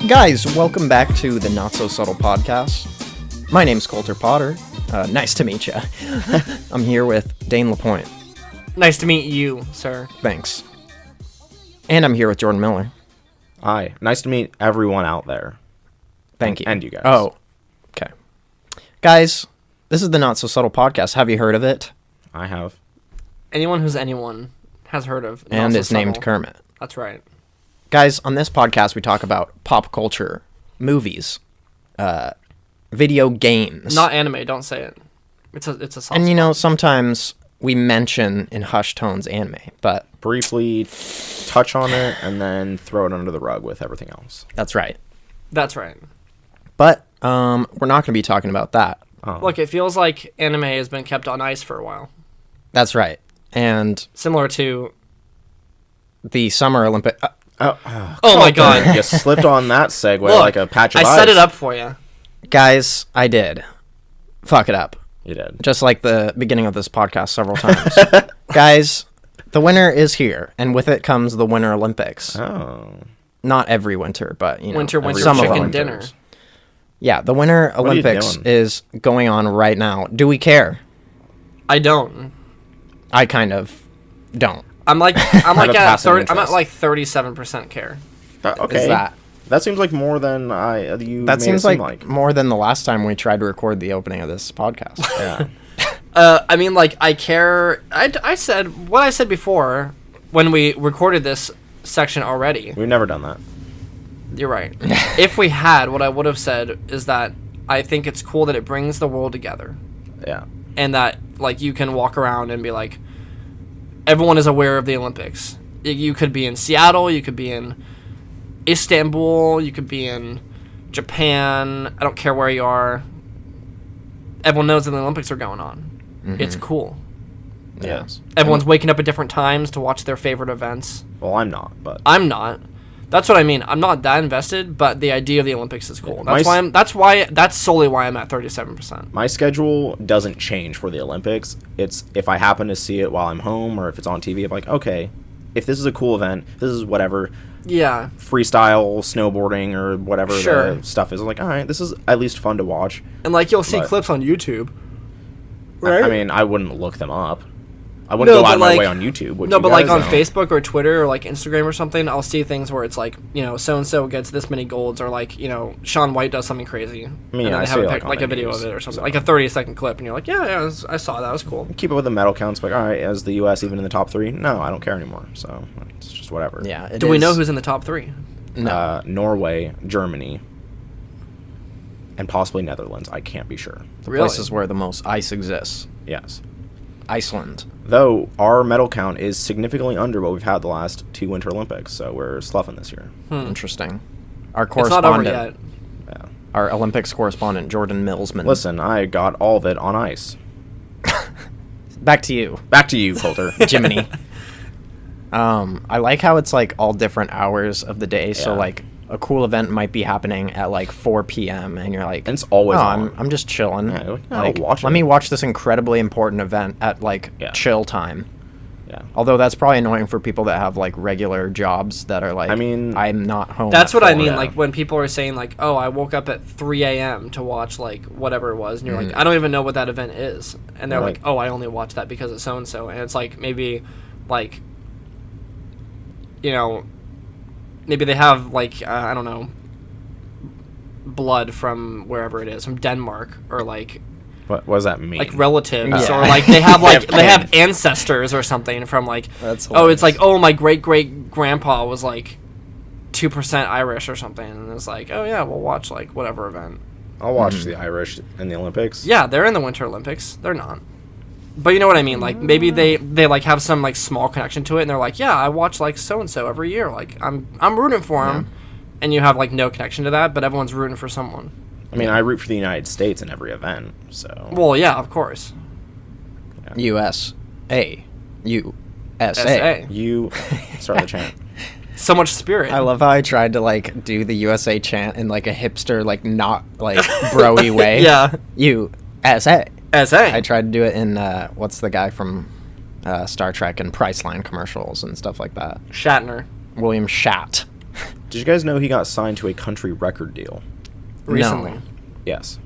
Guys, welcome back to the Not So Subtle podcast. My name's Coulter Potter. Nice to meet you. I'm here with Dane LaPointe. Nice to meet you, sir. Thanks. And I'm here with Jordan Miller. Hi. Nice to meet everyone out there. Thank you. And you guys. Oh, okay. Guys, this is the Not So Subtle podcast. Have you heard of it? I have. Anyone who's anyone has heard of. And is named Kermit. That's right. Guys, on this podcast, we talk about pop culture, movies, video games. Not anime, don't say it. It's a soft And, you spot. know, sometimes we mention in hushed tones anime, but... Briefly touch on it and then throw it under the rug with everything else. That's right. That's right. But we're not going to be talking about that. Oh. Look, it feels like anime has been kept on ice for a while. That's right. And Similar to... the Summer Olympic... Oh my god. You slipped on that segue Look, like a patch of ice. I set it up for you. Guys, I did. Fuck it up. You did. Just like the beginning of this podcast several times. Guys, the winter is here, and with it comes the Winter Olympics. Oh. Not every winter, but, you know, Winter, some of chicken them. dinner. Yeah, the Winter What are you Olympics doing? is going on right now. Do we care? I don't. I kind of don't. I'm like a at passive 30, I'm at interest. like 37% care. Okay. Is that? That seems like more than you That made seems it seem like more than the last time we tried to record the opening of this podcast. Yeah. I mean, like, I care. I said what I said before when we recorded this section already. We've never done that. You're right. If we had, what I would have said is that I think it's cool that it brings the world together. Yeah. And that, like, you can walk around and be like, everyone is aware of the Olympics. You could be in Seattle, you could be in Istanbul, you could be in Japan. I don't care where you are. Everyone knows that the Olympics are going on. Mm-hmm. It's cool. Yes. Everyone's waking up at different times to watch their favorite events. Well, I'm not, but I'm not. That's what I mean. I'm not that invested, but the idea of the Olympics is cool. Yeah, That's solely why I'm at 37%. my schedule doesn't change for the Olympics. It's if I happen to see it while I'm home or if it's on TV, I'm like, okay, if this is a cool event, this is whatever, Yeah. freestyle, snowboarding, or whatever Sure. the stuff is. I'm like, all right, this is at least fun to watch. And like you'll see But- clips on YouTube. I mean, I wouldn't look them up. I wouldn't go out of my way on YouTube. No, but like on Facebook or Twitter or like Instagram or something, I'll see things where it's like, you know, so and so gets this many golds, or like, you know, Shaun White does something crazy. I mean, and yeah, then I they see have it, a, like, on like the a video news, of it or something, so. like a 30-second clip, and you're like, yeah, I saw that. It was cool. Keep up with the medal counts. Like, all right, is the U.S. even in the top 3? No, I don't care anymore. So it's just whatever. Yeah. Do we know who's in the top 3? No. Norway, Germany, and possibly Netherlands. I can't be sure. The Really? places where the most ice exists. Yes. Iceland. Though our medal count is significantly under what we've had the last 2 Winter Olympics, so we're sloughing this year. Interesting. Our It's not over correspondent, yet. Yeah. our Olympics correspondent, Jordan Millsman. Listen, I got all of it on ice. Back to you, Back to you, Coulter. Jiminy. I like how it's like all different hours of the day. So Yeah. like a cool event might be happening at like 4 p.m. and you're like, And it's always "Oh, on." I'm just chilling. Yeah, you're like, "Yeah, I'll like, watch let it." me watch this incredibly important event at like Yeah. chill time. Yeah. Although that's probably annoying for people that have like regular jobs that are like, I mean, I'm not home. That's at what I 4. mean. Yeah. Like when people are saying like, "Oh, I woke up at 3 a.m. to watch like whatever it was," and you're like, "I don't even know what that event is," and they're Right. like, "Oh, I only watched that because of so and so," and it's like maybe, like, you know, maybe they have like I don't know, blood from wherever it is, from Denmark, or like what does that mean? like relatives, Yeah. or like they have like Yeah, they have ancestors or something from like That's oh, it's like hilarious. oh, my great grandpa was like 2% Irish or something, and it's like, oh yeah, we'll watch like whatever event. I'll watch the Irish in the Olympics. Yeah, they're in the Winter Olympics. They're not. But you know what I mean? Like maybe they like have some like small connection to it, and they're like, yeah, I watch like so and so every year. Like I'm rooting for them, and you have like no connection to that, but everyone's rooting for someone. I mean, I root for the United States in every event, so. Well, yeah, of course. USA. USA. SA. You start the chant. so much spirit. I love how I tried to like do the USA chant in like a hipster, like not like bro-y way. Yeah. USA. SA. I tried to do it in what's the guy from Star Trek and Priceline commercials and stuff like that. Shatner. William Shat. Did you guys know he got signed to a country record deal? Recently. No. Yes.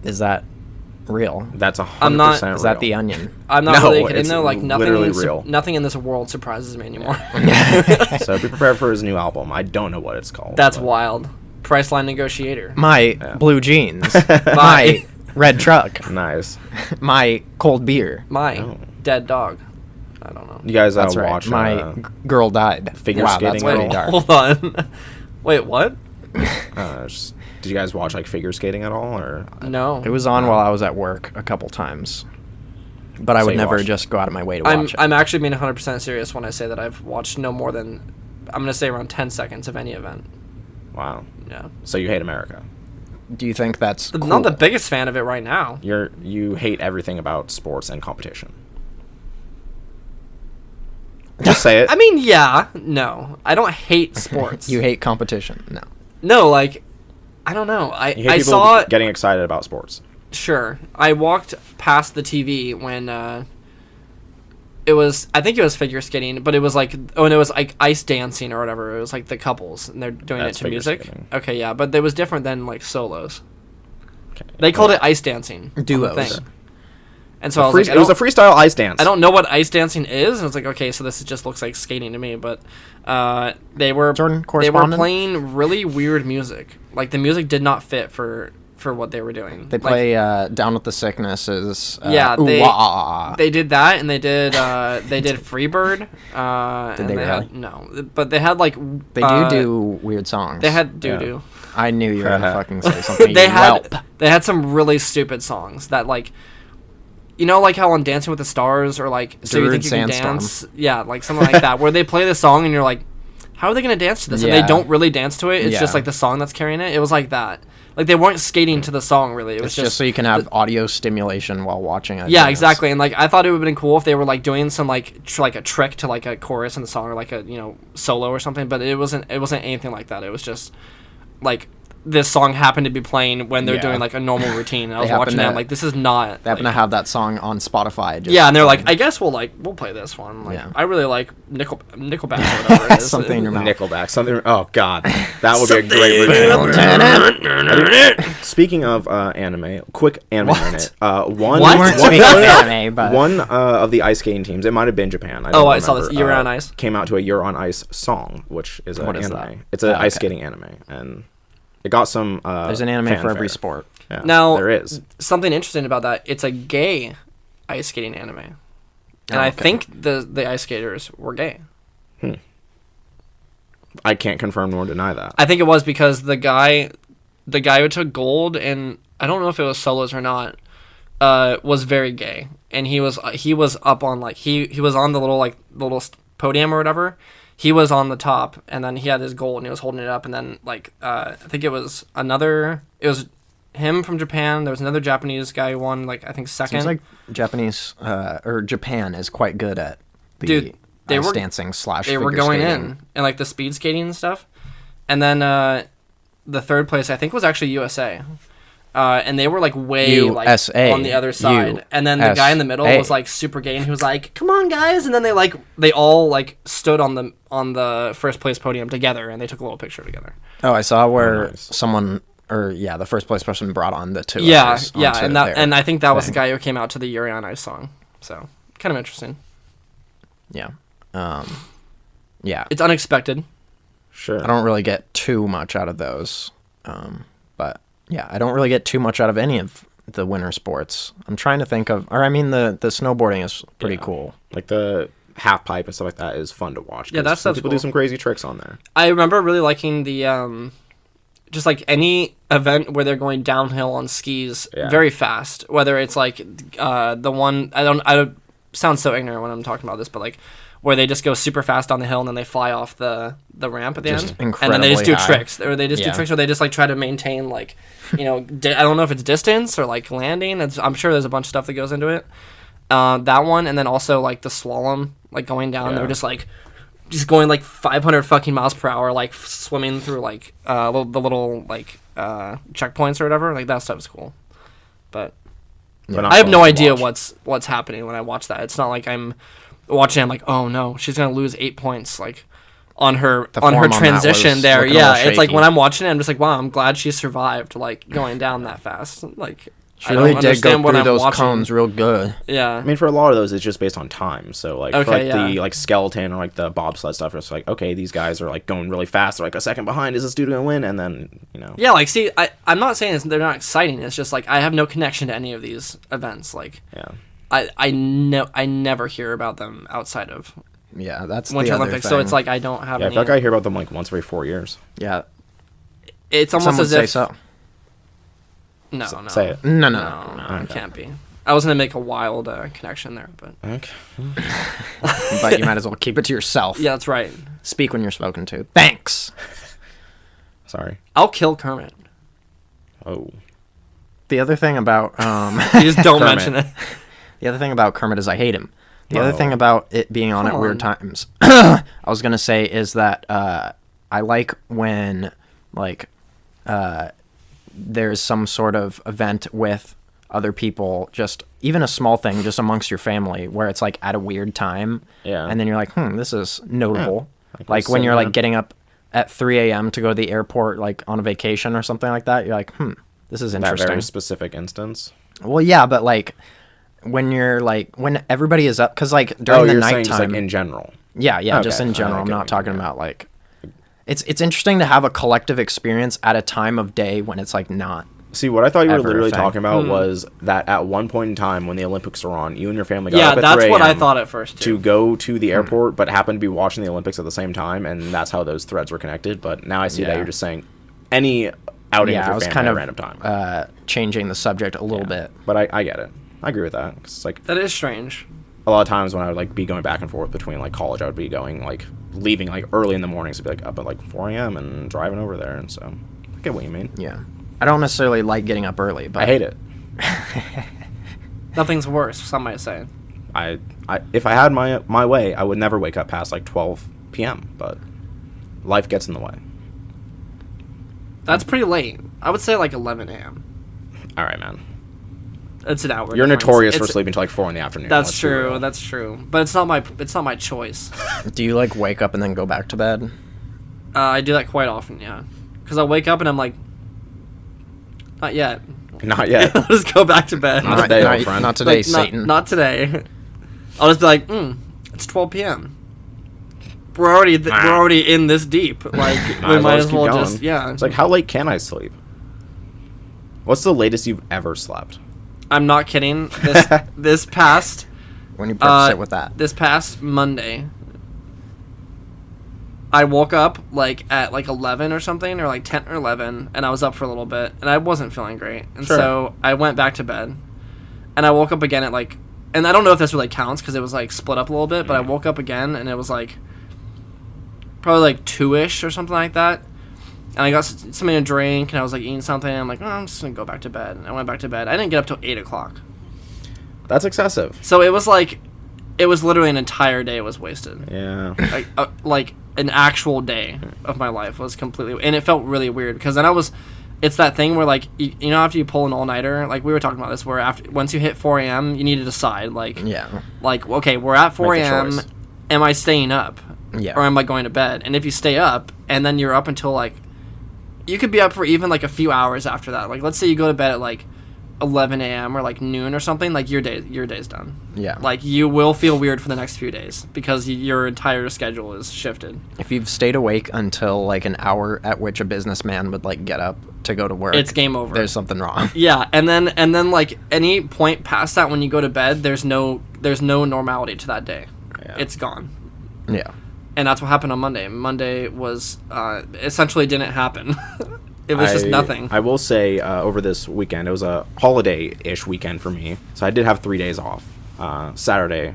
Is that real? That's 100% I'm not- real. Is that the Onion? I'm not No, really kidding it's though. Like literally real. nothing in this world surprises me anymore. So be prepared for his new album. I don't know what it's called. That's but- wild. Priceline Negotiator. My blue jeans. My red truck. Nice. My cold beer. My Oh. dead dog. I don't know. You guys That's right. watch My girl died. figure wow, skating that's at pretty all? dark. Hold on. Wait, what? did you guys watch like figure skating at all, or No. It was on while I was at work a couple times, but I So would you never watched- just go out of my way to watch it. I'm actually being 100% serious when I say that I've watched no more than, I'm going to say around 10 seconds of any event. wow? Yeah. So you hate America? Do you think that's I'm cool? not the biggest fan of it right now. You hate everything about sports and competition. Just say it. I mean, yeah. No. I don't hate sports. You hate competition? No. No, like, I don't know. You hate I people saw... getting excited about sports. Sure. I walked past the TV when it was, I think it was figure skating, but it was like, oh, and it was like ice dancing or whatever. It was like the couples, and they're doing That's it to figure music. skating. Okay, yeah, but it was different than like solos. Okay. They called it ice dancing. on the Duos. thing. And so I was like, It was a freestyle ice dance. I don't know what ice dancing is. And I was like, okay, so this just looks like skating to me. But they were Jordan, they were correspondent? playing really weird music. Like the music did not fit for what they were doing. They Like, play Down with the Sicknesses. Yeah, Ooh, they- Wah, Ah, Ah. They did that, and they did Freebird. Did and they really? had, no, but they had like They do weird songs. They had doo doo. I knew you were gonna fucking say something. They you whelp. had some really stupid songs that like, you know, like how on Dancing with the Stars or like So You Darude Think You Can Sandstorm. Dance, yeah, like something like that, where they play the song and you're like, how are they gonna dance to this? And Yeah. they don't really dance to it. It's just Yeah. like the song that's carrying it. It was like that. Like they weren't skating to the song really. It was It's just so you can have audio stimulation while watching it. yeah, exactly. And like I thought it would have been cool if they were like doing some like like a trick to like a chorus in the song or like a, you know, solo or something, but it wasn't anything like that. It was just like this song happened to be playing when they're Yeah. doing like a normal routine. And I was happen watching that. to- I'm like, this is not. They happen like, to have that song on Spotify. Just yeah, and they're like, I guess we'll play this one. Like, Yeah. I really like Nickelback or whatever it is. Something in your mouth. Nickelback. Something. Oh God, that would be a great version. Speaking of anime, quick anime What? minute. One. What? We weren't one- speaking of anime, but One of the ice skating teams, it might have been Japan. I Oh, don't I saw this. remember, You're on Ice. Came out to a You're on Ice song, which is an What is anime. that? It's an Oh, ice okay. skating anime, and it got some. there's an anime for every fanfare. sport. Yeah, Now, there is. something interesting about that. It's a gay ice skating anime, and Oh, I okay. think the ice skaters were gay. I can't confirm nor deny that. I think it was because the guy who took gold, and I don't know if it was solos or not, was very gay, and he was up on like he was on the little podium or whatever. He was on the top, and then he had his gold, and he was holding it up, and then like I think it was him from Japan. There was another Japanese guy who won like I think second. Seems like Japanese or Japan is quite good at the Dude, they ice were dancing / they were figure going skating. in and like the speed skating and stuff, and then the third place I think was actually USA. And they were like way like USA. on the other side, and then the guy in the middle was like super gay, and he was like, "Come on, guys!" And then they all like stood on the first place podium together, and they took a little picture together. Oh, I saw where nice. someone the first place person brought on the two. Yeah, others yeah, onto and their I think that was the thing. guy who came out to the Yuri on Ice song. So kind of interesting. Yeah. Yeah. It's unexpected. Sure. I don't really get too much out of those. But yeah, I don't really get too much out of any of the winter sports. I'm trying to think of, the snowboarding is pretty Yeah. cool. Like the half pipe and stuff like that is fun to watch. Yeah, 'cause that stuff's people cool. do some crazy tricks on there. I remember really liking the just like any event where they're going downhill on skis Yeah. very fast. Whether it's like the one I sound so ignorant when I'm talking about this, but like where they just go super fast down the hill and then they fly off the ramp at the Just end, and then they just do incredibly high. tricks, or they just do Yeah. tricks, or they just like try to maintain like I don't know if it's distance or like landing. I'm sure there's a bunch of stuff that goes into it. That one, and then also like the slalom, like going down, Yeah. they're just like just going like 500 fucking miles per hour, like swimming through like the little like checkpoints or whatever. Like that stuff's cool, but I have no idea what's happening when I watch that. It's not like I'm watching. I'm like, oh no, she's gonna lose 8 points like on her transition there. Yeah, it's like when I'm watching it, I'm just like, wow, I'm glad she survived like going down that fast. Like. She really did go through those cones real good. Yeah. I mean, for a lot of those, it's just based on time. So, like, for like the like skeleton or like the bobsled stuff, it's like, okay, these guys are like going really fast. They're like a second behind. Is this dude gonna win? And then, you know. Yeah, like, see, I'm not saying they're not exciting. It's just like I have no connection to any of these events. Like, yeah, I never hear about them outside of that's Winter the other Olympics. thing. So it's like I don't have. Yeah, I feel like I hear about them like once every 4 years. Yeah. It's almost Some would as say if. So. No. Say it. No. It can't be. I was gonna make a wild connection there, but Okay. But you might as well keep it to yourself. yeah, that's right. Speak when you're spoken to. Thanks. Sorry. I'll kill Kermit. Oh. The other thing about You just don't Kermit. mention it. the other thing about Kermit is I hate him. The other Oh. thing about it being on Come at weird on. times, I was gonna say is that I like when like there's some sort of event with other people, just even a small thing, just amongst your family, where it's like at a weird time, Yeah. and then you're like, this is notable. Like, Like we're when you're sitting like there. getting up at 3 a.m. to go to the airport, like on a vacation or something like that. You're like, this is That interesting. very specific instance. Well, yeah, but like when you're like when everybody is up, because like during the you're saying nighttime, just like in general. yeah, just Okay. in general. I I'm get not what you talking mean, yeah. about like it's interesting to have a collective experience at a time of day when it's like not. See, what I thought you were Ever a literally thing. talking about was that at one point in time when the Olympics were on, you and your family got Yeah, up at that's 3 what I a.m. thought at first to too. go to the airport, but happened to be watching the Olympics at the same time, and that's how those threads were connected. But now I see that Yeah. you're just saying any outing Yeah, with I your was family kind at of a random time. Changing the subject a little bit. But I get it. I agree with that. 'Cause it's like That is strange. a lot of times when I would like be going back and forth between like college, I would be going like leaving like early in the morning, so be like up at like 4 a.m. and driving over there, and so I get what you mean. Yeah, I don't necessarily like getting up early, but I hate it. Nothing's worse, some might say. I if I had my way, I would never wake up past like 12 p.m. But life gets in the way. That's pretty late. I would say like 11 a.m. All right, man. It's an hour. You're difference. notorious for It's- sleeping till like 4 in the afternoon. That's let's be true. real. That's true. But it's not my choice. do you like wake up and then go back to bed? I do that quite often, yeah. Because I wake up and I'm like, not yet. Not yet. I'll just go back to bed. Not today, old friend. Not today, Like, Satan. Not today. I'll just be like, it's 12 p.m. We're already in this deep. Like we might as keep well going. just It's like, how late can I sleep? What's the latest you've ever slept? I'm not kidding. This past When you preface it with that. this past Monday, I woke up like at like 11 or something, or like 10 or 11, and I was up for a little bit, and I wasn't feeling great, and Sure. so I went back to bed, and I woke up again at like, and I don't know if this really counts because it was like split up a little bit, but I woke up again and it was like probably like 2-ish or something like that, and I got something to drink, and I was like eating something, and I'm like, I'm just gonna go back to bed, and I went back to bed. I didn't get up till 8 o'clock, That's excessive. so it was like, it was literally an entire day was wasted. Yeah. Like an actual day of my life was completely, and it felt really weird because then it's that thing where like you know after you pull an all-nighter, like we were talking about this, where after once you hit 4 a.m. you need to decide like okay, we're at 4 Make a a.m. choice. am I staying up Yeah. or am I going to bed? And if you stay up and then you're up until like, you could be up for even like a few hours after that, like let's say you go to bed at like 11 a.m. or like noon or something, like your day's done. Yeah. Like you will feel weird for the next few days because your entire schedule is shifted. If you've stayed awake until like an hour at which a businessman would like get up to go to work, It's game over. There's something wrong. Yeah, and then like any point past that when you go to bed, there's no normality to that day. Yeah. It's gone. Yeah. And that's what happened on Monday. Monday was essentially didn't happen. It was just nothing. I will say over this weekend, it was a holiday-ish weekend for me. So I did have 3 days off. Saturday,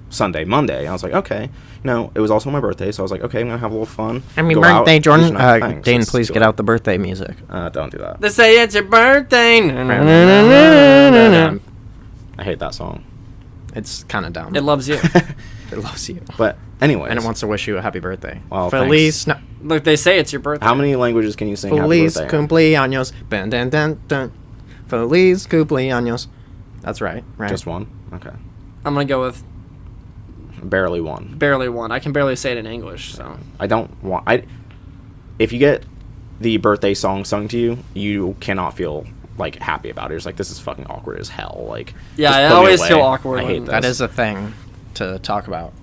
Sunday, Monday. I was like, okay. It was also my birthday, so I was like, okay, I'm going to have a little fun. Happy go out, birthday, Jordan. do some nice things. Dane, Let's please do get it. out the birthday music. Don't do that. They say it's your birthday. I hate that song. It's kind of dumb. It loves you. It loves you. But anyway, And it wants to wish you a happy birthday. Well, Feliz. No, Look, they say it's your birthday. how many languages can you sing Feliz happy birthday in? cumpleaños. Dun, dun, dun, dun. Feliz cumpleaños. That's right. Just one? Okay. I'm gonna go with Barely one. barely one. I can barely say it in English, so. I don't want... If you get the birthday song sung to you, you cannot feel, like, happy about it. You're just like, this is fucking awkward as hell. Like, Yeah, just I put me always away. feel awkward I hate when- this. That is a thing to talk about.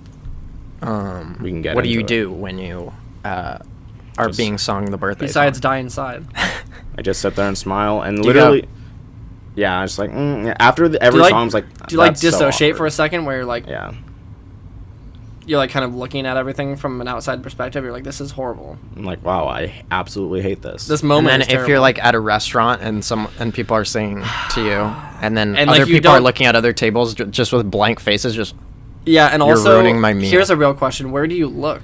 We can get What do you into it. do when you are Just- being sung the birthday Besides song? die inside. I just sit there and smile, and you literally... Yeah, I just like... yeah. After every like- song's like... Do you like that's so dissociate for a awkward. second where you're like, Yeah. you're like kind of looking at everything from an outside perspective? You're like, this is horrible. I'm like, wow, I absolutely hate this. This And moment then is if you're terrible. like at a restaurant and people are singing to you, and then And, other like, you people are don't- looking at other tables just with blank faces, just Yeah, and You're also, ruining my meal. here's a real question. Where do you look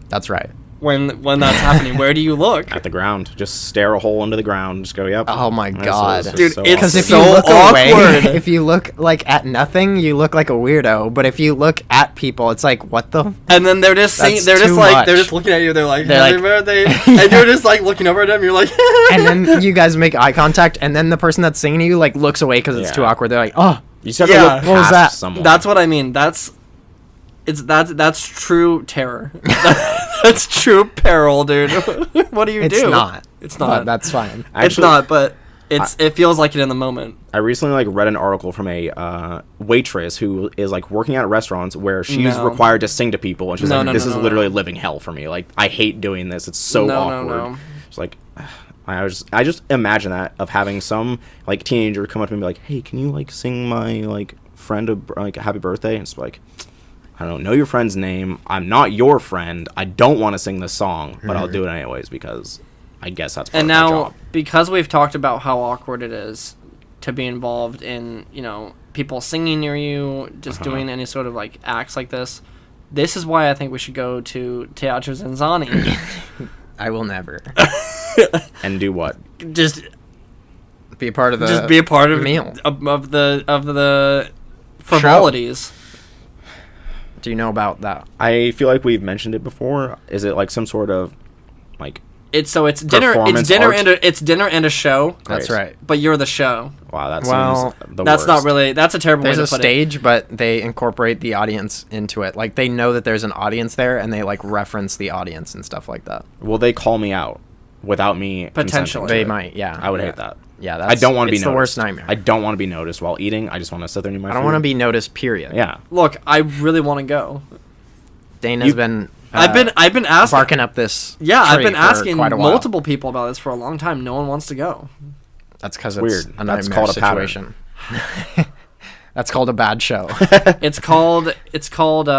that's right. when that's happening? Where do you look? At the ground. Just stare a hole into the ground. Just go, yep. Oh my This God. is Dude, so it's Because if awkward. you so look awkward. away, if you look like at nothing, you look like a weirdo. But if you look at people, it's like, what the? And then they're just singing. That's They're just too like much. they're just looking at you. They're like, They're happy like- birthday, and you're just like looking over at them. You're like, And then you guys make eye contact, and then the person that's singing to you like looks away because it's Yeah. too awkward. They're like, oh, You just have Yeah. to look What was past that? someone. That's what I mean. That's true terror. That's true peril, dude. What do you it's do? not. It's But not. that's fine. It's Actually, not. But it feels like it in the moment. I recently like read an article from a waitress who is like working at restaurants where she's No. required to sing to people, and she's No, like, no, "This no, is no, literally no. living hell for me. Like, I hate doing this. It's so No, no, awkward." no. It's like, I just imagine that of having some like teenager come up to me and be like, "Hey, can you like sing my like friend a happy birthday?" And it's like, I don't know your friend's name. I'm not your friend. I don't want to sing this song, but I'll do it anyways because I guess that's part And of my now, job. because we've talked about how awkward it is to be involved in, people singing near you, just doing any sort of like acts like this is why I think we should go to Teatro Zanzani. I will never And do what? just be a part of the. just be a part of meal. of the frivolities. Do you know about that? I feel like we've mentioned it before. Is it like some sort of like It's dinner. Performance It's dinner and a show. That's right. But you're the show. wow, that Well, seems the That's worst. not really. That's a terrible There's way a to put it. stage, but they incorporate the audience into it. Like they know that there's an audience there, and they like reference the audience and stuff like that. Will they call me out without me Potentially. consenting to They it? might, yeah. I would Yeah. hate that. Yeah, I don't want to be it's noticed. the worst nightmare. I don't want to be noticed while eating. I just want to sit there and eat my I don't food. want to be noticed. Period. Yeah. Look, I really want to go. Dane has been. I've been asking. barking up this. Yeah, I've tree been for asking quite a while. multiple people about this for a long time. No one wants to go. That's because it's weird. a That's nightmare called a pattern. situation. That's called a bad show. It's called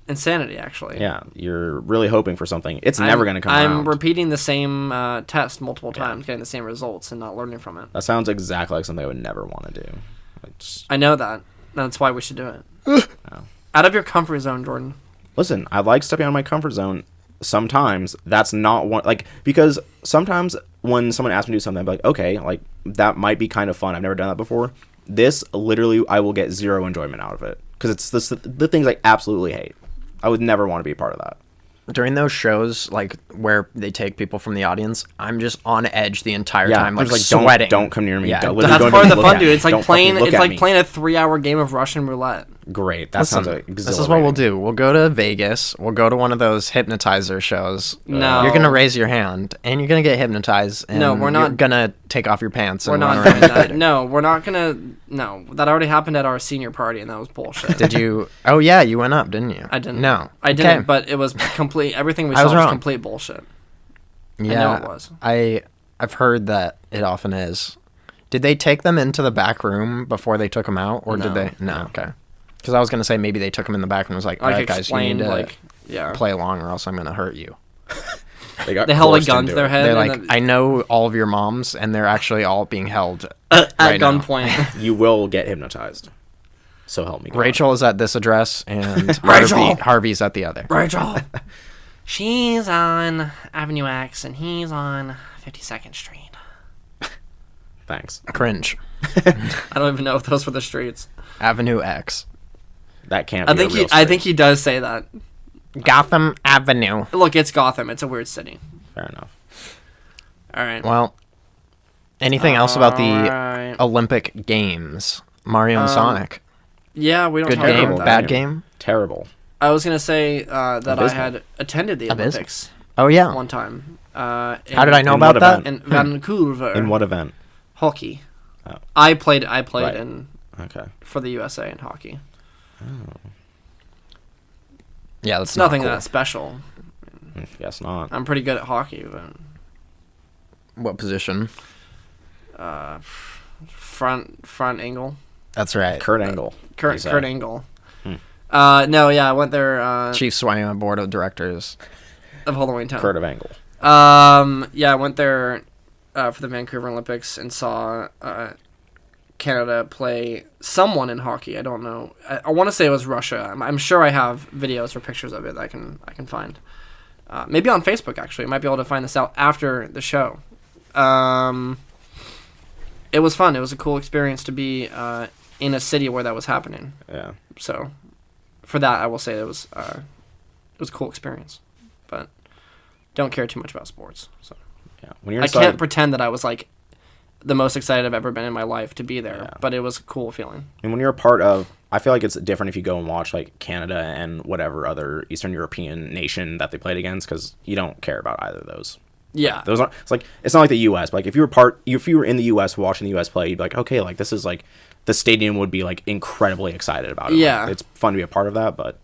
insanity. Actually. Yeah, you're really hoping for something. It's never going to come I'm around. repeating the same test multiple times, getting the same results, and not learning from it. That sounds exactly like something I would never want to do. It's, I know that. That's why we should do it. Out of your comfort zone, Jordan. listen, I like stepping out of my comfort zone. Sometimes that's not one, like, because sometimes when someone asks me to do something, I'm like, okay, like, that might be kind of fun. I've never done that before. This, literally, I will get zero enjoyment out of it. Because it's the things I absolutely hate. I would never want to be a part of that. During those shows, like where they take people from the audience, I'm just on edge the entire Yeah, time, I'm like just sweating. Don't come near me. Yeah, Don't, literally That's don't part of even the look fun, at dude. me. It's like Don't playing. fucking look It's at like me. playing a 3-hour game of Russian roulette. Great. That Listen, sounds like this is what we'll do. We'll go to Vegas. We'll go to one of those hypnotizer shows. No. You're gonna raise your hand, and you're gonna get hypnotized. And No, we're not- You're gonna take off your pants. We're and not run doing around that. naked. No, we're not gonna. No, that already happened at our senior party, and that was bullshit. Did you? Oh yeah, you went up, didn't you? I didn't. No, I didn't. Okay. But it was complete. Everything we I saw was was wrong. complete bullshit. Yeah, know it was. I've heard that it often is. Did they take them into the back room before they took them out, or did No. they? No, okay. Because I was gonna say maybe they took them in the back and was like, all right, guys, you need to yeah. play along, or else I'm gonna hurt you. They got They held a forced gun into to their it. head. They're and like, then- I know all of your moms, and they're actually all being held at right now. gunpoint. You will get hypnotized. So help me God. Rachel is at this address, and Rachel! Harvey's at the other. Rachel. She's on Avenue X, and he's on 52nd Street. Thanks. Cringe. I don't even know if those were the streets. Avenue X. That can't be a real I street. think he does say that. Gotham Avenue. Look, it's Gotham. It's a weird city. Fair enough. All right. Well, anything else about the Alright. Olympic Games? Mario and Sonic. Yeah, we don't Good talk game, about that. bad game? Terrible. I was gonna say that I Abysmal. had attended the Abysmal. Olympics Oh, yeah. one time. How did I know in about what that? event? In Vancouver. In what event? Hockey. Oh. I played Right. in Okay. for the USA in hockey. Yeah, that's It's nothing not cool. that special. Guess not. I'm pretty good at hockey, but What position? front angle. That's right. Kurt Angle. Kurt Angle. Hmm. No, yeah, I went there. Chief Swayam Board of Directors. Of Halloween Town. Kurt of Angle. Yeah, I went there for the Vancouver Olympics and saw Canada play someone in hockey. I don't know. I want to say it was Russia. I'm sure I have videos or pictures of it that I can find. Maybe on Facebook, actually. I might be able to find this out after the show. It was fun. It was a cool experience to be in a city where that was happening. Yeah. So, for that, I will say it was a cool experience. But don't care too much about sports. So Yeah. When you're I inside, can't pretend that I was like the most excited I've ever been in my life to be there. Yeah. But it was a cool feeling. and when you're a part of, I feel like it's different if you go and watch like Canada and whatever other Eastern European nation that they played against, because you don't care about either of those. Yeah. Those aren't. It's not like the U.S. But like if you were in the U.S. watching the U.S. play, you'd be like, okay, like this is like the stadium would be like incredibly excited about it. Yeah. Like, it's fun to be a part of that, but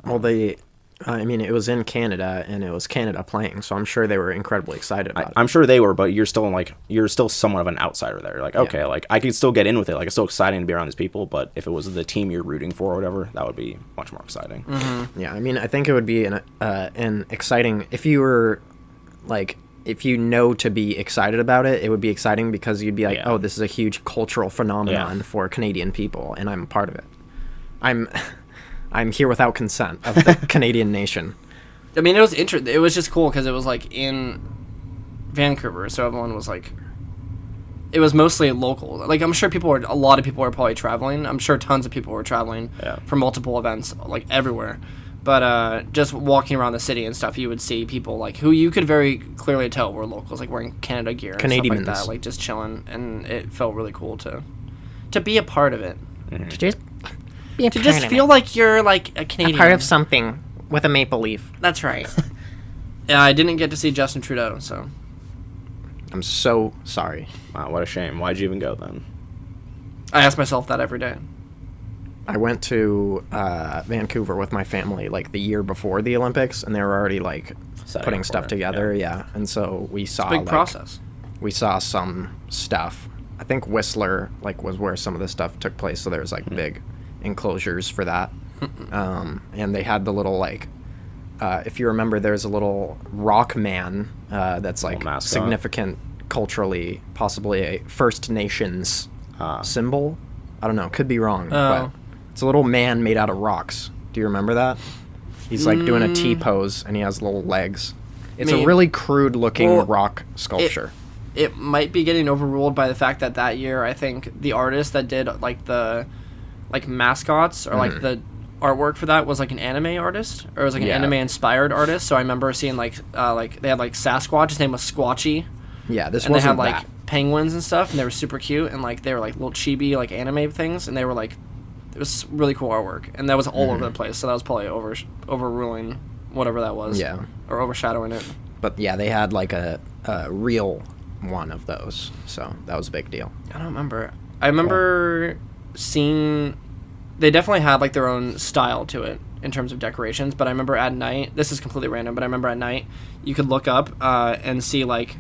Well, it was in Canada, and it was Canada playing, so I'm sure they were incredibly excited about it. I'm sure they were. But you're still somewhat of an outsider there. Like okay, like I could still get in with it. Like it's still exciting to be around these people. But if it was the team you're rooting for or whatever, that would be much more exciting. Mm-hmm. Yeah, I mean, I think it would be an exciting if you were like if you know to be excited about it. It would be exciting because you'd be like, Yeah. oh, this is a huge cultural phenomenon Yeah. for Canadian people, and I'm a part of it. I'm here without consent of the Canadian nation. I mean, it was It was just cool because it was like in Vancouver, so everyone was like, it was mostly local. Like I'm sure a lot of people were probably traveling. I'm sure tons of people were traveling Yeah. for multiple events, like everywhere. But just walking around the city and stuff, you would see people like who you could very clearly tell were locals, like wearing Canada gear and stuff like Canadians. that, like just chilling, and it felt really cool to be a part of it. To just feel like you're like a Canadian. something with a maple leaf. That's right. Yeah, I didn't get to see Justin Trudeau, so I'm so sorry. Wow, what a shame. Why'd you even go then? I ask myself that every day. I went to Vancouver with my family like the year before the Olympics, and they were already like Setting putting up stuff for it, together. yeah. Yeah, and so we saw Big like, process. we saw some stuff. I think Whistler like was where some of this stuff took place, so there was like big enclosures for that. And they had the little like if you remember, there's a little rock man that's like mascot. significant culturally, possibly a First Nations symbol. I don't know, could be wrong, but it's a little man made out of rocks. Do you remember that? He's like doing a T pose, and he has little legs. It's a really crude looking rock sculpture. It might be getting overruled by the fact that year, I think the artist that did like the mascots or like the artwork for that was like an anime artist, or it was like an anime inspired artist. So I remember seeing like they had like Sasquatch, his name was Squatchy, Yeah, this and they wasn't had like that. penguins and stuff, and they were super cute, and like they were like little chibi like anime things, and they were like, it was really cool artwork, and that was all over the place. So that was probably overruling whatever that was, Yeah. or overshadowing it. But yeah, they had like a real one of those, so that was a big deal. I don't remember. I remember seeing they definitely had like their own style to it in terms of decorations, but I remember at night, this is completely random, but I remember at night you could look up and see like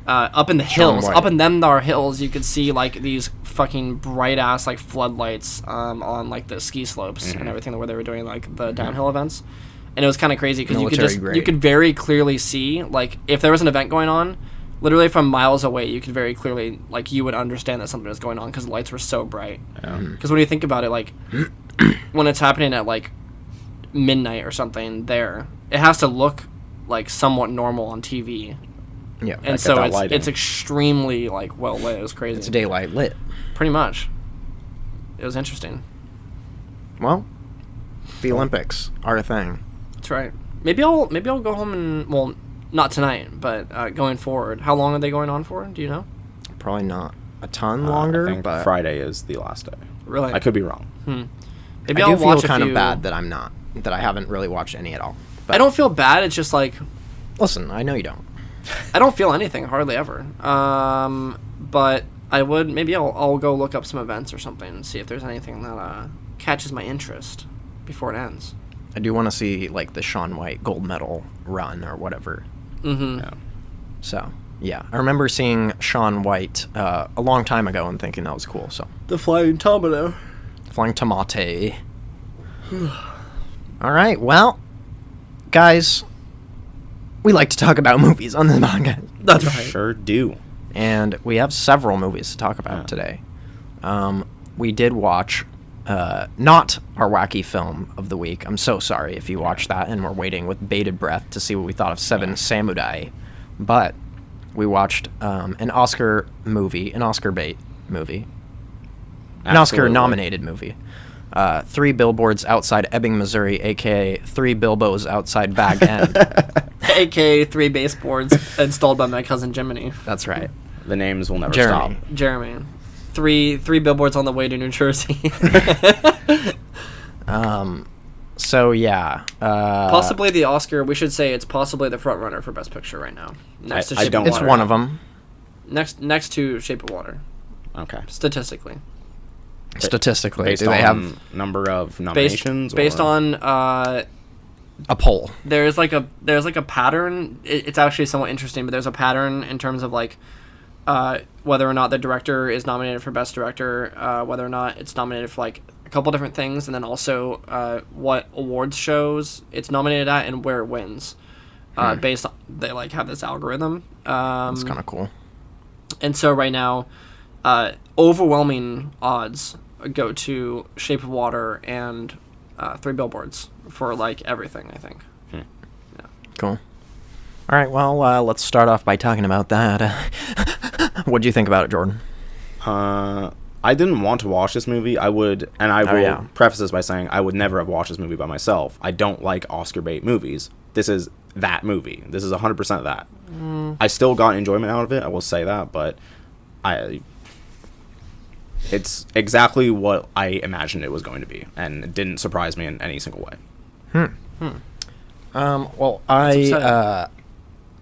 up in the hills, White. up in them there hills, you could see like these fucking bright ass like floodlights on like the ski slopes and everything where they were doing like the downhill events, and it was kind of crazy because Military you grade. could very clearly see like if there was an event going on. Literally from miles away, you could very clearly, like, you would understand that something was going on because the lights were so bright. Because when you think about it, like, when it's happening at, like, midnight or something there, it has to look, like, somewhat normal on TV. Yeah, And so it's extremely, like, well lit. It was crazy. it's daylight lit. Pretty much. It was interesting. Well, The Olympics are a thing. That's right. Maybe I'll go home and, well, not tonight, but going forward. How long are they going on for? Do you know? Probably not a ton longer. I think but Friday is the last day. Really? I could be wrong. Maybe I I'll do watch feel kind a of few... bad that I haven't really watched any at all. But I don't feel bad. It's just like, listen, I know you don't. I don't feel anything hardly ever. But I would, maybe I'll go look up some events or something and see if there's anything that catches my interest before it ends. I do want to see like the Shaun White gold medal run or whatever. Yeah. So yeah, I remember seeing Shaun White a long time ago and thinking that was cool. So The Flying Tomato. Flying Tomate. All right, well, guys, we like to talk about movies on this podcast. That's right. Sure do. And we have several movies to talk about today. We did watch not our wacky film of the week. I'm so sorry if you watched that and we're waiting with bated breath to see what we thought of Seven Samurai. But we watched an Oscar movie, an Oscar bait movie, an Oscar-nominated movie. 3 Billboards Outside Ebbing, Missouri, a.k.a. 3 Bilbos Outside Bag End. A.k.a. 3 baseboards installed by my cousin Jiminy. That's right. The names will never Jeremy. stop. Jeremy. Three billboards on the way to New Jersey. So, yeah. Possibly the Oscar, we should say it's possibly the front runner for Best Picture right now. Next to I Shape don't- of It's Water. one of them. Next to Shape of Water, Okay. statistically. Statistically. Based Do they on have number of nominations? Based or? on a poll? there's like a pattern. It's actually somewhat interesting, but there's a pattern in terms of like whether or not the director is nominated for Best Director, whether or not it's nominated for like a couple different things, and then also what awards shows it's nominated at and where it wins. Based on, they like have this algorithm. It's kind of cool. And so right now, overwhelming odds go to Shape of Water and 3 Billboards for like everything, I think. Cool. All right, well, let's start off by talking about that. What'd you think about it, Jordan? I didn't want to watch this movie. I would, and I will preface this by saying I would never have watched this movie by myself. I don't like Oscar bait movies. This is that movie. This is 100% that. I still got enjoyment out of it, I will say that, but it's exactly what I imagined it was going to be, and it didn't surprise me in any single way. Well, I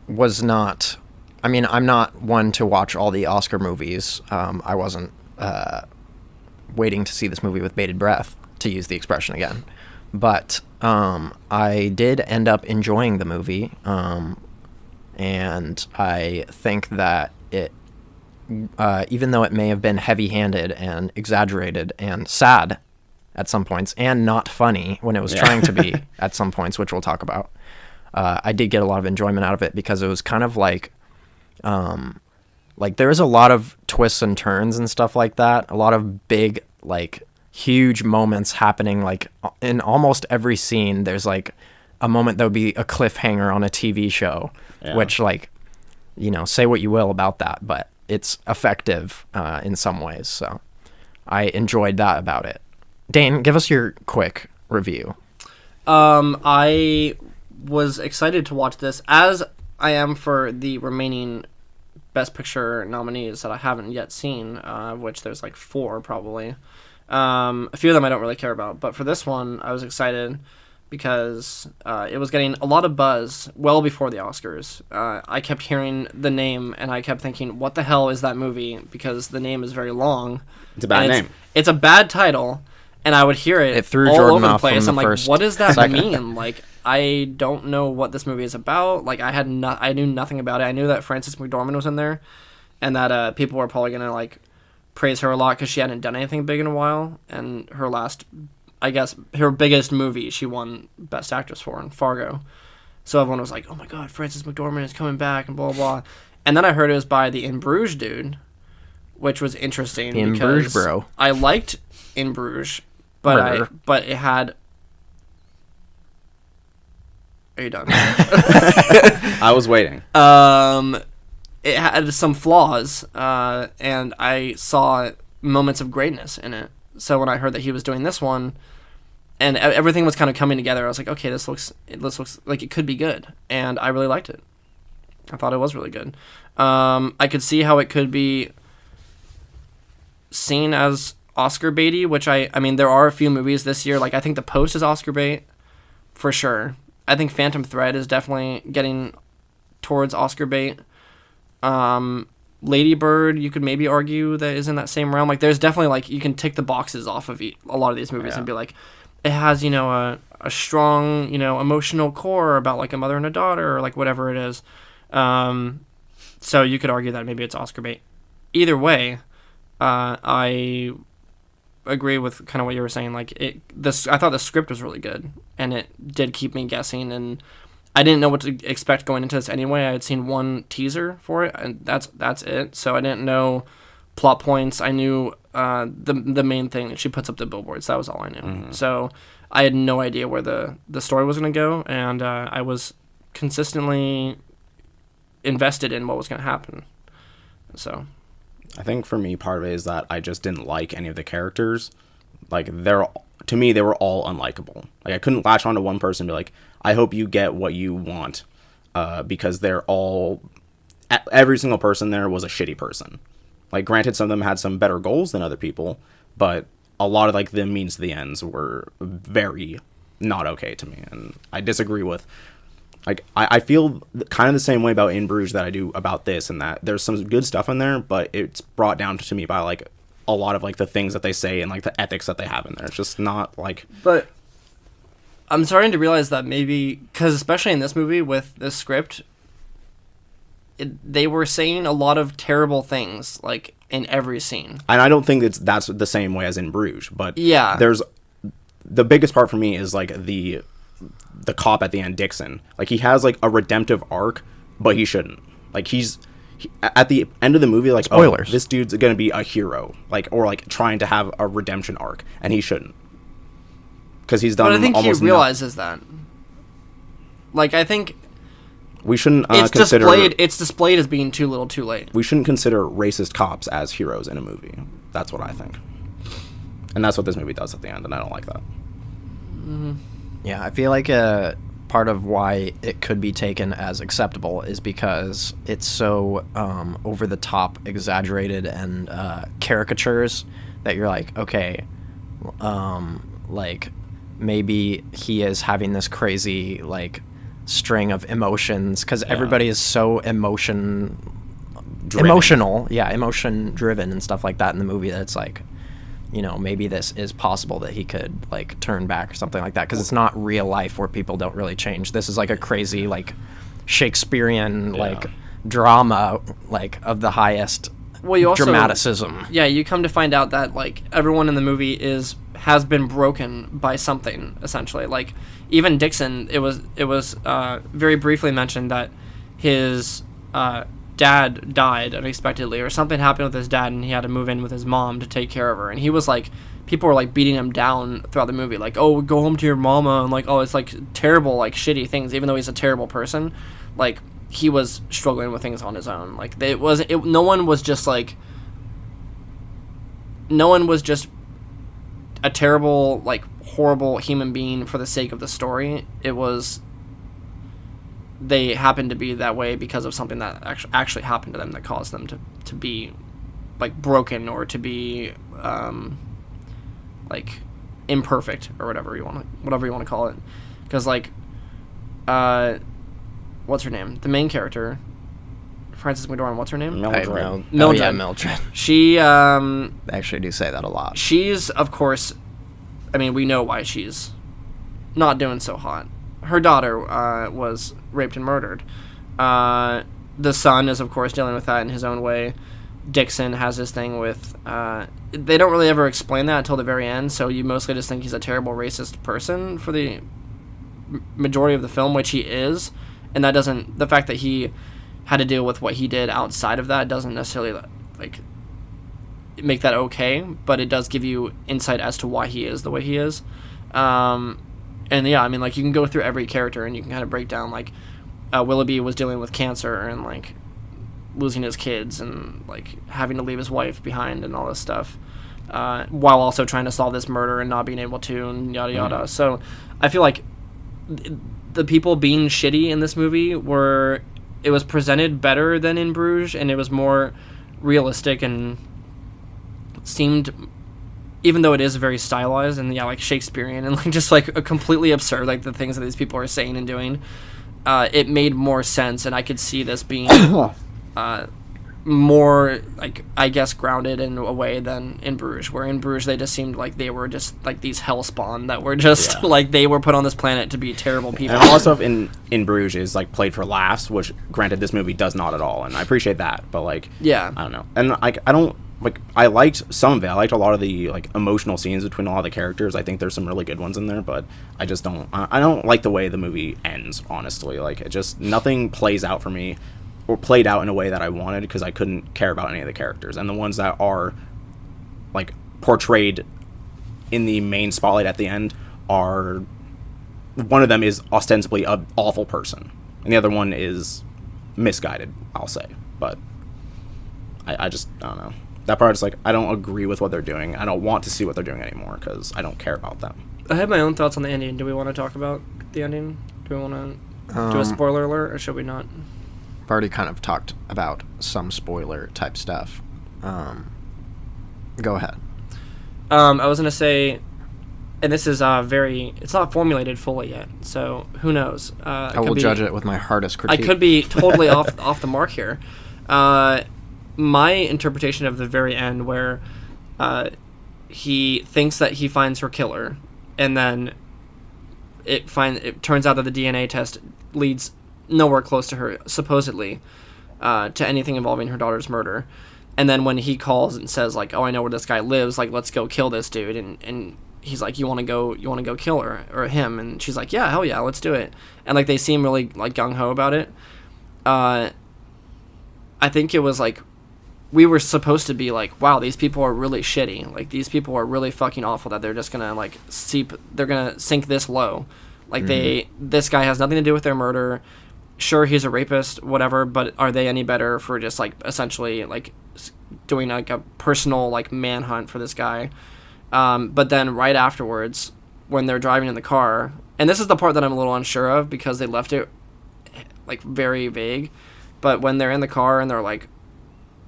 was not... I mean, I'm not one to watch all the Oscar movies. I wasn't waiting to see this movie with bated breath, to use the expression again. But I did end up enjoying the movie, and I think that it, even though it may have been heavy-handed and exaggerated and sad at some points, and not funny when it was trying to be at some points, which we'll talk about, I did get a lot of enjoyment out of it because it was kind of like there is a lot of twists and turns and stuff like that. A lot of big, like, huge moments happening. Like, in almost every scene, there's, like, a moment that would be a cliffhanger on a TV show, which, like, you know, say what you will about that, but it's effective in some ways. So I enjoyed that about it. Dane, give us your quick review. I was excited to watch this, as I am for the remaining Best Picture nominees that I haven't yet seen, of which there's like 4 probably. A few of them I don't really care about, but for this one I was excited because it was getting a lot of buzz well before the Oscars. I kept hearing the name and I kept thinking, what the hell is that movie? Because the name is very long. It's a bad name. It's a bad title, and I would hear it threw all Jordan over the off place. from I'm the like, first what does that second. mean? Like, I don't know what this movie is about. Like, I knew nothing about it. I knew that Frances McDormand was in there, and that people were probably gonna like praise her a lot because she hadn't done anything big in a while. And her last, I guess, her biggest movie, she won Best Actress for in Fargo. So everyone was like, "Oh my God, Frances McDormand is coming back," and blah blah. And then I heard it was by the In Bruges dude, which was interesting. In because Bruges, bro. I liked In Bruges, but it had. Are you done? I was waiting. It had some flaws, and I saw moments of greatness in it. So when I heard that he was doing this one, and everything was kind of coming together. I was like, okay, this looks like it could be good, and I really liked it. I thought it was really good. I could see how it could be seen as Oscar baity, which I mean, there are a few movies this year. Like, I think The Post is Oscar bait for sure. I think Phantom Thread is definitely getting towards Oscar bait. Lady Bird, you could maybe argue that is in that same realm. Like, there's definitely, like, you can tick the boxes off of a lot of these movies and be like, it has, you know, a strong, you know, emotional core about, like, a mother and a daughter, or, like, whatever it is. So you could argue that maybe it's Oscar bait. Either way, I agree with kind of what you were saying. Like, I thought the script was really good, and it did keep me guessing, and I didn't know what to expect going into this anyway. I had seen one teaser for it, and that's it. So I didn't know plot points. I knew the main thing that she puts up the billboards. That was all I knew. Mm-hmm. So I had no idea where the story was going to go, and I was consistently invested in what was going to happen. So I think for me, part of it is that I just didn't like any of the characters. Like, to me, they were all unlikable. Like, I couldn't latch on to one person and be like, I hope you get what you want, because every single person there was a shitty person. Like, granted, some of them had some better goals than other people, but a lot of, like, the means to the ends were very not okay to me. And I disagree with, like, I feel kind of the same way about In Bruges that I do about this, and that there's some good stuff in there, but it's brought down to me by, like, a lot of, like, the things that they say and, like, the ethics that they have in there. It's just not, like... But I'm starting to realize that maybe, because especially in this movie with this script, they were saying a lot of terrible things, like, in every scene. And I don't think that's the same way as In Bruges, but yeah, there's... The biggest part for me is, like, the cop at the end, Dixon. Like, he has, like, a redemptive arc, but he shouldn't. Like, at the end of the movie, like, spoilers. Oh, this dude's gonna be a hero, like, or, like, trying to have a redemption arc, and he shouldn't, because he's done. But I think he realizes that. Like, I think we shouldn't consider it's displayed as being too little, too late. We shouldn't consider racist cops as heroes in a movie. That's what I think, and that's what this movie does at the end, and I don't like that. Mm-hmm. Yeah, I feel like part of why it could be taken as acceptable is because it's so over the top, exaggerated, and caricatures that you're like, okay, like, maybe he is having this crazy, like, string of emotions, because everybody is so emotional, emotion driven and stuff like that in the movie, that it's like, you know, maybe this is possible that he could, like, turn back or something like that, because it's not real life where people don't really change. This is, like, a crazy, like, Shakespearean, like, drama, like, of the highest dramaticism. Yeah, you come to find out that, like, everyone in the movie has been broken by something, essentially. Like, even Dixon, it was very briefly mentioned that his dad died unexpectedly, or something happened with his dad, and he had to move in with his mom to take care of her. And he was like, people were like beating him down throughout the movie, like, oh, go home to your mama, and like, oh, it's like terrible, like, shitty things. Even though he's a terrible person, like, he was struggling with things on his own. Like, no one was just a terrible, like, horrible human being for the sake of the story. It was, they happened to be that way because of something that actually happened to them that caused them to be, like, broken, or to be like, imperfect, or whatever you want to call it. Because, like, what's her name? The main character, Frances McDormand. What's her name? Mildred. Mildred. Oh, yeah, Mildred. She They actually do say that a lot. She's, of course, I mean, we know why she's not doing so hot. Her daughter was raped and murdered. The son is, of course, dealing with that in his own way. Dixon has this thing with... they don't really ever explain that until the very end, so you mostly just think he's a terrible racist person for the majority of the film, which he is. And that doesn't... The fact that he had to deal with what he did outside of that doesn't necessarily, like, make that okay, but it does give you insight as to why he is the way he is. And yeah, I mean, like, you can go through every character and you can kind of break down, like, Willoughby was dealing with cancer and, like, losing his kids and, like, having to leave his wife behind and all this stuff. while also trying to solve this murder and not being able to, and yada yada. So I feel like the people being shitty in this movie it was presented better than in Bruges, and it was more realistic and seemed, even though it is very stylized and like Shakespearean and like just like a completely absurd, like the things that these people are saying and doing, it made more sense, and I could see this being more like, I guess, grounded in a way than in Bruges, where in Bruges they just seemed like they were just like these hellspawn that were just like they were put on this planet to be terrible people. And a lot of stuff in Bruges is like played for laughs, which granted this movie does not at all, and I appreciate that, but like I don't know, and like I liked some of it. I liked a lot of the like emotional scenes between a lot of the characters. I think there's some really good ones in there, but I just don't like the way the movie ends, honestly. Like, it just, nothing plays out for me, or played out in a way that I wanted, because I couldn't care about any of the characters. And the ones that are like portrayed in the main spotlight at the end are, one of them is ostensibly an awful person, and the other one is misguided, I'll say. But I just, I don't know. That part is like, I don't agree with what they're doing. I don't want to see what they're doing anymore, because I don't care about them. I have my own thoughts on the ending. Do we want to talk about the ending? Do we want to do a spoiler alert, or should we not? I've already kind of talked about some spoiler type stuff. Go ahead. I was going to say, and this is it's not formulated fully yet, so who knows? I will judge it with my hardest critique. I could be totally off the mark here. My interpretation of the very end, where he thinks that he finds her killer, and then it turns out that the DNA test leads nowhere close to her, supposedly, to anything involving her daughter's murder. And then when he calls and says, like, oh, I know where this guy lives, like, let's go kill this dude, and he's like, you want to go kill her, or him? And she's like, yeah, hell yeah, let's do it. And like, they seem really like gung-ho about it. I think it was like, we were supposed to be like, wow, these people are really shitty. Like, these people are really fucking awful, that they're just gonna like they're gonna sink this low. Like, this guy has nothing to do with their murder. Sure, he's a rapist, whatever, but are they any better for just like essentially like doing like a personal like manhunt for this guy? But then right afterwards, when they're driving in the car, and this is the part that I'm a little unsure of, because they left it like very vague, but when they're in the car and they're like,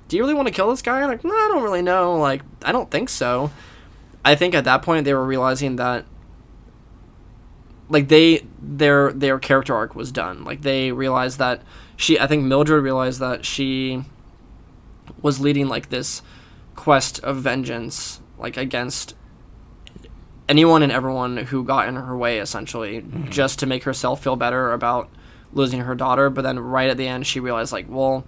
do you really want to kill this guy? I'm like, no, I don't really know. Like, I don't think so. I think at that point they were realizing that, like, their character arc was done. Like, they realized that I think Mildred realized that she was leading like this quest of vengeance, like, against anyone and everyone who got in her way, essentially, just to make herself feel better about losing her daughter. But then right at the end, she realized, like, well,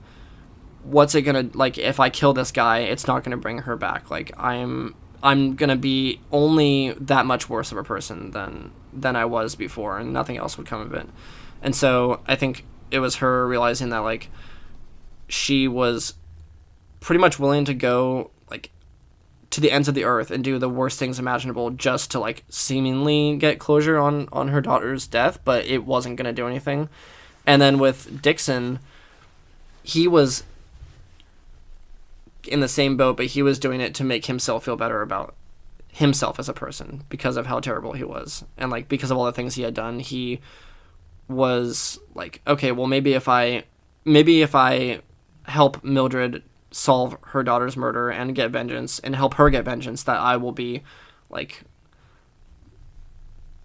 what's it gonna, like, if I kill this guy, it's not gonna bring her back. Like, I'm gonna be only that much worse of a person than I was before, and nothing else would come of it. And so I think it was her realizing that, like, she was pretty much willing to go, like, to the ends of the earth and do the worst things imaginable just to, like, seemingly get closure on her daughter's death, but it wasn't gonna do anything. And then with Dixon, he was in the same boat, but he was doing it to make himself feel better about himself as a person, because of how terrible he was, and like, because of all the things he had done. He was like, okay, well, maybe if I help Mildred solve her daughter's murder and get vengeance, and help her get vengeance, that I will be like,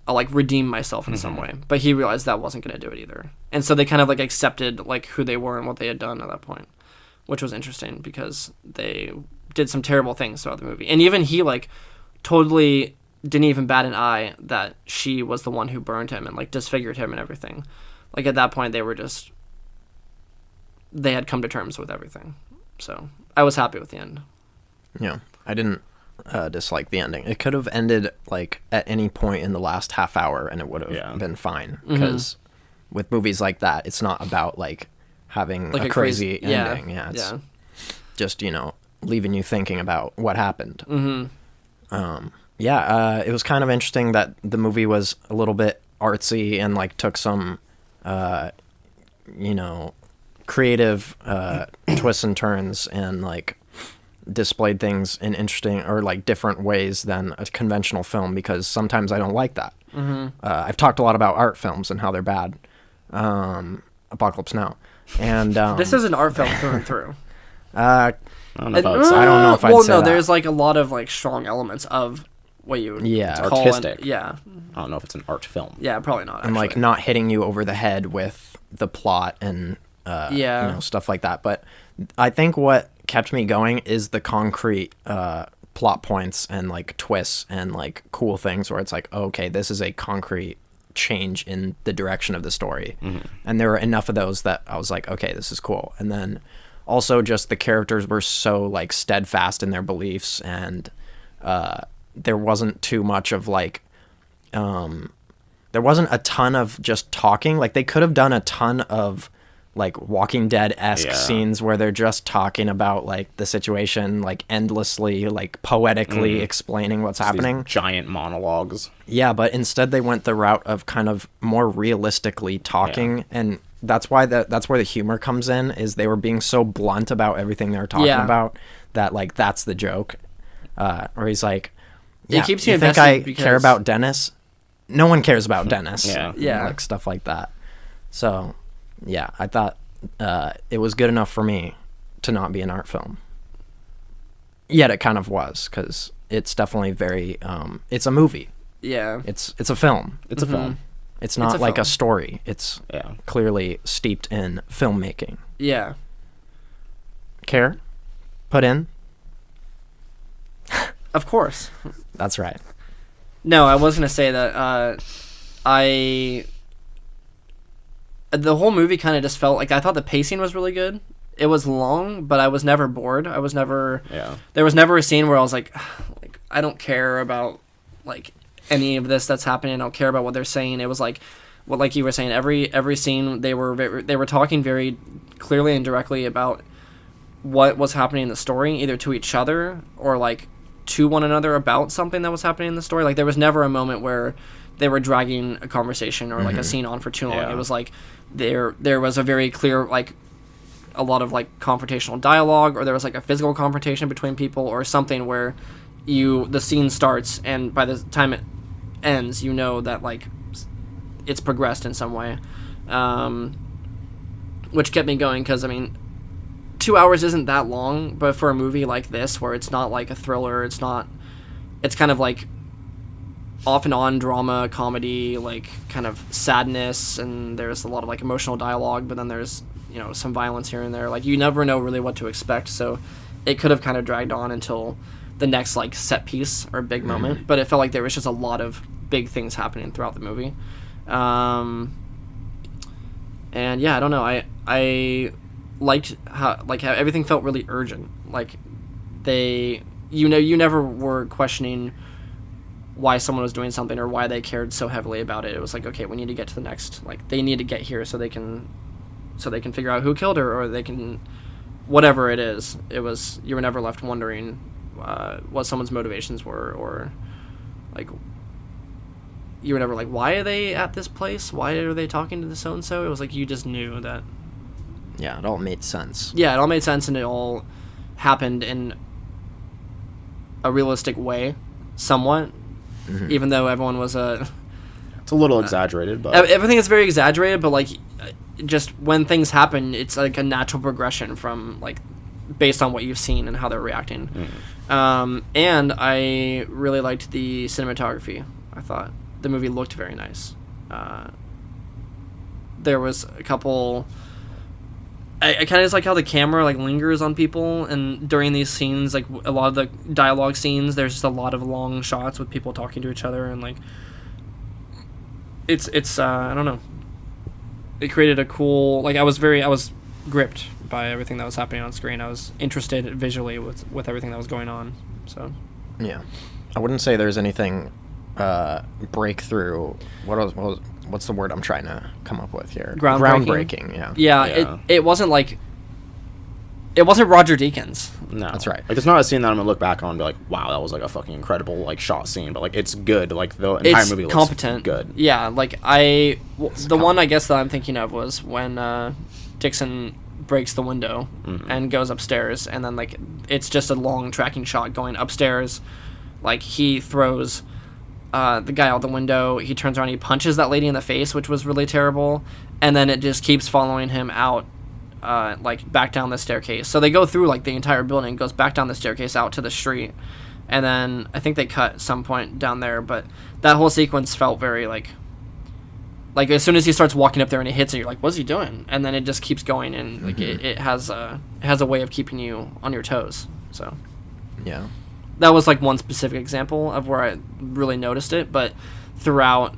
I'll like redeem myself in some way. But he realized that wasn't going to do it either, and so they kind of like accepted like who they were and what they had done at that point, which was interesting, because they did some terrible things throughout the movie. And even he, like, totally didn't even bat an eye that she was the one who burned him and, like, disfigured him and everything. Like, at that point, they had come to terms with everything. So I was happy with the end. Yeah, I didn't dislike the ending. It could have ended, like, at any point in the last half hour, and it would have been fine. Because with movies like that, it's not about, like, having like a crazy ending. Yeah, it's just, you know, leaving you thinking about what happened. It was kind of interesting that the movie was a little bit artsy and like took some you know, creative twists and turns, and like displayed things in interesting or like different ways than a conventional film, because sometimes I don't like that. I've talked a lot about art films and how they're bad. Apocalypse Now. And this is an art film through and through. I don't know if I'd say that. There's like a lot of like strong elements of what you would call artistic. I don't know if it's an art film. Yeah, probably not. And like not hitting you over the head with the plot and stuff like that. But I think what kept me going is the concrete plot points and like twists and like cool things where it's like, okay, this is a concrete change in the direction of the story. And there were enough of those that I was like, okay, this is cool. And then also just the characters were so like steadfast in their beliefs, and there wasn't too much of like there wasn't a ton of just talking. Like they could have done a ton of like Walking Dead-esque scenes where they're just talking about like the situation, like endlessly, like poetically explaining what's happening. These giant monologues. Yeah, but instead they went the route of kind of more realistically talking, and that's why that's where the humor comes in, is they were being so blunt about everything they were talking about that like that's the joke. Where he's like, it keeps you think I care about Dennis? No one cares about Dennis. Yeah. Like stuff like that. So yeah, I thought it was good enough for me to not be an art film. Yet it kind of was, because it's definitely very it's a movie. Yeah. It's a film. It's a film. It's not a like film. a story. It's clearly steeped in filmmaking. Yeah. Care? Put in? Of course. That's right. No, I was going to say that the whole movie kind of just felt like, I thought the pacing was really good. It was long, but I was never bored. I was never... Yeah. There was never a scene where I was like, I don't care about, like, any of this that's happening. I don't care about what they're saying. It was like, what, like you were saying, every scene, they were talking very clearly and directly about what was happening in the story, either to each other or, like, to one another about something that was happening in the story. Like, there was never a moment where they were dragging a conversation or like a scene on for too long. It was like there was a very clear, like, a lot of like confrontational dialogue, or there was like a physical confrontation between people or something where the scene starts and by the time it ends, you know that like it's progressed in some way, which kept me going, because I mean 2 hours isn't that long, but for a movie like this where it's not like a thriller, it's kind of like off and on drama, comedy, like kind of sadness, and there's a lot of like emotional dialogue, but then there's, you know, some violence here and there. Like you never know really what to expect, so it could have kind of dragged on until the next like set piece or big moment, but it felt like there was just a lot of big things happening throughout the movie. And yeah, I don't know, I liked how everything felt really urgent. Like you never were questioning why someone was doing something or why they cared so heavily about it. It was like, okay, we need to get to the next, like they need to get here so they can figure out who killed her, or they can, whatever it is. It was, you were never left wondering what someone's motivations were, or like you were never like, why are they at this place? Why are they talking to the so-and-so? It was like you just knew that. Yeah, it all made sense. Yeah, it all made sense, and it all happened in a realistic way, somewhat, even though everyone was It's a little exaggerated, but... Everything is very exaggerated, but, like, just when things happen, it's, like, a natural progression from, like, based on what you've seen and how they're reacting. And I really liked the cinematography. I thought the movie looked very nice. There was a couple... I kind of just like how the camera like lingers on people, and during these scenes, like a lot of the dialogue scenes, there's just a lot of long shots with people talking to each other, and like it's I don't know, it created a cool, like I was gripped by everything that was happening on screen. I was interested visually with everything that was going on. So yeah, I wouldn't say there's anything breakthrough. What's the word I'm trying to come up with here? Groundbreaking, yeah. It wasn't like... It wasn't Roger Deakins. No. That's right. Like, it's not a scene that I'm going to look back on and be like, wow, that was, like, a fucking incredible, like, shot scene. But, like, it's good. Like, the entire movie looks competent. Good. Yeah, like, one I guess that I'm thinking of was when Dixon breaks the window and goes upstairs, and then like it's just a long tracking shot going upstairs. Like he throws the guy out the window, he turns around, he punches that lady in the face, which was really terrible, and then it just keeps following him out, like back down the staircase. So they go through like the entire building, goes back down the staircase out to the street, and then I think they cut some point down there, but that whole sequence felt very like as soon as he starts walking up there and he hits it, you're like, what's he doing? And then it just keeps going, and like it has a way of keeping you on your toes. So Yeah. that was like one specific example of where I really noticed it, but throughout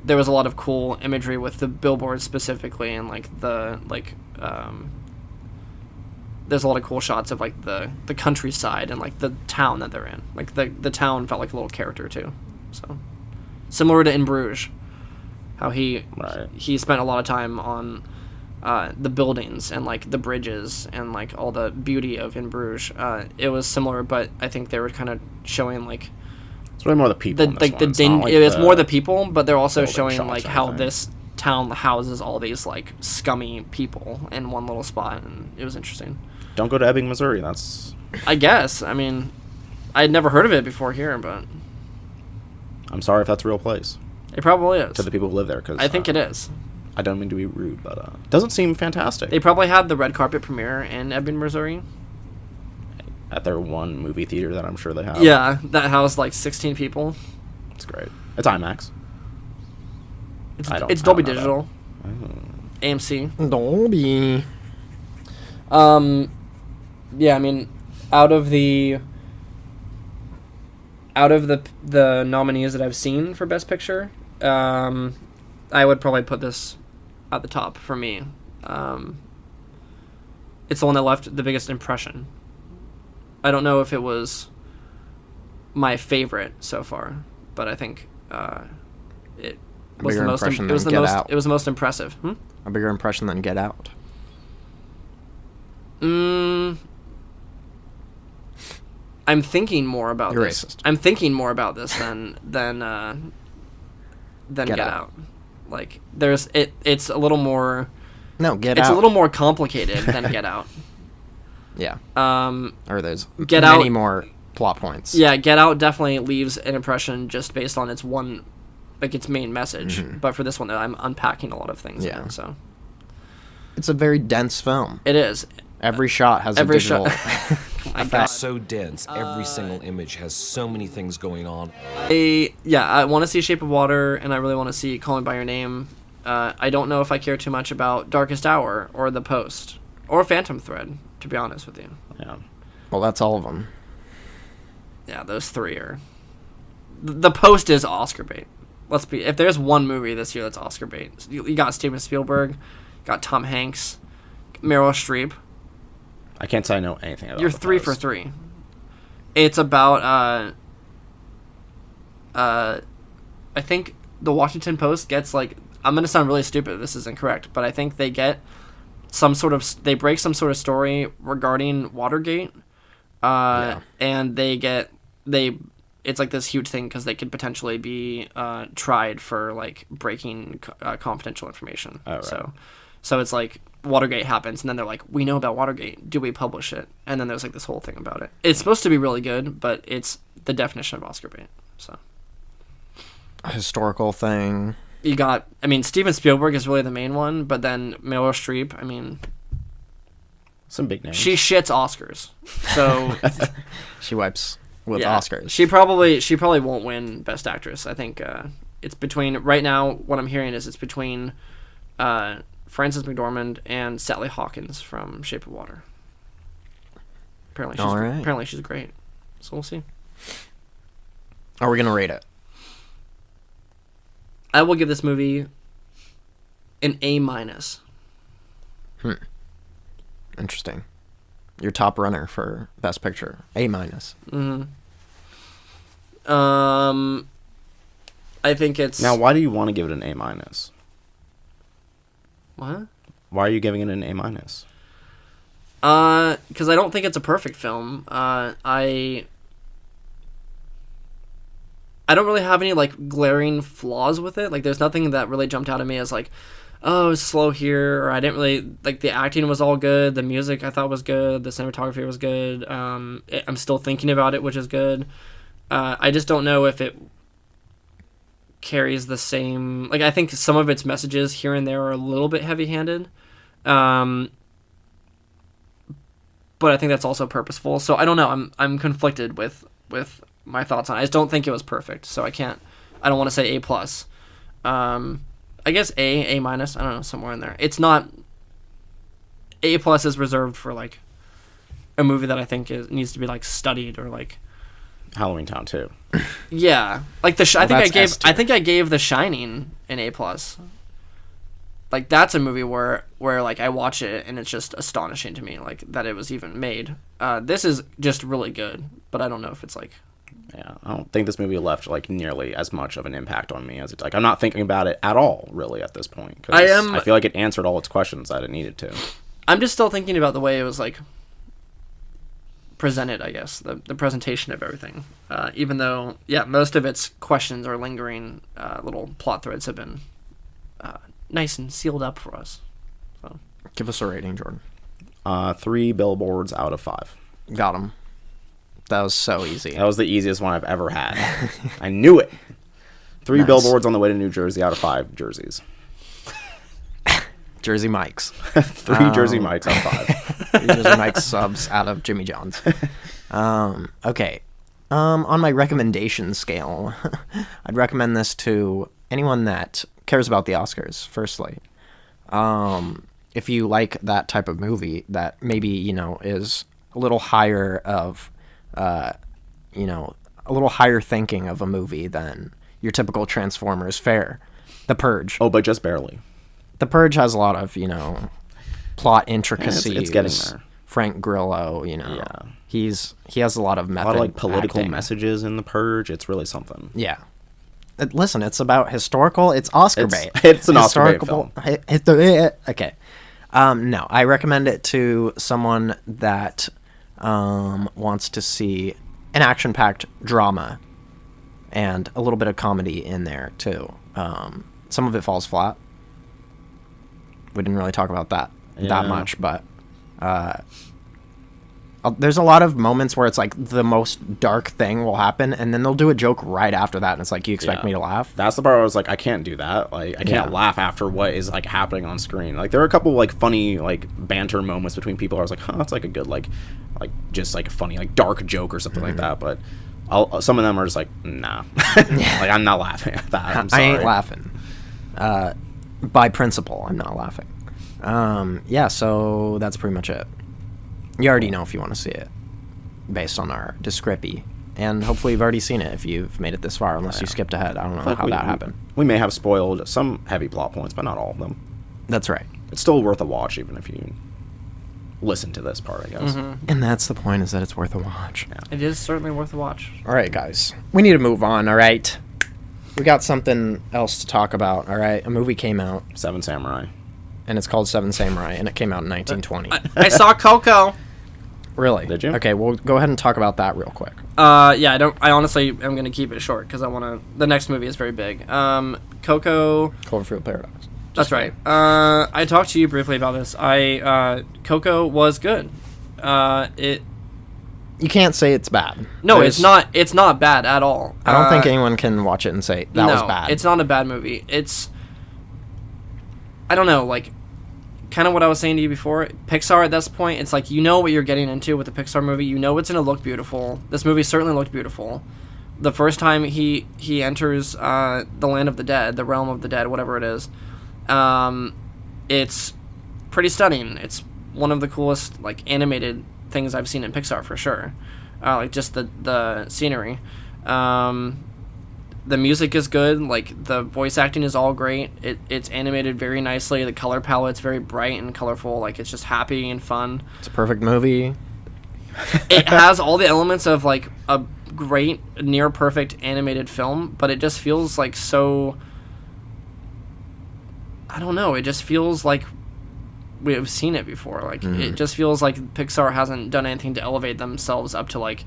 there was a lot of cool imagery with the billboards specifically, and like there's a lot of cool shots of like the countryside and like the town that they're in. Like the town felt like a little character too. So similar to In Bruges, how he spent a lot of time on the buildings and like the bridges and like all the beauty of In Bruges. It was similar, but I think they were kind of showing like It's really more the people. It's more the people, but they're also showing like how anything. this town houses all these like scummy people in one little spot, and it was interesting. Don't go to Ebbing, Missouri. That's. I guess. I mean, I'd never heard of it before here, but I'm sorry if that's a real place. it probably is. To the people who live there, because I think it is. I don't mean to be rude, but it doesn't seem fantastic. They probably had the red carpet premiere in Ebbing, Missouri. At their one movie theater that I'm sure they have. Yeah, that housed like 16 people. It's great. It's IMAX. It's Dolby Digital. AMC. Dolby. Yeah, I mean, out of the nominees that I've seen for Best Picture, I would probably put this at the top for me. It's the one that left the biggest impression. I don't know if it was my favorite so far, but I think it was the most. It was the most. It was the most impressive. A bigger impression than Get Out. I'm thinking more about You're this. racist. I'm thinking more about this than Get Out. Like there's it. It's a little more. No, Get Out. It's a little more complicated than Get Out. Yeah. Or there's Get many Out, more plot points. Yeah, Get Out definitely leaves an impression just based on its main message. Mm-hmm. But for this one, I'm unpacking a lot of things. Yeah. In it, so It's a very dense film. it is. Every shot has a digital My God. It's so dense. Every single image has so many things going on. I want to see Shape of Water, and I really want to see Call Me by Your Name. I don't know if I care too much about Darkest Hour or The Post or Phantom Thread, to be honest with you. Yeah. Well, that's all of them. Yeah, those three are. The Post is Oscar bait. If there's one movie this year that's Oscar bait, you got Steven Spielberg, you got Tom Hanks, Meryl Streep. I can't say I know anything about You're The 3 Post. for 3. It's about I think the Washington Post gets like, I'm gonna sound really stupid if this is incorrect, but I think they get they break some sort of story regarding Watergate, and it's like this huge thing because they could potentially be tried for like breaking confidential information. Oh, right. So it's like Watergate happens, and then they're like, we know about Watergate. Do we publish it? And then there's like this whole thing about it. It's supposed to be really good, but it's the definition of Oscar bait. So A historical thing. you got, Steven Spielberg is really the main one, but then Meryl Streep, Some big names. she shits Oscars. So She wipes with yeah, Oscars. She probably won't win Best Actress. I think it's between, right now what I'm hearing is it's between Frances McDormand and Sally Hawkins from Shape of Water. Apparently she's great. So we'll see. Are we going to rate it? I will give this movie an A-. Interesting. Your top runner for Best Picture. A-. I think it's... Now, why do you want to give it an A-? What? Why are you giving it an A-? Because I don't think it's a perfect film. I don't really have any like glaring flaws with it. Like, there's nothing that really jumped out at me as like, oh, it was slow here, or I didn't really like the acting was all good, the music I thought was good, the cinematography was good. I'm still thinking about it, which is good. I just don't know if it carries the same. Like, I think some of its messages here and there are a little bit heavy-handed, but I think that's also purposeful. So I don't know. I'm conflicted with my thoughts on it. I just don't think it was perfect. So I don't want to say A+. I guess A minus. I don't know, somewhere in there. It's not. A+ is reserved for like a movie that I think needs to be like studied, or like Halloween Town 2. Yeah, like I think I gave The Shining an A+. Like, that's a movie where like I watch it and it's just astonishing to me, like, that it was even made. This is just really good, but I don't know if it's like. Yeah, I don't think this movie left like nearly as much of an impact on me as it's like. I'm not thinking about it at all, really, at this point. I feel like it answered all its questions that it needed to. I'm just still thinking about the way it was like presented, I guess, the presentation of everything. Even though, yeah, most of its questions or lingering little plot threads have been nice and sealed up for us. So, give us a rating, Jordan. 3 billboards out of 5. Got him. That was so easy. That was the easiest one I've ever had. I knew it. 3 Nice. billboards on the way to New Jersey out of 5 jerseys. Jersey Mike's. 3 Jersey Mikes out of 5. 3 Jersey Mike's subs out of Jimmy John's. Okay. On my recommendation scale, I'd recommend this to anyone that cares about the Oscars, firstly. If you like that type of movie that maybe, is a little higher of, a little higher thinking of a movie than your typical Transformers fare. The Purge. Oh, but just barely. The Purge has a lot of, plot intricacies. It's getting there. Frank Grillo, Yeah. he has a lot of method. A lot of like political acting. messages in The Purge. It's really something. Yeah. Listen, it's about historical. It's Oscar bait. It's an Oscar bait film. Okay. No, I recommend it to someone that wants to see an action-packed drama and a little bit of comedy in there too. Some of it falls flat. We didn't really talk about that much, but there's a lot of moments where it's like the most dark thing will happen, and then they'll do a joke right after that, and it's like, you expect me to laugh? That's the part where I was like, I can't do that. Like, I can't laugh after what is like happening on screen. Like, there are a couple like funny like banter moments between people. I was like, that's like a good like just like a funny like dark joke or something like that. But some of them are just like, nah, like I'm not laughing at that. I'm sorry. I ain't laughing. By principle, I'm not laughing. So that's pretty much it. You already know if you want to see it, based on our descripy. And hopefully you've already seen it if you've made it this far, unless you skipped ahead. I don't know how that happened. We may have spoiled some heavy plot points, but not all of them. That's right. It's still worth a watch, even if you listen to this part, I guess. Mm-hmm. And that's the point, is that it's worth a watch. Yeah. it is certainly worth a watch. All right, guys. We need to move on, all right? We got something else to talk about, all right? A movie came out, 7 Samurai. and it's called Seven Samurai, and it came out in 1920. I saw Coco. Really? Did you? Okay, we'll go ahead and talk about that real quick. I honestly am going to keep it short because the next movie is very big. Coco. Cloverfield Paradox. That's right. I talked to you briefly about this. Coco was good. You can't say it's bad. No, it's not. It's not bad at all. I don't think anyone can watch it and say that was bad. It's not a bad movie. I don't know, like, kind of what I was saying to you before. Pixar at this point, it's like, you know what you're getting into with a Pixar movie. You know it's going to look beautiful. This movie certainly looked beautiful. The first time he enters the land of the dead, the realm of the dead, whatever it is, it's pretty stunning. It's one of the coolest like animated things I've seen in Pixar for sure. Like just the scenery. The music is good. Like the voice acting is all great. It's animated very nicely. The color palette's very bright and colorful. Like it's just happy and fun. It's a perfect movie. It has all the elements of like a great, near perfect animated film, but it just feels like so. I don't know. It just feels like we've seen it before. Like it just feels like Pixar hasn't done anything to elevate themselves up to like,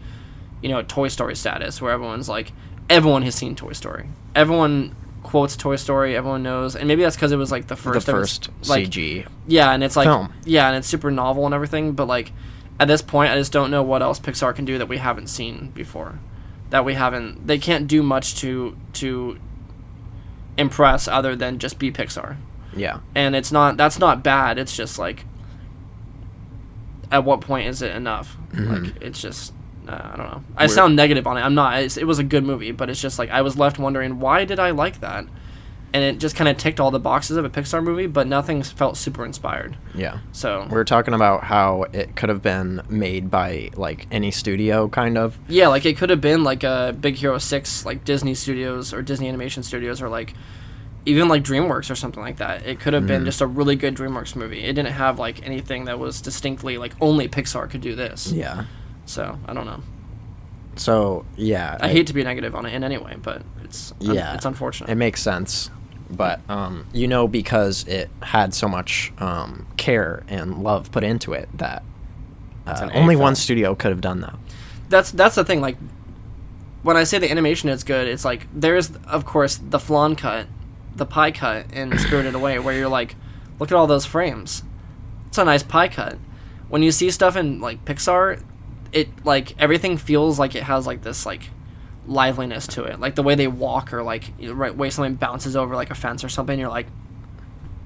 Toy Story status, where everyone has seen Toy Story. Everyone quotes Toy Story, everyone knows, and maybe that's because it was like the first like, CG. Yeah, and it's like film. Yeah, and it's super novel and everything. But like at this point, I just don't know what else Pixar can do that we haven't seen before. They can't do much to impress other than just be Pixar. Yeah. And that's not bad. It's just like, at what point is it enough? Like, it's just, I don't know. I sound negative on it. I'm not. It was a good movie, but it's just like, I was left wondering, why did I like that? And it just kind of ticked all the boxes of a Pixar movie, but nothing felt super inspired. Yeah. So we were talking about how it could have been made by like any studio, kind of. yeah, like it could have been like a Big Hero 6, like Disney Studios or Disney Animation Studios, or like even like DreamWorks or something like that. It could have been just a really good DreamWorks movie. It didn't have like anything that was distinctly like only Pixar could do this. Yeah. So I don't know. So yeah, I hate to be negative on it in any way, but it's unfortunate. It makes sense, but because it had so much care and love put into it that only one studio could have done that. That's the thing. Like when I say the animation is good, it's like there's of course the flan cut, the pie cut in Spirited Away, where you're like, look at all those frames. It's a nice pie cut. When you see stuff in like Pixar, it like everything feels like it has like this like liveliness to it, like the way they walk, or like way something bounces over like a fence or something. You're like,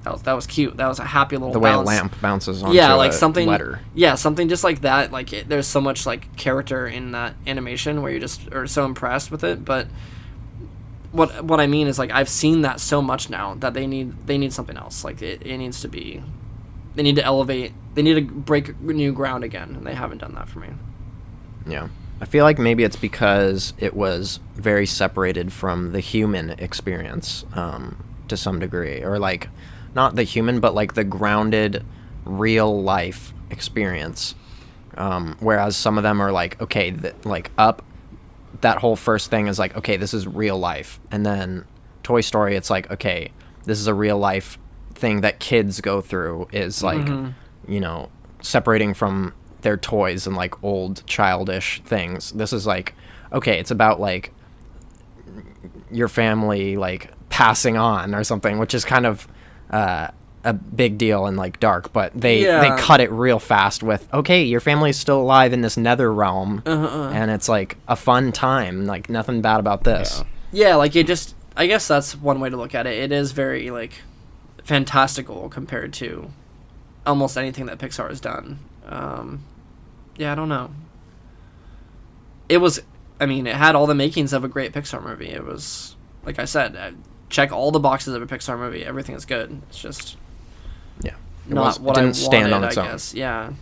that was cute. That was a happy little. The way bounce. a lamp bounces onto like a something letter. Yeah, something just like that. Like there's so much like character in that animation where you just are so impressed with it. But what I mean is like I've seen that so much now that they need something else. Like it needs to be. They need to elevate. They need to break new ground again, and they haven't done that for me. Yeah. I feel like maybe it's because it was very separated from the human experience to some degree. Or, like, not the human, but, like, the grounded, real-life experience. Whereas some of them are, like, okay, Up, that whole first thing is, like, okay, this is real life. And then Toy Story, it's like, okay, this is a real-life thing that kids go through, is, like, separating from their toys and like old childish things. This is like, okay, it's about like your family like passing on or something, which is kind of a big deal and like dark, but they cut it real fast with, okay, your family's still alive in this nether realm, and it's like a fun time, like nothing bad about this. Yeah, like it just, I guess that's one way to look at it. It is very like fantastical compared to almost anything that Pixar has done. Yeah, I don't know. It had all the makings of a great Pixar movie. It was, like I said, check all the boxes of a Pixar movie. Everything is good. It's just not what I wanted, stand on its own. I guess. Yeah.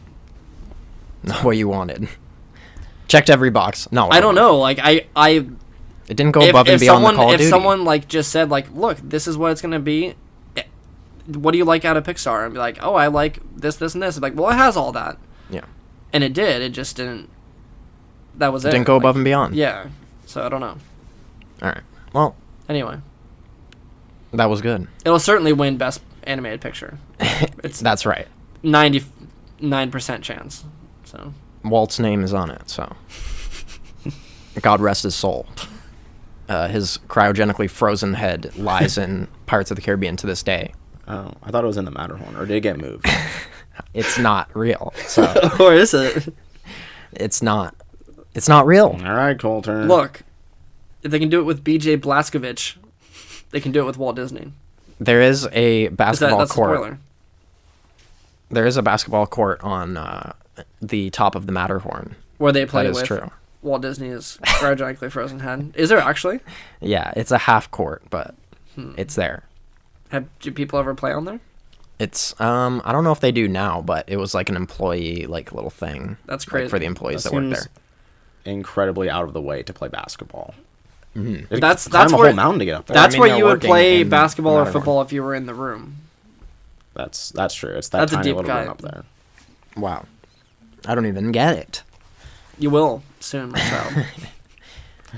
Not what you wanted. Checked every box. No. I don't know. Like, it didn't go above and beyond the Call of Duty. If someone, like, just said, like, look, this is what it's going to be. What do you like out of Pixar? And be like, oh, I like this, this, and this. Like, well, it has all that. Yeah. And it did. It just didn't. That was it. It didn't go above and beyond. Yeah. So I don't know. All right. Well. Anyway. That was good. It'll certainly win Best Animated Picture. That's right. 99% chance. So. Walt's name is on it. So. God rest his soul. His cryogenically frozen head lies in Pirates of the Caribbean to this day. Oh, I thought it was in the Matterhorn, or did it get moved? It's not real. So or is it? It's not real. All right, Coulter. Look, if they can do it with B.J. Blazkowicz, they can do it with Walt Disney. There is a basketball that's court. A spoiler. There is a basketball court on the top of the Matterhorn. Where they play that is with true. Walt Disney's cryogenically frozen head. Is there actually? Yeah, it's a half court, but it's there. Do people ever play on there? It's I don't know if they do now, but it was like an employee like little thing. That's crazy. Like, for the employees that work there. Incredibly out of the way to play basketball. Mm-hmm. That's a where whole mountain to get up there. That's where you would play basketball or football if you were in the room. That's true. It's that's tiny little room up there. Wow, I don't even get it. You will soon, my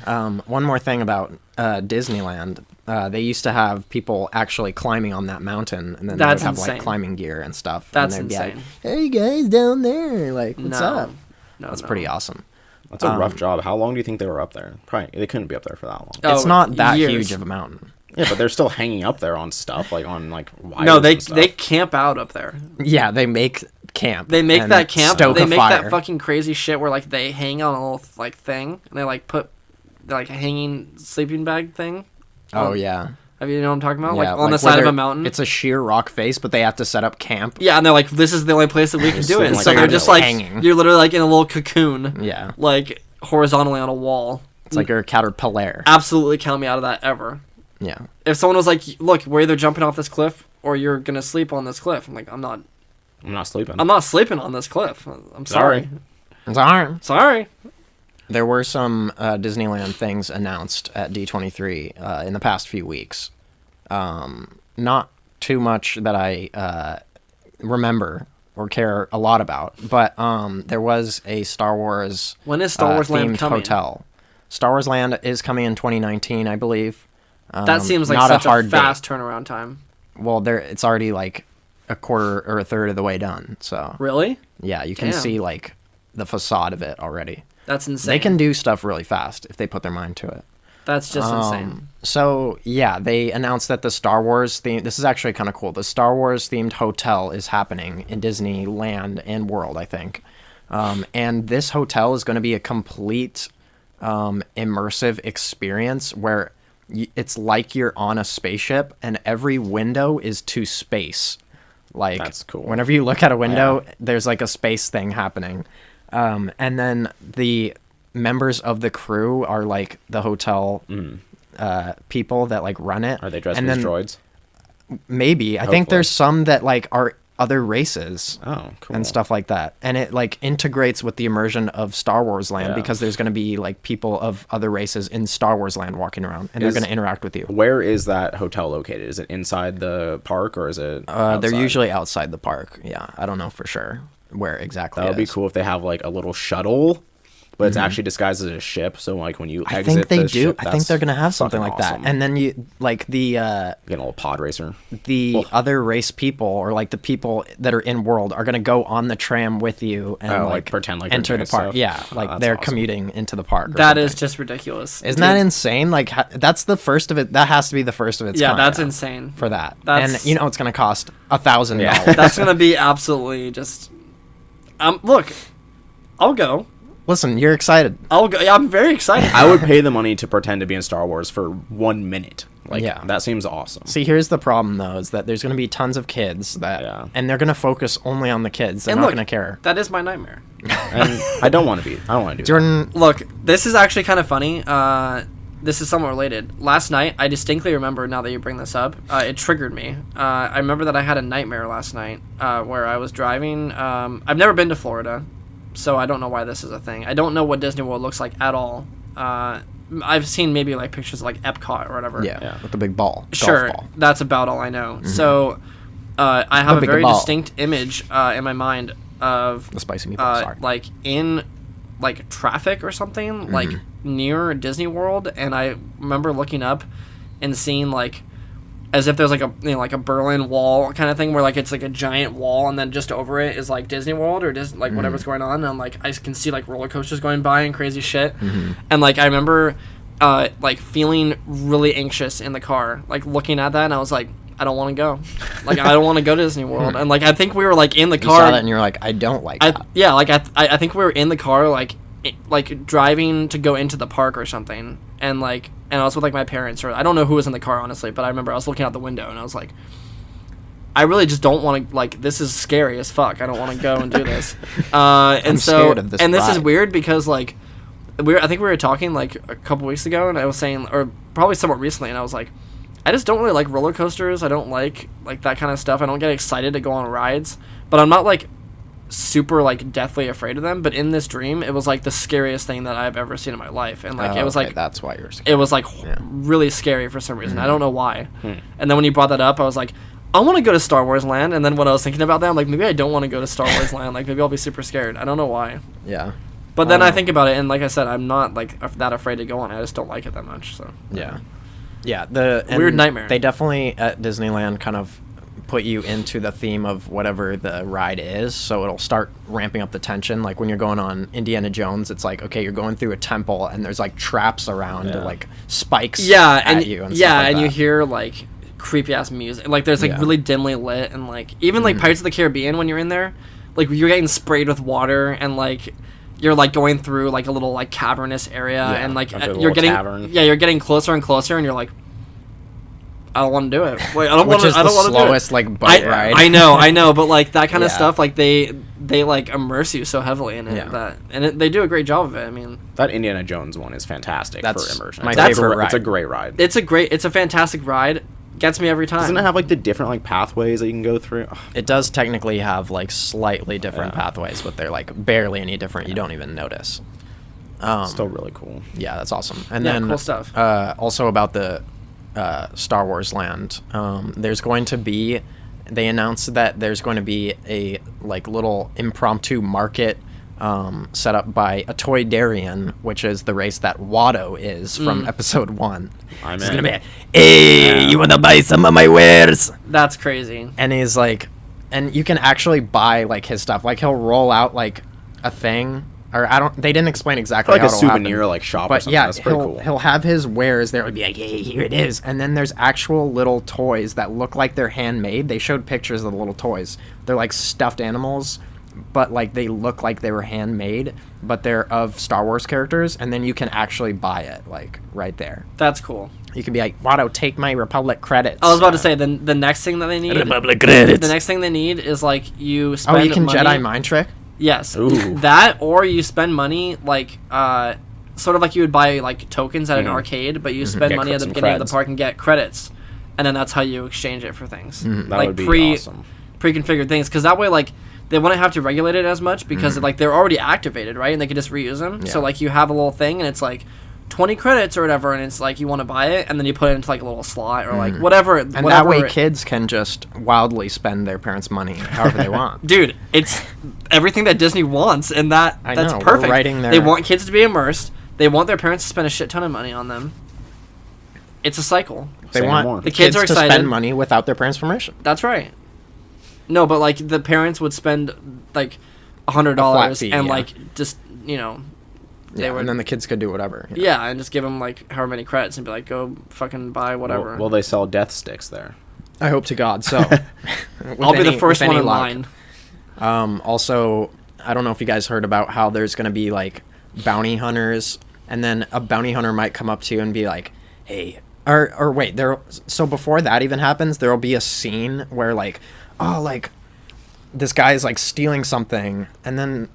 child. One more thing about Disneyland. They used to have people actually climbing on that mountain, and then they would have like climbing gear and stuff. That's and insane. Be like, hey guys down there, like what's up? No, that's pretty awesome. That's a rough job. How long do you think they were up there? Probably they couldn't be up there for that long. It's not that huge of a mountain. Yeah, but they're still hanging up there on stuff, like on like wires. No, and stuff. they camp out up there. Yeah, they make camp. They make and that camp. stoke They a make fire. that fucking crazy shit where like they hang on a little like thing and they like put like a hanging sleeping bag thing. Oh yeah. Have you know what I'm talking about? Yeah, like on the where side of they're- a mountain. It's a sheer rock face, but they have to set up camp. Yeah, and they're like, this is the only place that we can do it. And like so they're just like, hanging. you're literally like in a little cocoon. Yeah. Like horizontally on a wall. It's like you're a caterpillar. Absolutely count me out of that ever. Yeah. If someone was like, look, we're either jumping off this cliff or you're going to sleep on this cliff. I'm like, I'm not sleeping. I'm not sleeping on this cliff. I'm sorry. It's arm. Sorry. There were some Disneyland things announced at D23 in the past few weeks. Not too much that I remember or care a lot about, but there was a Star Wars When is Star Wars Land themed coming? hotel. Star Wars Land is coming in 2019, I believe. That seems like not such a hard fast date. turnaround time. Well, it's already like a quarter or a third of the way done. So Really? yeah, you can Damn. see like the facade of it already. That's insane. They can do stuff really fast if they put their mind to it. That's just insane. So yeah, they announced that the Star Wars theme. This is actually kind of cool. The Star Wars themed hotel is happening in Disneyland and World, I think. And this hotel is going to be a complete immersive experience where it's like you're on a spaceship, and every window is to space. Like That's cool. Whenever you look at a window, there's like a space thing happening. And then the members of the crew are like the hotel people that like run it. Are they dressed and as then droids? Maybe. I think Hopefully. there's some that like are other races Oh, cool. and stuff like that. And it like integrates with the immersion of Star Wars Land Yeah. because there's going to be like people of other races in Star Wars Land walking around, and they're Is- going to interact with you. Where is that hotel located? Is it inside the park or is it outside? They're usually outside the park. Yeah, I don't know for sure where exactly. That would it be is. cool if they have like a little shuttle, but it's actually disguised as a ship. So like when you I exit think they the do. ship, I think that's they're going to have something fucking like that. awesome. And then you like the Get a little pod racer. the other race people or like the people that are in World are going to go on the tram with you and Oh, like, like pretend like they're enter the doing park. stuff? Yeah, like That's they're awesome. commuting into the park. Or That something. is just ridiculous. Isn't that insane? Like that's the first of it. That has to be the first of its Yeah, kind. that's insane. for that. That's- And you know it's going to cost $1,000. Yeah. That's gonna be absolutely just. Look, I'll go. Listen, you're excited. I'll go. Yeah, I'm very excited. I would pay the money to pretend to be in Star Wars for 1 minute. Like Yeah. that seems awesome. See, here's the problem though: is that there's going to be tons of kids that, Yeah. and they're going to focus only on the kids. They're And not look, going to care. That is my nightmare. And I don't want to be. I don't want to do Jordan, Look, this is actually kind of funny. This is somewhat related. Last night, I distinctly remember, now that you bring this up, it triggered me. I remember that I had a nightmare last night where I was driving. I've never been to Florida, so I don't know why this is a thing. I don't know what Disney World looks like at all. I've seen maybe like pictures of like Epcot or whatever. yeah, with the big ball. Sure, Golf ball. that's about all I know. So I have A a big very ball. distinct image in my mind of The spicy meatball. Sorry. like in like traffic or something like near Disney World, and I remember looking up and seeing like as if there's like a like a Berlin Wall kind of thing where like it's like a giant wall and then just over it is like Disney World or like whatever's going on, and like I can see like roller coasters going by and crazy shit, and like I remember like feeling really anxious in the car, like looking at that, and I was like, I don't want to go. Like, I don't want to go to Disney World. And, like, I think we were, like, in the You car. saw that and you're like, I don't like that. Yeah, like, I think we were in the car, like driving to go into the park or something. And, like, and I was with, like, my parents. Or I don't know who was in the car, honestly. But I remember I was looking out the window, and I was like, I really just don't want to, like, this is scary as fuck. I don't want to go and do this. And so, scared of this and this is ride. weird because, like, I think we were talking, like, a couple weeks ago, and I was saying, or probably somewhat recently, and I was like, I just don't really like roller coasters. I don't like that kind of stuff. I don't get excited to go on rides, but I'm not like super like deathly afraid of them. But in this dream, it was like the scariest thing that I've ever seen in my life, and like it was okay, like that's why you're scared. it was like really scary for some reason. I don't know why. And then when you brought that up, I was like, I want to go to Star Wars Land. And then when I was thinking about that, I'm like, maybe I don't want to go to Star Wars Land. Like maybe I'll be super scared. I don't know why. Yeah. But then I think about it, and like I said, I'm not like that afraid to go on it. I just don't like it that much. So Yeah. Yeah, the and Weird nightmare. They definitely at Disneyland kind of put you into the theme of whatever the ride is, so it'll start ramping up the tension. Like when you're going on Indiana Jones, it's like, okay, you're going through a temple and there's like traps around like spikes at you and stuff like and that. you hear like creepy ass music, like there's like really dimly lit, and like even like Pirates of the Caribbean, when you're in there, like you're getting sprayed with water, and like you're like going through like a little like cavernous area, and like you're getting closer and closer, and you're like, I don't want to do it. Wait, I don't want to. I don't want to do it. Slowest like boat ride. I know, but like that kind of stuff, like they like immerse you so heavily in it they do a great job of it. I mean, that Indiana Jones one is fantastic for immersion. My favorite ride. It's a great ride. It's a fantastic ride. Gets me every time. Doesn't it have like the different like pathways that you can go through? It does technically have like slightly different pathways, but they're like barely any different. You don't even notice. Still really cool. Yeah, that's awesome. And then cool stuff. Also about the Star Wars land, there's going to be, they announced that there's going to be a like little impromptu market set up by a Toydarian, which is the race that Watto is from episode 1. I'm He's gonna be, hey, you wanna buy some of my wares? That's crazy. And he's like, and you can actually buy like his stuff. Like he'll roll out like a thing, or they didn't explain exactly like how a it'll souvenir happen. like shop. But or something. yeah, That's pretty cool. he'll have his wares there. It'll be like, hey, here it is. And then there's actual little toys that look like they're handmade. They showed pictures of the little toys. They're like stuffed animals, but like they look like they were handmade, but they're of Star Wars characters, and then you can actually buy it like right there. That's cool. You can be like, Watto, take my Republic credits. I was about to say the next thing that they need. Republic credits. The next thing they need is like you spend. Oh, you can money. Jedi mind trick. Yes. Ooh. That, or you spend money like sort of like you would buy like tokens at an arcade, but you spend Get money at the some beginning of creds. the park and get credits, and then that's how you exchange it for things. That Like would be awesome. pre-configured things, because that way like they wouldn't have to regulate it as much because like they're already activated, right? And they could just reuse them. Yeah. So like you have a little thing and it's like 20 credits or whatever, and it's like you want to buy it, and then you put it into like a little slot or like whatever. And that way kids can just wildly spend their parents' money however they want. Dude, it's everything that Disney wants, and that's know, we're perfect. writing their- They want kids to be immersed. They want their parents to spend a shit ton of money on them. It's a cycle. They Say no want more. The kids are to excited. spend money without their parents' permission. That's right. No, but like the parents would spend like $100 fee, and yeah. like just they would, and then the kids could do whatever. yeah, and just give them like however many credits and be like, go fucking buy whatever. Will they sell death sticks there? I hope to God so. I'll be the first one in line. Also, I don't know if you guys heard about how there's going to be like bounty hunters, and then a bounty hunter might come up to you and be like, hey, or wait, so before that even happens, there'll be a scene where like, oh, like this guy is like stealing something, and then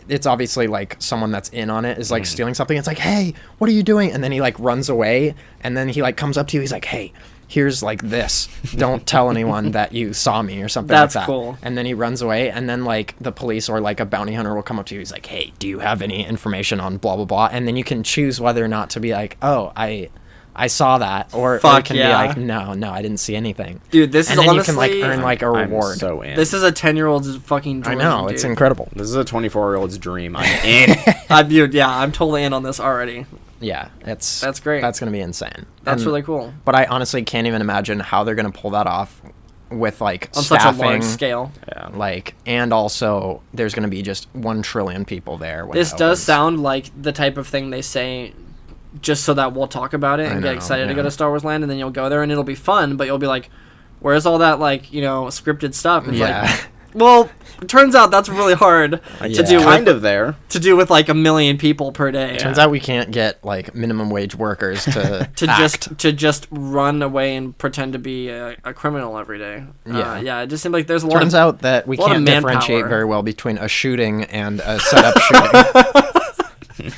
it's obviously like someone that's in on it is like stealing something. It's like, hey, what are you doing? And then he like runs away, and then he like comes up to you. He's like, hey, here's like this. Don't tell anyone that you saw me or something That's like that. cool. And then he runs away, and then like the police or like a bounty hunter will come up to you. He's like, hey, do you have any information on blah blah blah? And then you can choose whether or not to be like, oh, I saw that, or it can be like, no, I didn't see anything. Dude, this and is then honestly, you can like earn like a reward. I'm so in. this is a 10-year-old's fucking dream. I know, dude. it's incredible. This is a 24-year-old's dream. I'm in. I'm totally in on this already. Yeah, That's great. That's gonna be insane. That's And- really cool. But I honestly can't even imagine how they're gonna pull that off with like On staffing, such a large scale. Yeah. like, and also there's gonna be just 1 trillion people there. When This it does opens. sound like the type of thing they say just so that we'll talk about it and get know, excited to go yeah. to Star Wars Land, and then you'll go there and it'll be fun, but you'll be like, where's all that like, scripted stuff? It's Yeah. like, well, it turns out that's really hard to Yeah. do Kind of there. with like 1 million people per day. Turns out we can't get like minimum wage workers to to just run away and pretend to be a criminal every day. Yeah. It just seems like there's a lot Turns of out that we lot of can't manpower. differentiate very well between a shooting and a setup shooting.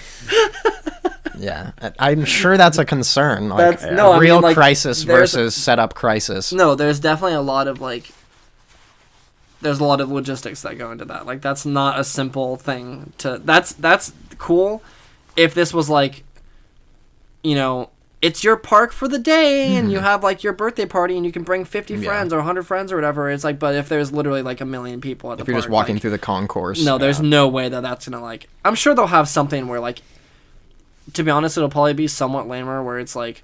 Yeah, I'm sure that's a concern. Like That's- no, I real mean, like, crisis there's- versus setup crisis. No, there's definitely a lot of like there's a lot of logistics that go into that. Like that's not a simple thing to that's cool if this was like it's your park for the day and you have like your birthday party and you can bring 50 friends or 100 friends or whatever. It's like, but if there's literally like 1 million people at the If you're park, just walking like, through the concourse. no, there's no way that's gonna like. I'm sure they'll have something where like, to be honest, it'll probably be somewhat lamer where it's like,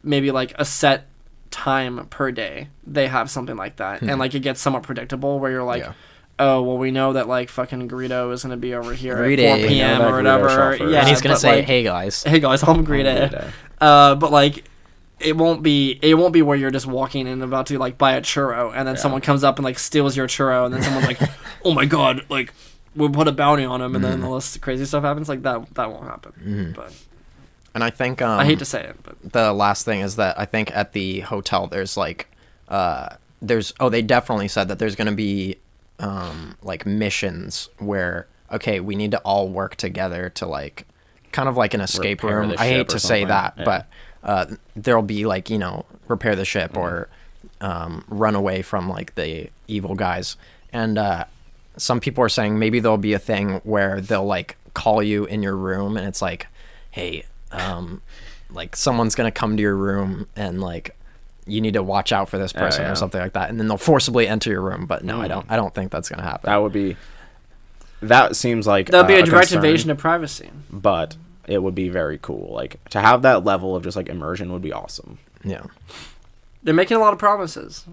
maybe like a set time per day they have something like that, and like it gets somewhat predictable where you're like, Yeah. oh well, we know that like fucking Greedo is gonna be over here Greedo. at 4 p.m. We know or that Greedo whatever. shot Yeah, and he's gonna but, say, like, "Hey guys." hey guys, I'm Greedo. But like, it won't be where you're just walking and about to like buy a churro, and then someone comes up and like steals your churro, and then someone's like, oh my god, like we'll put a bounty on him, and then all this crazy stuff happens. Like that won't happen. But And I think I hate to say it, but the last thing is that I think at the hotel there's like they definitely said that there's going to be like missions where we need to all work together to like kind of like an escape Repair room. the I hate ship or to say something. that, Yeah. but there'll be like, repair the ship or run away from like the evil guys. And some people are saying maybe there'll be a thing where they'll like call you in your room and it's like, hey, like someone's gonna come to your room and like you need to watch out for this person or something like that, and then they'll forcibly enter your room. But no, I don't think that's gonna happen. That seems like that'd be a direct concern, invasion of privacy. but it would be very cool. Like to have that level of just like immersion would be awesome. Yeah, They're making a lot of promises.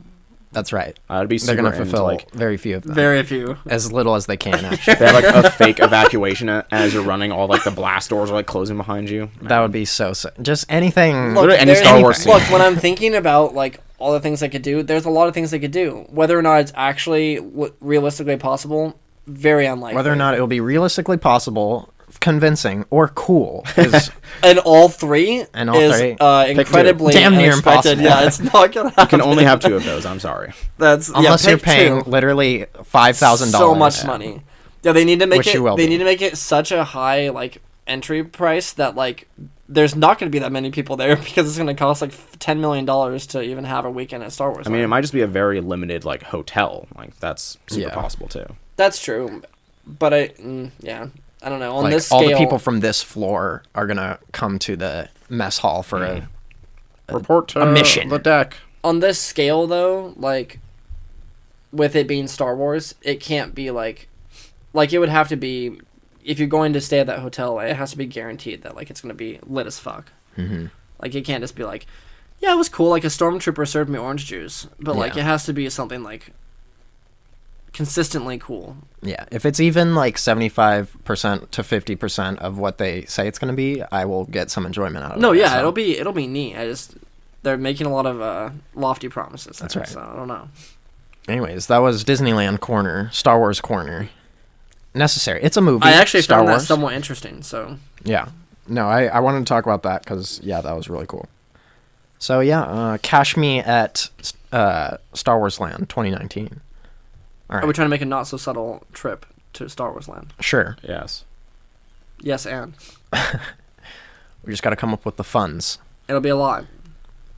that's right. I'd be They're super gonna into, fulfill like very few of them, Very few. as little as they can. Actually, they have like a fake evacuation as you're running. All like the blast doors are like closing behind you. that would be so just anything. Literally any there's- Star Wars scene. Look, when I'm thinking about like all the things they could do, there's a lot of things they could do. Whether or not it's actually realistically possible, very unlikely. Whether or not it will be realistically possible, convincing, or cool is and all three And all is three. incredibly Damn near unexpected. impossible. Yeah, it's not gonna happen. You can only have 2 of those. I'm sorry. That's unless you're pick paying two. literally $5,000. So much money. Yeah, they need to make Which it. you will They be. need to make it such a high like entry price that like there's not going to be that many people there because it's going to cost like $10 million to even have a weekend at Star Wars. I mean, it Land. might just be a very limited like hotel. Like that's super Yeah. possible too. That's true, but I don't know. On Like this all scale, the people from this floor are gonna come to the mess hall for a Report to a mission. the deck. on this scale though, like with it being Star Wars, it can't be like it would have to be if you're going to stay at that hotel, it has to be guaranteed that like it's going to be lit as fuck. Mhm. Like it can't just be like, yeah, it was cool. Like a stormtrooper served me orange juice, but like Yeah. it has to be something like consistently cool. Yeah, if it's even like 75% to 50% of what they say it's going to be, I will get some enjoyment out of it. No, yeah, so. it'll be neat. They're making a lot of lofty promises. That's there, right. So I don't know. Anyways, that was Disneyland Corner, Star Wars Corner. Necessary. It's a movie. I actually Star found Wars. that somewhat interesting. So Yeah. No, I wanted to talk about that because, yeah, that was really cool. So, yeah, cash me at Star Wars Land 2019. All are we right. trying to make a not so subtle trip to Star Wars Land? Sure. Yes. Yes, and We just got to come up with the funds. it'll be a lot.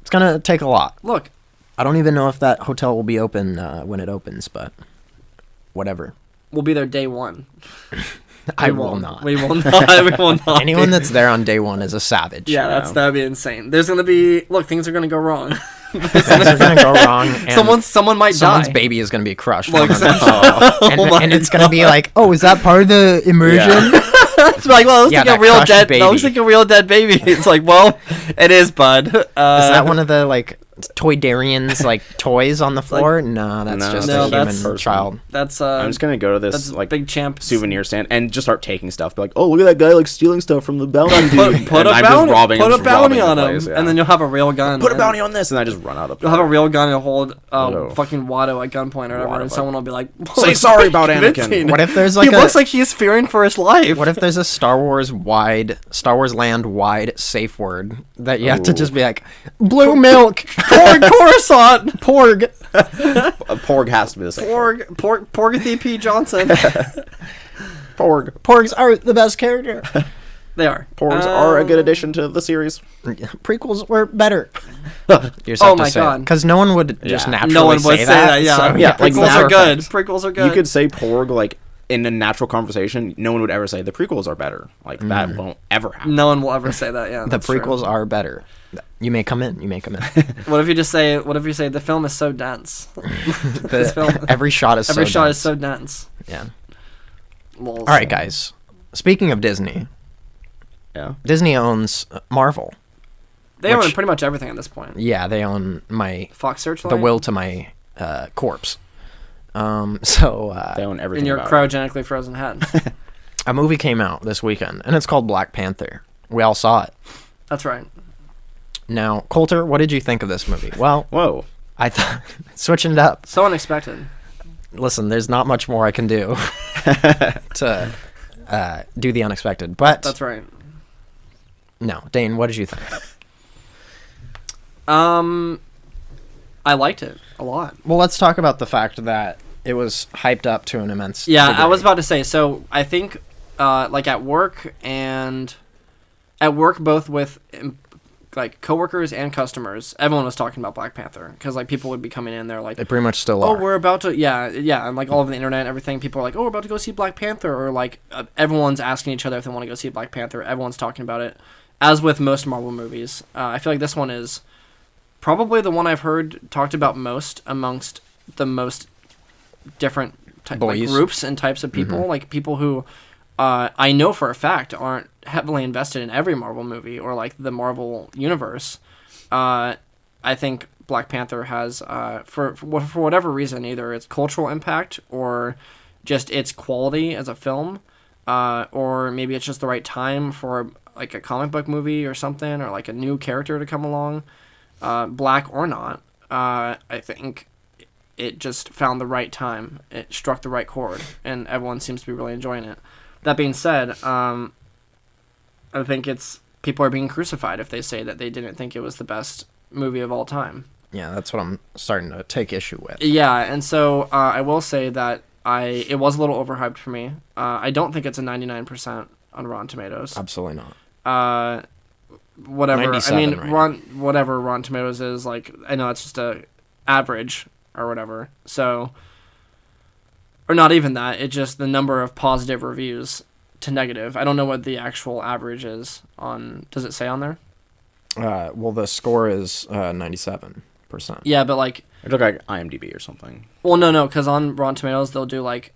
It's going to take a lot. Look, I don't even know if that hotel will be open when it opens, but whatever. we'll be there day one. I We will won't. not. We will not. We will not. Anyone be. that's there on day one is a savage. Yeah, that'd be insane. There's gonna be things are gonna go wrong. Things are going to go wrong. And Someone might someone's die. baby is going to be crushed. Like, 100%. and, Oh my and it's going to be like, oh, is that part of the immersion? It's like, well, it looks Yeah, like a that real crushed dead. baby. That looks like a real dead baby. It's like, well, it is, bud. Is that one of the like Toy Darian's like toys on the floor? No, that's No, just No, a human that's- child. That's I'm just gonna go to that's this like big champ souvenir stand and just start taking stuff. Be like, oh, look at that guy like stealing stuff from the bounty dude. Put And a I'm bounty. just robbing, Put a bounty on the him, place, yeah. and then you'll have a real gun. put a and bounty on this, and I just run out of. You'll have a real gun and hold Oh. fucking Watto at gunpoint or whatever, Watto, and someone will be like, Say sorry about Anakin. convincing. What if there's like he looks like he's fearing for his life. what if there's a Star Wars Land wide safe word that you have to Ooh. just be like, blue milk, Porg Coruscant, porg. A porg has to be the same. Porgathy P. Johnson. Porg. Porgs are the best character. They are. Porgs are a good addition to the series. Prequels were better. Oh my God. Because no one would just Yeah. naturally No one would say that. Yeah, so, yeah, like, prequels are good. perfect. Prequels are good. You could say porg like in a natural conversation. No one would ever say the prequels are better. Like that won't ever happen. No one will ever say that. Yeah, The that's true. prequels are better. You may come in. What if you just say? What if you say the film is so dense? This film- Every shot is Every so shot dense. is so dense. Yeah. Lols. All right, guys. Speaking of Disney, Yeah. Disney owns Marvel. They own pretty much everything at this point. Yeah, they own my Fox Searchlight. the will to my corpse. They own everything. In your about cryogenically frozen head. A movie came out this weekend, and it's called Black Panther. We all saw it. That's right. Now, Coulter, what did you think of this movie? Well, Whoa. I thought switching it up. So unexpected. Listen, there's not much more I can do to do the unexpected, but That's right. no, Dane, what did you think? I liked it a lot. Well, let's talk about the fact that it was hyped up to an immense Yeah, degree. I was about to say. So I think, like at work both with like coworkers and customers, everyone was talking about Black Panther because like people would be coming in there like, They pretty much still oh, are. we're about to, yeah, and like all over the internet and everything, people are like, oh, we're about to go see Black Panther, or like everyone's asking each other if they want to go see Black Panther. Everyone's talking about it. As with most Marvel movies, I feel like this one is probably the one I've heard talked about most amongst the most different like, groups and types of people, like people who I know for a fact aren't heavily invested in every Marvel movie or like the Marvel universe. I think Black Panther has, for whatever reason, either its cultural impact or just its quality as a film, or maybe it's just the right time for like a comic book movie or something, or like a new character to come along, black or not. I think it just found the right time. It struck the right chord, and everyone seems to be really enjoying it. That being said, I think people are being crucified if they say that they didn't think it was the best movie of all time. Yeah, that's what I'm starting to take issue with. Yeah, and so I will say that it was a little overhyped for me. I don't think it's a 99% on Rotten Tomatoes. Absolutely not. Whatever. I 97 mean, right whatever Rotten Tomatoes is, like, I know it's just a average or whatever. So, or not even that. It's just the number of positive reviews to negative. I don't know what the actual average is on. Does it say on there? Well, the score is 97%. Yeah, but like It looked like IMDb or something. Well, no, because on Rotten Tomatoes they'll do like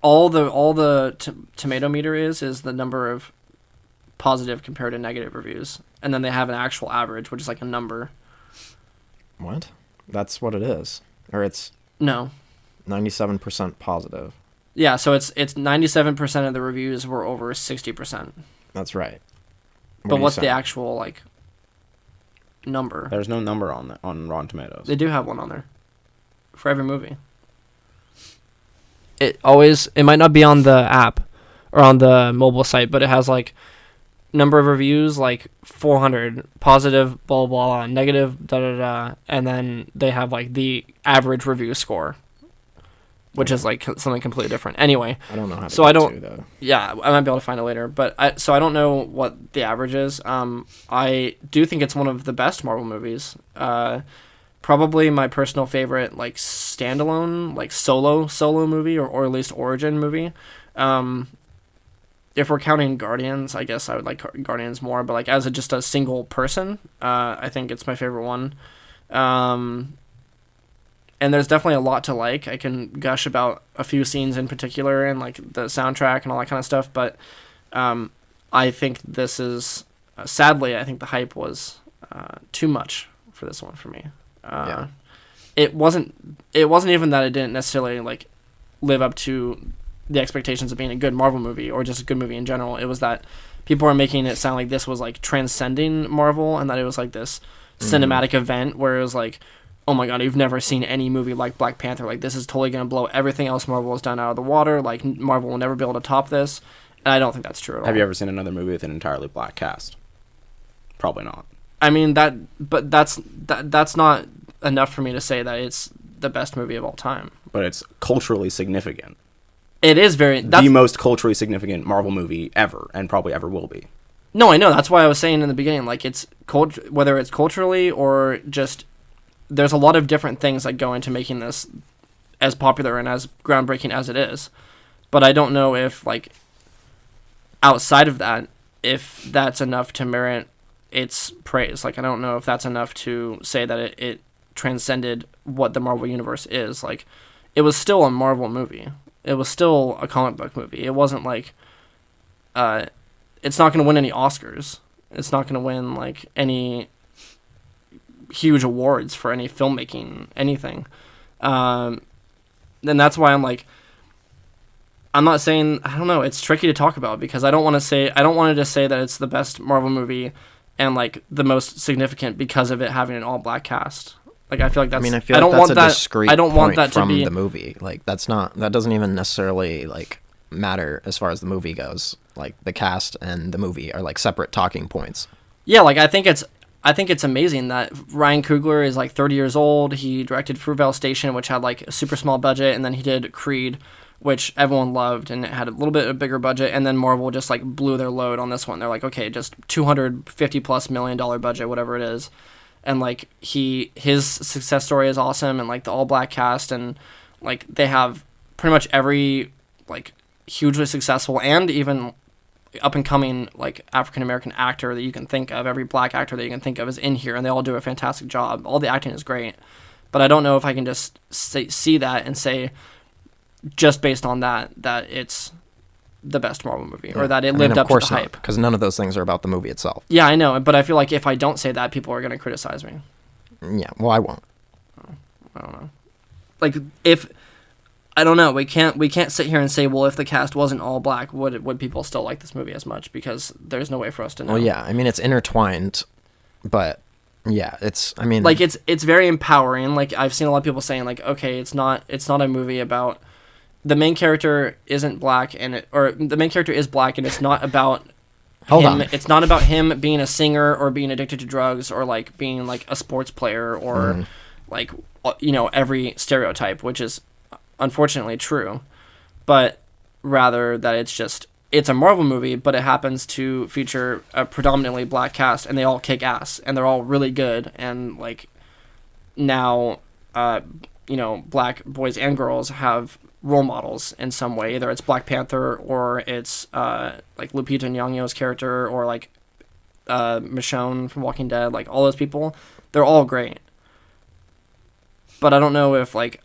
all the tomato meter is the number of positive compared to negative reviews, and then they have an actual average, which is like a number. What? That's what it is. Or it's No. 97% positive. Yeah, so it's 97% of the reviews were over 60%. That's right. But what's the actual like number? There's no number on Rotten Tomatoes. They do have one on there for every movie. It might not be on the app or on the mobile site, but it has like number of reviews like 400, positive, blah blah blah, negative, da da da, and then they have like the average review score, which is like something completely different. Anyway, I don't know how to so get I don't. to, though. Yeah, I might be able to find it later, but I don't know what the average is. I do think it's one of the best Marvel movies. Probably my personal favorite, like standalone, like solo movie, or at least origin movie. If we're counting Guardians, I guess I would like Guardians more, but like as just a single person, I think it's my favorite one. And there's definitely a lot to like. I can gush about a few scenes in particular and like the soundtrack and all that kind of stuff, but I think this is sadly, I think the hype was too much for this one for me. Yeah. It wasn't even that it didn't necessarily like live up to the expectations of being a good Marvel movie or just a good movie in general. It was that people are making it sound like this was like transcending Marvel and that it was like this cinematic event where it was like, oh my god, you've never seen any movie like Black Panther. Like, this is totally going to blow everything else Marvel has done out of the water. Like, Marvel will never be able to top this. And I don't think that's true at all. Have you ever seen another movie with an entirely black cast? Probably not. I mean, that's not enough for me to say that it's the best movie of all time. But it's culturally significant. It is the most culturally significant Marvel movie ever, and probably ever will be. No, I know. That's why I was saying in the beginning, like, it's whether it's culturally or just... There's a lot of different things that go into making this as popular and as groundbreaking as it is. But I don't know if, like, outside of that, if that's enough to merit its praise. Like, I don't know if that's enough to say that it transcended what the Marvel Universe is. Like, it was still a Marvel movie. It was still a comic book movie. It wasn't like... it's not going to win any Oscars. It's not going to win, like, any huge awards for any filmmaking, anything. And that's why I'm not saying, I don't know, it's tricky to talk about because I don't want to just say that it's the best Marvel movie and like the most significant because of it having an all black cast. Like I feel like that's, I don't want that, discrete I don't want that from to be the movie. Like that doesn't even necessarily like matter as far as the movie goes. Like the cast and the movie are like separate talking points. Yeah, like I think it's amazing that Ryan Coogler is like 30 years old. He directed Fruitvale Station, which had like a super small budget, and then he did Creed, which everyone loved, and it had a little bit of bigger budget, and then Marvel just like blew their load on this one. They're like, okay, just $250+ million budget, whatever it is. And like his success story is awesome, and like the all black cast, and like they have pretty much every like hugely successful and even up and coming like African American actor that you can think of. Every black actor that you can think of is in here, and they all do a fantastic job. All the acting is great, but I don't know if I can just see that and say just based on that it's the best Marvel movie, or that it lived up to the hype. Because none of those things are about the movie itself. Yeah, I know, but I feel like if I don't say that, people are going to criticize me. Yeah, well, I won't. I don't know. Like, if... I don't know. We can't sit here and say, well, if the cast wasn't all black, would people still like this movie as much? Because there's no way for us to know. Well, yeah. I mean, it's intertwined, but... Yeah, it's very empowering. Like, I've seen a lot of people saying, like, okay, it's not a movie about... The main character isn't black, or the main character is black, and it's not about him. It's not about him being a singer or being addicted to drugs or like being like a sports player or like every stereotype, which is unfortunately true. But rather that it's a Marvel movie, but it happens to feature a predominantly black cast, and they all kick ass, and they're all really good, and like now, black boys and girls have role models in some way. Either it's Black Panther or it's like Lupita Nyong'o's character or like Michonne from Walking Dead. Like all those people, they're all great. But I don't know if like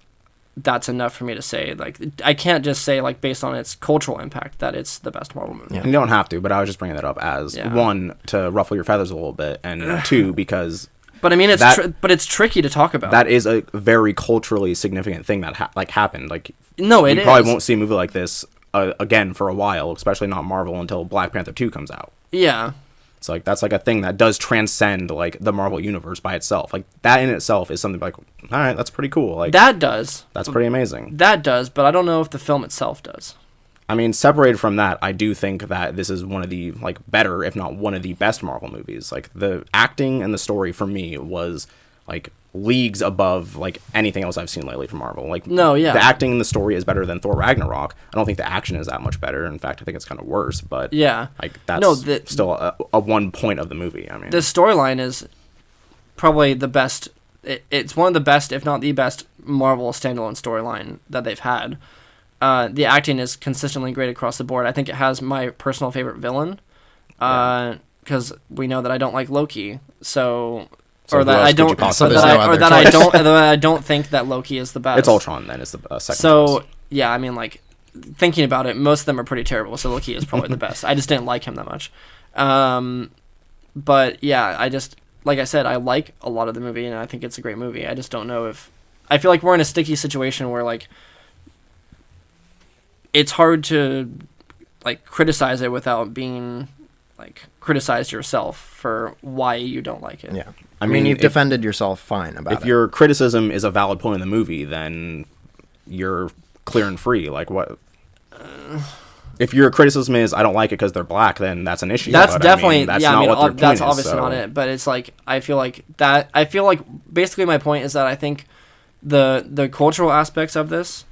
that's enough for me to say. Like I can't just say like based on its cultural impact that it's the best Marvel movie. Yeah. You don't have to, but I was just bringing that up as one, to ruffle your feathers a little bit, and two, because... But I mean, it's tricky to talk about. That is a very culturally significant thing that happened. Like, no, you probably won't see a movie like this again for a while, especially not Marvel, until Black Panther 2 comes out. Yeah, it's like that's like a thing that does transcend like the Marvel universe by itself. Like that in itself is something like, all right, that's pretty cool. Like that does. That's pretty amazing. That does, but I don't know if the film itself does. I mean, separated from that, I do think that this is one of the like better, if not one of the best Marvel movies. Like the acting and the story for me was like leagues above like anything else I've seen lately from Marvel. Like the acting and the story is better than Thor Ragnarok. I don't think the action is that much better. In fact, I think it's kind of worse. But like that's still a one point of the movie. I mean, the storyline is probably the best. It's one of the best, if not the best, Marvel standalone storyline that they've had. The acting is consistently great across the board. I think it has my personal favorite villain, because we know that I don't like Loki. That I don't think that Loki is the best. It's Ultron then. It's the second. So yeah, I mean, like thinking about it, most of them are pretty terrible. So Loki is probably the best. I just didn't like him that much. But yeah, like I said, I like a lot of the movie, and I think it's a great movie. I just don't know if I feel like we're in a sticky situation where like. It's hard to like criticize it without being like criticized yourself for why you don't like it. Yeah, I mean you've defended yourself fine about it. If your criticism is a valid point in the movie, then you're clear and free. Like what? If your criticism is I don't like it because they're black, then that's an issue. That's definitely that's obviously not it. But it's like I feel like basically my point is that I think the cultural aspects of this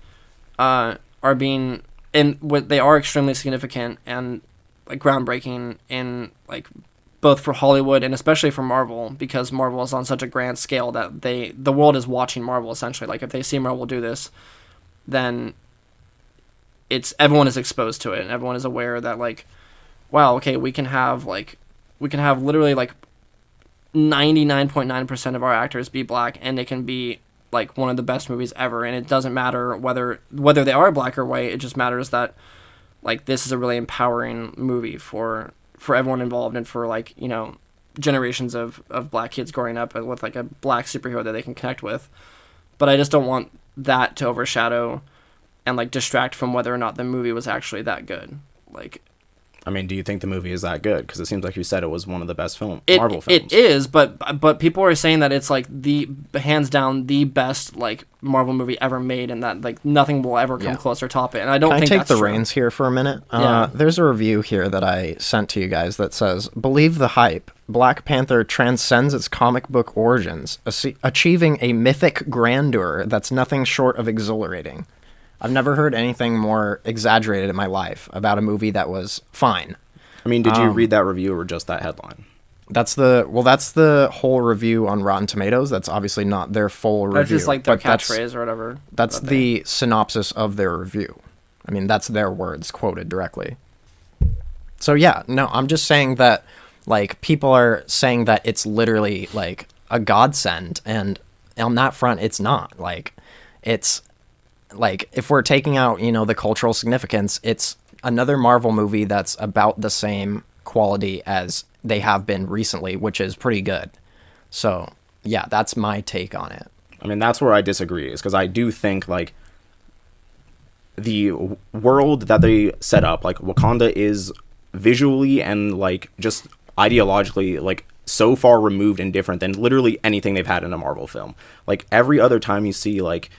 are being they are extremely significant and like groundbreaking in like both for Hollywood and especially for Marvel, because Marvel is on such a grand scale that the world is watching Marvel essentially. Like if they see Marvel do this, then everyone is exposed to it and everyone is aware that like, wow, okay, we can have literally like 99.9% of our actors be black, and it can be like one of the best movies ever, and it doesn't matter whether they are black or white. It just matters that like this is a really empowering movie for everyone involved, and for like generations of black kids growing up with like a black superhero that they can connect with. But I just don't want that to overshadow and like distract from whether or not the movie was actually that good. Like, I mean, do you think the movie is that good? Because it seems like you said it was one of the best Marvel films. It is, but people are saying that it's like the hands down the best like Marvel movie ever made, and that like nothing will ever come close or top it. And I don't think I that's take the true. reins here for a minute? Yeah. There's a review here that I sent to you guys that says, "Believe the hype. Black Panther transcends its comic book origins, achieving a mythic grandeur that's nothing short of exhilarating." I've never heard anything more exaggerated in my life about a movie that was fine. I mean, did you read that review or just that headline? That's the whole review on Rotten Tomatoes. That's obviously not their full review. That's just like their but catchphrase or whatever. That's the synopsis of their review. I mean, that's their words quoted directly. So yeah, no, I'm just saying that like people are saying that it's literally like a godsend, and on that front, it's not. Like, it's like if we're taking out, you know, the cultural significance, it's another Marvel movie that's about the same quality as they have been recently, which is pretty good. So yeah, that's my take on it. I mean, that's where I disagree, is because I do think like the world that they set up, like Wakanda, is visually and like just ideologically like so far removed and different than literally anything they've had in a Marvel film. Like every other time you see like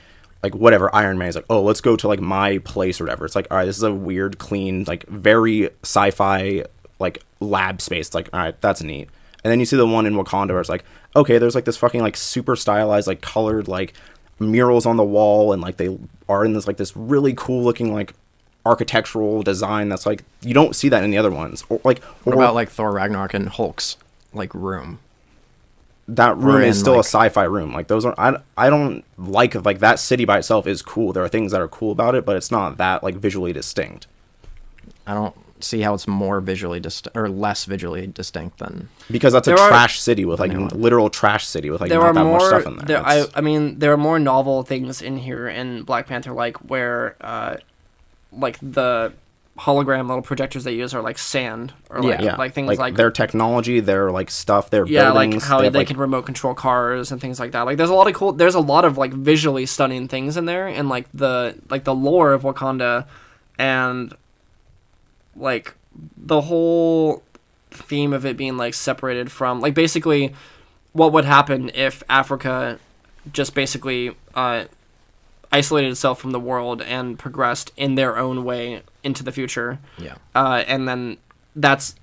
whatever, Iron Man is like, oh, let's go to like my place or whatever. It's like, all right, this is a weird, clean, like very sci-fi like lab space. It's like, all right, that's neat. And then you see the one in Wakanda where it's like, okay, there's like this fucking like super stylized like colored like murals on the wall, and like they are in this really cool looking like architectural design that's like you don't see that in the other ones. Or what about like Thor Ragnarok and Hulk's like room? That room is still a sci-fi room. Like those are, I don't like that city by itself is cool. There are things that are cool about it, but it's not that like visually distinct. I don't see how it's more visually distinct or less visually distinct than, because that's a trash city with like literal trash city with like not that much stuff in there. I mean, there are more novel things in here in Black Panther, like where like the hologram little projectors they use are like sand or like things like their technology, their like stuff, their buildings, like how they like, can remote control cars and things like that. Like there's a lot of like visually stunning things in there, and like the lore of Wakanda and like the whole theme of it being like separated from like basically what would happen if Africa just basically isolated itself from the world and progressed in their own way into the future. Yeah. And then that's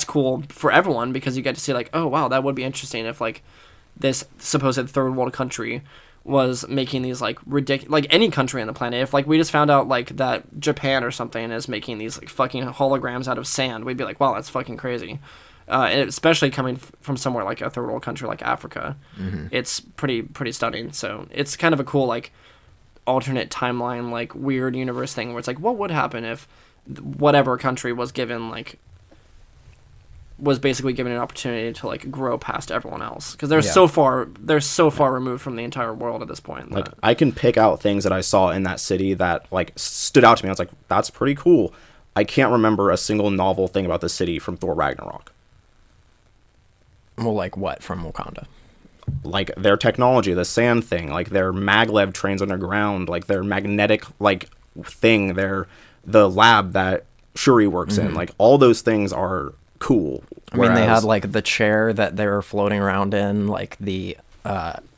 cool for everyone, because you get to see like, oh wow, that would be interesting if like this supposed third world country was making these like ridiculous, like any country on the planet. If like we just found out like that Japan or something is making these like fucking holograms out of sand, we'd be like, wow, that's fucking crazy. And especially coming from somewhere like a third world country like Africa, it's pretty stunning. So it's kind of a cool like alternate timeline, like weird universe thing where it's like, what would happen if whatever country was basically given an opportunity to like grow past everyone else, because they're so far removed from the entire world at this point. Like I can pick out things that I saw in that city that like stood out to me. I was like, that's pretty cool. I can't remember a single novel thing about the city from Thor Ragnarok. Well, like what from Wakanda? Like their technology, the sand thing, like their maglev trains underground, like their magnetic like thing, the lab that Shuri works in, like all those things are cool. I mean, they had like the chair that they were floating around in, like the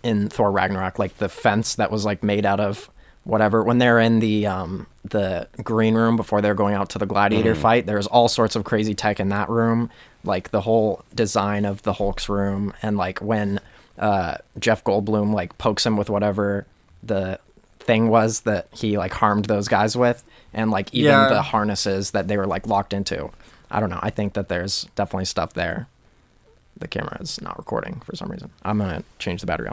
in Thor Ragnarok, like the fence that was like made out of whatever. When they're in the green room before they're going out to the gladiator fight, there's all sorts of crazy tech in that room, like the whole design of the Hulk's room, and like when Jeff Goldblum like pokes him with whatever the thing was that he like harmed those guys with, and like even the harnesses that they were like locked into. I don't know. I think that there's definitely stuff there. The camera is not recording for some reason. I'm gonna change the battery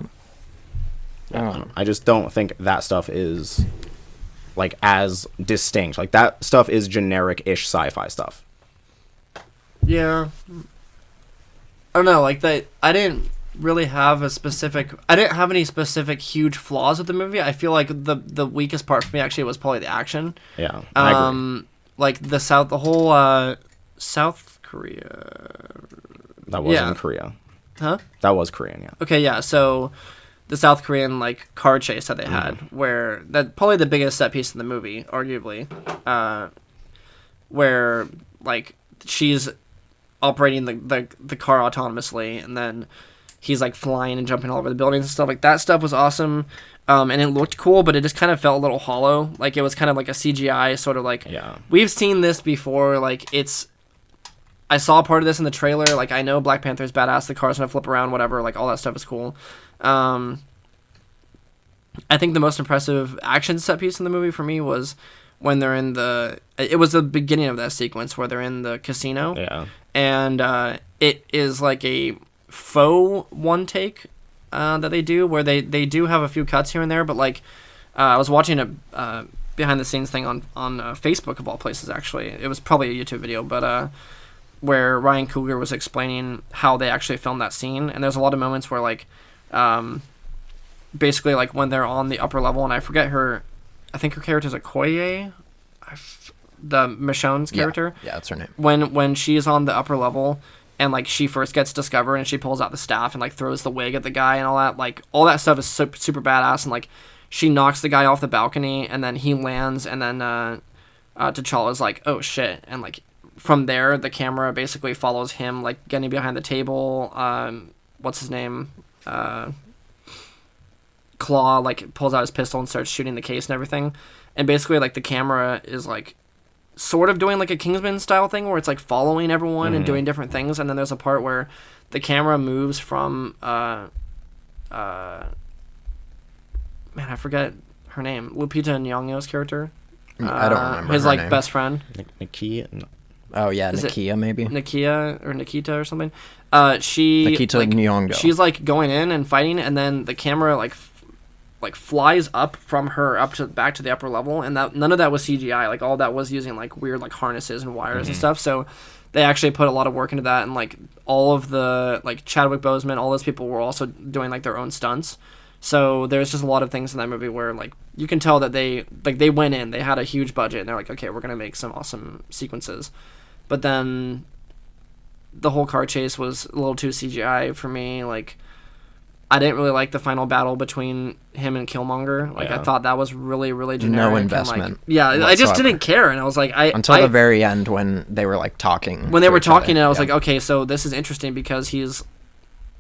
on. I just don't think that stuff is like as distinct. Like that stuff is generic-ish sci-fi stuff. Yeah. I don't know, like that. I didn't have any specific huge flaws with the movie. I feel like the weakest part for me actually was probably the action. Yeah. I agree. Like the whole South Korea. That was in Korea. Huh? That was Korean, yeah. Okay, yeah. So the South Korean like car chase that they had, where that probably the biggest set piece in the movie, arguably, where like she's operating the car autonomously, and then he's like flying and jumping all over the buildings and stuff. Like that stuff was awesome, and it looked cool, but it just kind of felt a little hollow. Like it was kind of like a CGI sort of like. Yeah. We've seen this before. Like it's. I saw part of this in the trailer. Like, I know Black Panther's badass. The car's gonna flip around, whatever. Like, all that stuff is cool. I think the most impressive action set piece in the movie for me was when they're in the... It was the beginning of that sequence where they're in the casino. Yeah. And it is like a faux one-take that they do, where they do have a few cuts here and there. But, like, I was watching a behind-the-scenes thing on Facebook, of all places, actually. It was probably a YouTube video, but... where Ryan Coogler was explaining how they actually filmed that scene, and there's a lot of moments where like, basically like when they're on the upper level, and I forget I think her character's Okoye, the Michonne's character. Yeah, that's her name. When she's on the upper level, and like she first gets discovered, and she pulls out the staff and like throws the wig at the guy and all that, like all that stuff is super, super badass, and like she knocks the guy off the balcony, and then he lands, and then T'Challa's like, oh shit, and like. From there, the camera basically follows him, like, getting behind the table. What's his name? Claw, like, pulls out his pistol and starts shooting the case and everything. And basically, like, the camera is, like, sort of doing, like, a Kingsman-style thing where it's, like, following everyone and doing different things. And then there's a part where the camera moves from, man, I forget her name. Lupita Nyong'o's character. I don't remember his, her like, name. best friend. Nakia? Oh, yeah, Is Nakia, maybe? Nakia or Nikita or something. Nikita like, Nyong'o. She's like going in and fighting, and then the camera like flies up from her up to back to the upper level, and that none of that was CGI. Like all that was using like weird like harnesses and wires and stuff. So they actually put a lot of work into that, and like all of the like Chadwick Boseman, all those people were also doing like their own stunts. So there's just a lot of things in that movie where like you can tell that they went in, they had a huge budget, and they're like, okay, we're gonna make some awesome sequences. But then the whole car chase was a little too CGI for me. Like, I didn't really like the final battle between him and Killmonger. Like, I thought that was really, really generic. No investment. And, like, I just didn't care. And I was like, until the very end when they were like talking. When they were talking, and I was like, okay, so this is interesting because he's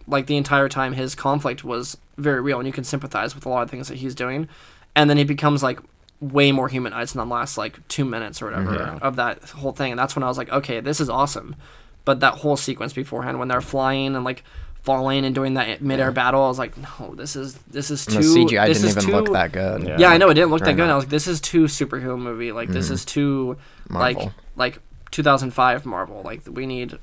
like the entire time his conflict was very real, and you can sympathize with a lot of things that he's doing. And then he becomes like way more humanized in the last like 2 minutes or whatever of that whole thing, and that's when I was like, okay, this is awesome. But that whole sequence beforehand when they're flying and like falling and doing that midair battle, I was like, no, this is too. And the CGI didn't even look that good. Yeah, I know it didn't look that good. And I was like, this is too superhero movie. Like this is too Marvel. like 2005 Marvel. Like we need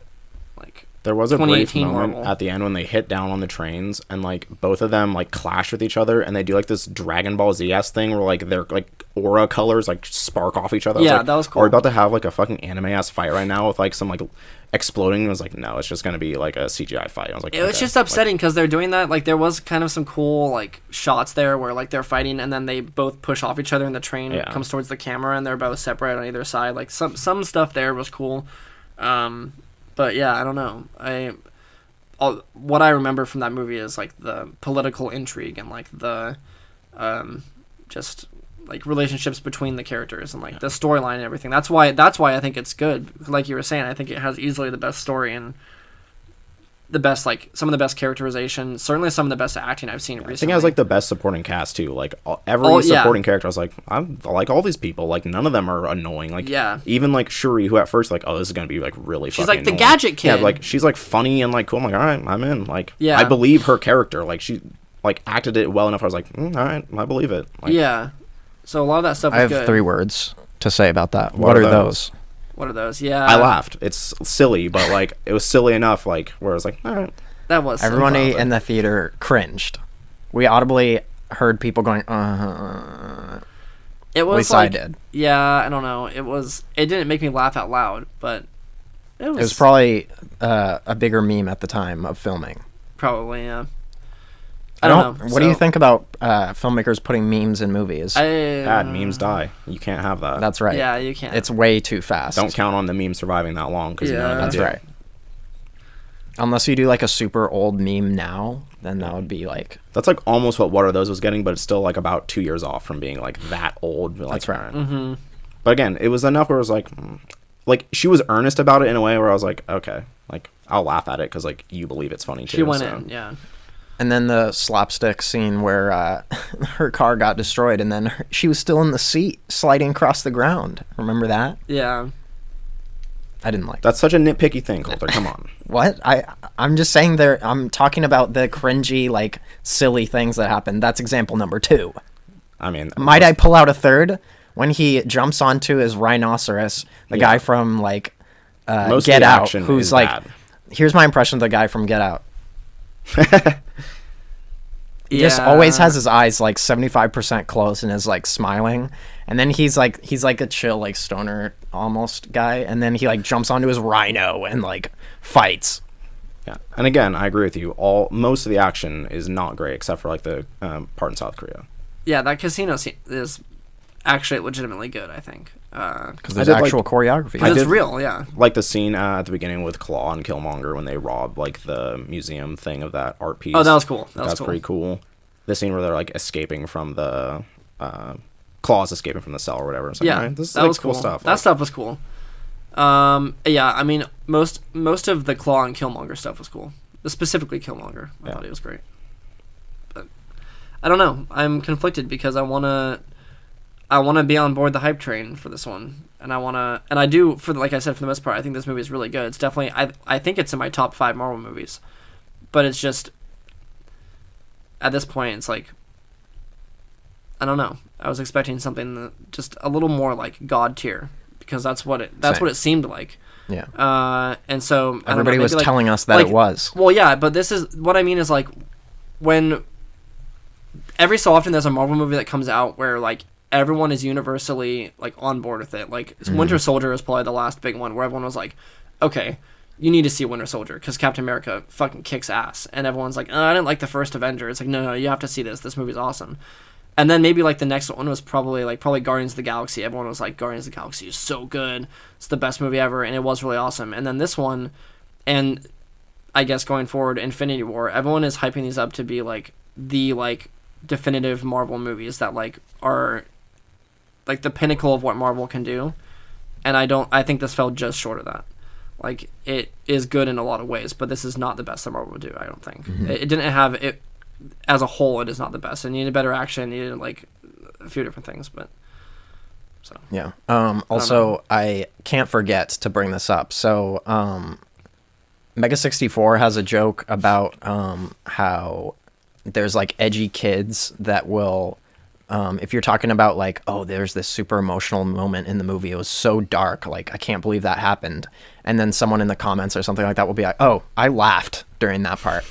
like. There was a brief 2018 moment Marvel. at the end when they hit down on the trains and like both of them like clash with each other, and they do like this Dragon Ball Z-ass thing where like their like aura colors like spark off each other. Yeah, that was cool. Are we about to have like a fucking anime-ass fight right now with like some like exploding? I was like, no, it's just gonna be like a CGI fight. I was like, it was just upsetting because they're doing that. Like there was kind of some cool like shots there where like they're fighting and then they both push off each other and the train comes towards the camera and they're both separate on either side. Like some stuff there was cool, but yeah, I don't know. What I remember from that movie is like the political intrigue and like the just like relationships between the characters and like the storyline and everything. That's why I think it's good. Like you were saying, I think it has easily the best story and the best, like some of the best characterization, certainly some of the best acting I've seen recently. I think it has like the best supporting cast too. Like every supporting character, I was like, I like all these people. Like none of them are annoying. Like even like Shuri, who at first like, oh, this is gonna be like really. She's fucking like the annoying. gadget kid. Yeah, like she's like funny and like cool. I'm like, all right, I'm in. Like I believe her character. Like she like acted it well enough. I was like, all right, I believe it. Like, yeah. So a lot of that stuff. I have 3 words to say about that. What are those? What are those? Yeah. I laughed. It's silly, but like it was silly enough. Like where I was like, all right. That was everyone in the theater cringed. We audibly heard people going, It was at least like, I did. Yeah, I don't know. It didn't make me laugh out loud, but it was probably a bigger meme at the time of filming. Probably, yeah. I don't know. What do you think about filmmakers putting memes in movies? Bad memes die. You can't have that. That's right. Yeah, you can't. It's way too fast. Don't count on the meme surviving that long. Cause Yeah. you know That's right. unless you do like a super old meme now, then that would be like... That's like almost what What Are Those was getting, but it's still like about 2 years off from being like that old. Like, That's right. Mm-hmm. But again, it was enough where it was like she was earnest about it in a way where I was like, okay, like I'll laugh at it because like you believe it's funny too. She went in, yeah. And then the slapstick scene where her car got destroyed, and then she was still in the seat sliding across the ground. Remember that? Yeah. I didn't like That's such a nitpicky thing, Coulter. Come on. What? I'm just saying I'm talking about the cringy, like, silly things that happen. That's example number 2. I mean... Might I pull out a third? When he jumps onto his rhinoceros, the guy from, like, Get Out, who's like... bad. Here's my impression of the guy from Get Out. He Yeah. just always has his eyes, like, 75% closed and is, like, smiling. And then he's like a chill, like, stoner almost guy. And then he, like, jumps onto his rhino and, like, fights. Yeah. And again, I agree with you. Most of the action is not great except for, like, the part in South Korea. Yeah, that casino scene is actually legitimately good, I think. Because there's I did, actual like- choreography. Because it's did- real, yeah. Like the scene at the beginning with Claw and Killmonger when they rob, like, the museum thing of that art piece. Oh, that was cool. That's cool. pretty cool. The scene where they're, like, escaping from the... Claws escaping from the cell or whatever. It's like, Yeah, man, this is that like was cool cool. stuff. That stuff was cool. Yeah, I mean, most of the Claw and Killmonger stuff was cool. Specifically Killmonger. I thought he was great. But I don't know. I'm conflicted because I wanna be on board the hype train for this one, and I do like I said, for the most part, I think this movie is really good. It's definitely I think it's in my top 5 Marvel movies, but it's just at this point it's like I don't know. I was expecting something just a little more like God tier because that's what it seemed like. Yeah. And so Everybody was like, telling us that like, it was. Well, yeah, but this is what I mean is like when every so often there's a Marvel movie that comes out where like everyone is universally like on board with it. Like Winter Soldier is probably the last big one where everyone was like, okay, you need to see Winter Soldier because Captain America fucking kicks ass, and everyone's like, I didn't like the first Avenger. It's like, no, you have to see this. This movie's awesome. And then maybe like the next one was probably Guardians of the Galaxy. Everyone was like, Guardians of the Galaxy is so good. It's the best movie ever, and it was really awesome. And then this one, and I guess going forward, Infinity War, everyone is hyping these up to be like the like definitive Marvel movies that like are like the pinnacle of what Marvel can do. And I think this fell just short of that. Like, it is good in a lot of ways, but this is not the best that Marvel would do, I don't think. Mm-hmm. It didn't have it as a whole. It is not the best. It needed better action. It needed like a few different things, but so Yeah. Also, I can't forget to bring this up. So, Mega 64 has a joke about how there's like edgy kids that will, if you're talking about like, oh, there's this super emotional moment in the movie, it was so dark, like I can't believe that happened, and then someone in the comments or something like that will be like, oh, I laughed during that part.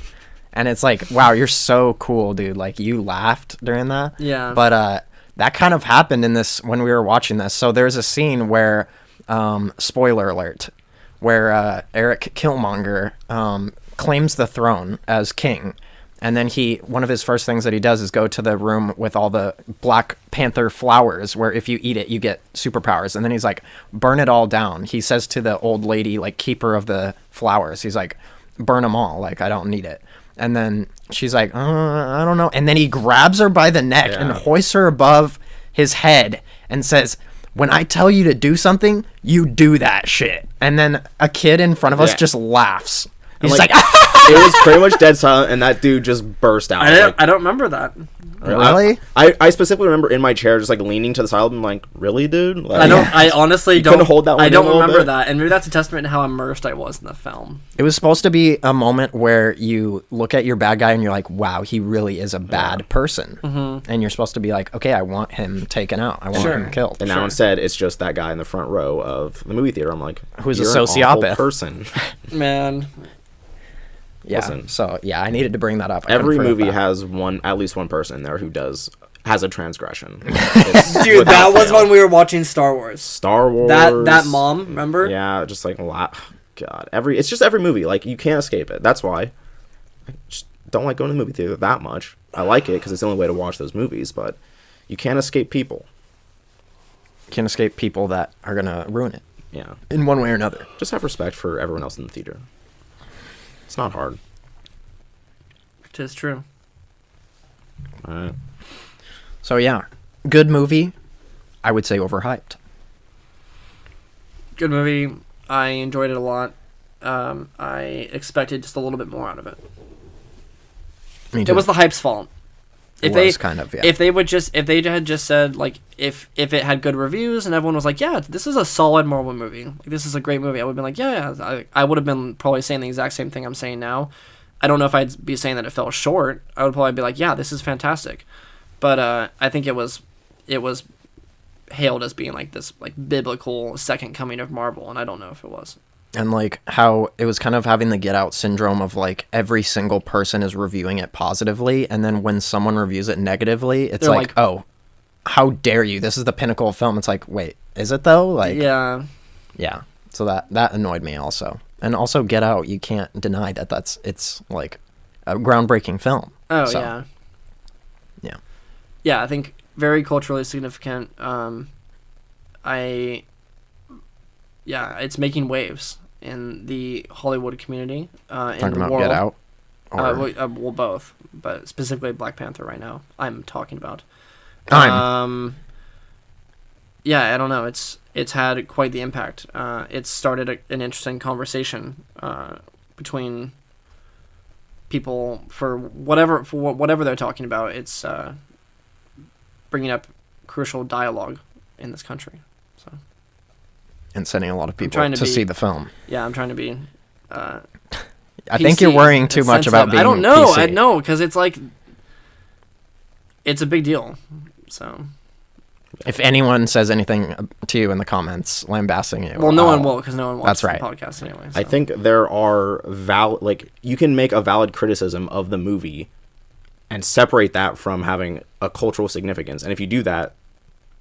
And it's like, wow, you're so cool, dude. Like, you laughed during that. Yeah. But that kind of happened in this when we were watching this. So there's a scene where, spoiler alert, where Eric Killmonger claims the throne as king. And then one of his first things that he does is go to the room with all the Black Panther flowers, where if you eat it, you get superpowers. And then he's like, burn it all down. He says to the old lady, like, keeper of the flowers, he's like, burn them all. Like, I don't need it. And then she's like, I don't know. And then he grabs her by the neck and hoists her above his head and says, when I tell you to do something, you do that shit. And then a kid in front of us just laughs. He's like it was pretty much dead silent, and that dude just burst out. I don't remember that. Really? I specifically remember in my chair just like leaning to the side and like, really, dude? Like, I honestly don't. couldn't hold that one I in don't a little remember bit? that, and maybe that's a testament to how immersed I was in the film. It was supposed to be a moment where you look at your bad guy and you're like, wow, he really is a bad person. Mm-hmm. And you're supposed to be like, okay, I want him taken out. I want him killed. And now instead, it's just that guy in the front row of the movie theater. I'm like, Who's a you're an awful sociopath. person. Man, Yeah. Listen. So, yeah, I needed to bring that up. I Every couldn't forget movie that. has at least one person in there who has a transgression. dude, that was when we were watching Star Wars. Star Wars. That mom, remember? Yeah, just like God, it's just every movie. Like, you can't escape it. That's why I just don't like going to the movie theater that much. I like it because it's the only way to watch those movies, but you can't escape people. Can't escape people that are going to ruin it Yeah, in one way or another. just have respect for everyone else in the theater. It's not hard. Tis true. All right. So yeah, good movie. I would say overhyped. Good movie. I enjoyed it a lot. I expected just a little bit more out of it. Me too. It was the hype's fault. It was kind of, yeah. If they had just said, like, if it had good reviews and everyone was like, yeah, this is a solid Marvel movie, like, this is a great movie, I would have been like, yeah. I would have been probably saying the exact same thing I'm saying now. I don't know if I'd be saying that it fell short. I would probably be like, yeah, this is fantastic. But I think it was hailed as being like this like biblical second coming of Marvel, and I don't know if it was. And like how it was kind of having the Get Out syndrome of like every single person is reviewing it positively, and then when someone reviews it negatively, it's like, oh, how dare you? This is the pinnacle of film. It's like, wait, is it though? Like, yeah. So that annoyed me also. And also Get Out, you can't deny that it's like a groundbreaking film. Oh, so, yeah. Yeah. Yeah, I think very culturally significant. It's making waves in the Hollywood community. Talking in the about world. Get Out? Well, both, but specifically Black Panther right now. I'm talking about. Yeah, I don't know. It's had quite the impact. It's started an interesting conversation between people for whatever they're talking about. It's bringing up crucial dialogue in this country. So. And sending a lot of people to see the film. Yeah, I'm trying to be. I think you're worrying too much about being. I don't know. PC. I know because it's like, it's a big deal. So. If anyone says anything to you in the comments, lambasting you. Well, no one will because no one watches that's right. the podcast anyway. So. I think there are you can make a valid criticism of the movie and separate that from having a cultural significance. And if you do that,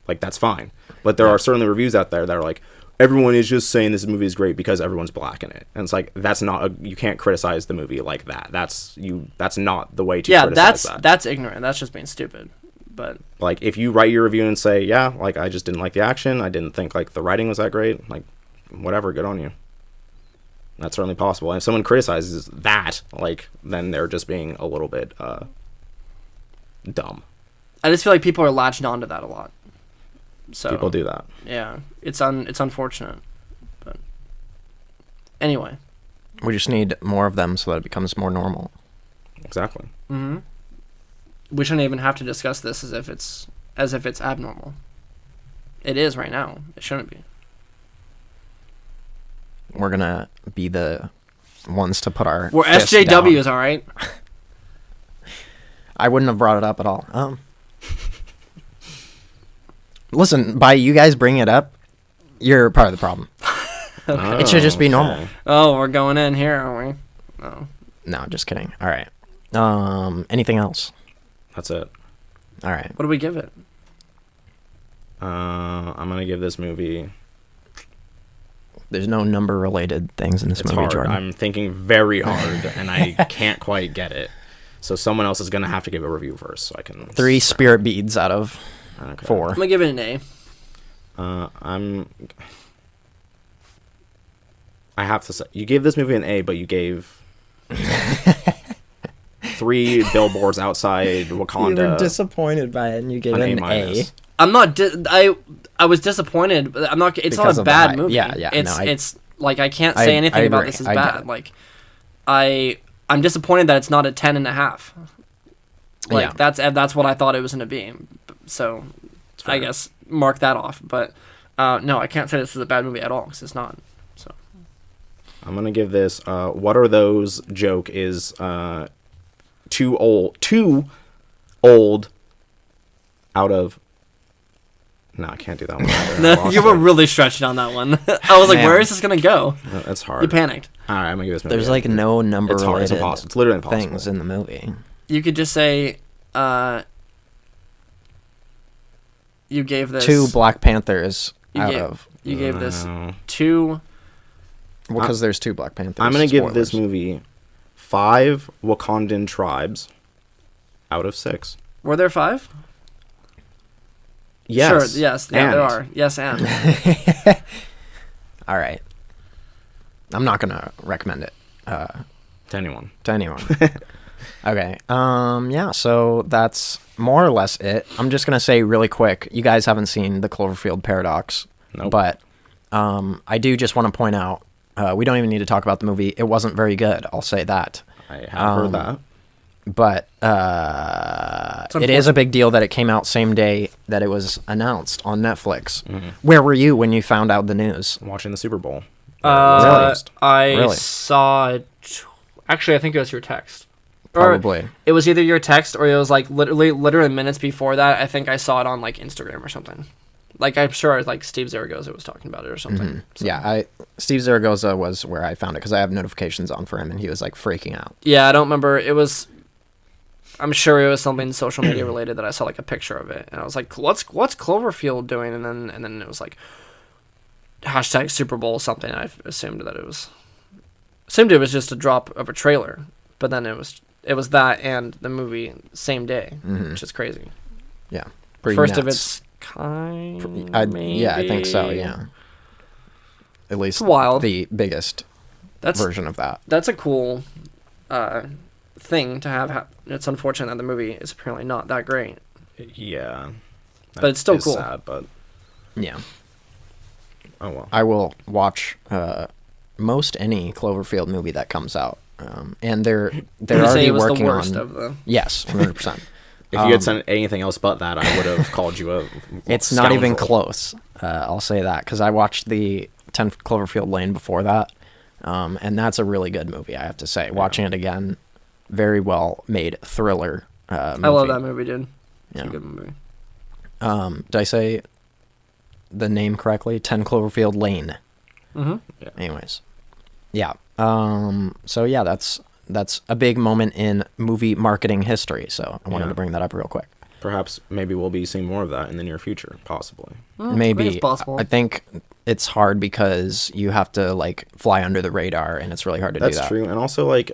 like, that's fine. But there are certainly reviews out there that are like, everyone is just saying this movie is great because everyone's black in it. And it's like, that's not you can't criticize the movie like that. That's not the way to criticize that. That's ignorant. That's just being stupid. But like, if you write your review and say, yeah, like, I just didn't like the action, I didn't think like the writing was that great, like, whatever, good on you. That's certainly possible. And if someone criticizes that, like, then they're just being a little bit dumb. I just feel like people are latched onto that a lot. So people do that. Yeah, it's unfortunate, but anyway, we just need more of them so that it becomes more normal. Exactly. Mm-hmm. We shouldn't even have to discuss this as if it's abnormal. It is right now. It shouldn't be. We're gonna be the ones to put our. We're fist SJWs, down. all right. I wouldn't have brought it up at all. Listen, by you guys bringing it up, you're part of the problem. Okay. It should just be normal. Oh, we're going in here, aren't we? Oh. No, just kidding. All right. Anything else? That's it. All right. What do we give it? I'm gonna give this movie. There's no number-related things in this movie, hard. Jordan. I'm thinking very hard, and I can't quite get it. So someone else is gonna have to give a review first, so I can. 3 spirit beads out of 4. I'm gonna give it an A. I have to say, you gave this movie an A, but you gave 3 billboards outside Wakanda. You were disappointed by it, and you gave it an A. I'm not. I was disappointed, but I'm not. It's Because not a bad movie. Yeah. It's like I can't say anything about this is bad. Like, I'm disappointed that it's not a 10.5. Like that's what I thought it was gonna be. So, I guess mark that off. But no, I can't say this is a bad movie at all because it's not. So, I'm gonna give this. What are those? Joke is too old. Out of. No, I can't do that one either. You were really stretching on that one. I was like, where is this going to go? No, that's hard. You panicked. All right, I'm going to give this movie. There's like no number related it's literally impossible. things in the movie. You could just say, you gave this... 2 Black Panthers You gave this 2... Well, because there's 2 Black Panthers. I'm going to give this movie 5 Wakandan tribes out of 6. Were there 5? Yes. Sure, yes. Yeah, there are. Yes, and. All right. I'm not going to recommend it. To anyone. To anyone. Okay. Yeah, so that's more or less it. I'm just going to say really quick, you guys haven't seen the Cloverfield Paradox. Nope. But I do just want to point out, we don't even need to talk about the movie. It wasn't very good. I'll say that. I have heard that. But it is a big deal that it came out same day that it was announced on Netflix. Mm-hmm. Where were you when you found out the news? Watching the Super Bowl. Really? Saw it. Actually, I think it was your text. Probably. Or it was either your text or it was like literally minutes before that. I think I saw it on like Instagram or something. Like I'm sure like Steve Zaragoza was talking about it or something. Mm-hmm. So. Yeah, Steve Zaragoza was where I found it because I have notifications on for him and he was like freaking out. Yeah, I don't remember. I'm sure it was something social media related that I saw like a picture of it and I was like, what's Cloverfield doing? And then it was like hashtag Super Bowl something. I assumed it was just a drop of a trailer, but then it was that and the movie same day, which is crazy. Yeah, first nuts. of its kind. Maybe? Yeah, I think so. Yeah, at least it's wild. The biggest version of that. That's a cool thing to have. It's unfortunate that the movie is apparently not that great. Yeah, but it's still cool. Sad, but yeah. Oh well. I will watch most any Cloverfield movie that comes out, and they're already working the worst on. Of the... Yes, 100%. If you had sent anything else but that, I would have called you a It's not even close. I'll say that because I watched the 10 Cloverfield Lane before that, and that's a really good movie. I have to say, watching it again, very well made thriller. Movie. I love that movie, dude. It's Yeah. a good movie. Did I say the name correctly? 10 Cloverfield Lane. Mm-hmm. Yeah. Anyways, yeah. So yeah, that's a big moment in movie marketing history. So I wanted to bring that up real quick. Maybe we'll be seeing more of that in the near future, possibly. Maybe. It's possible. I think it's hard because you have to like fly under the radar, and it's really hard to do that. That's true, and also like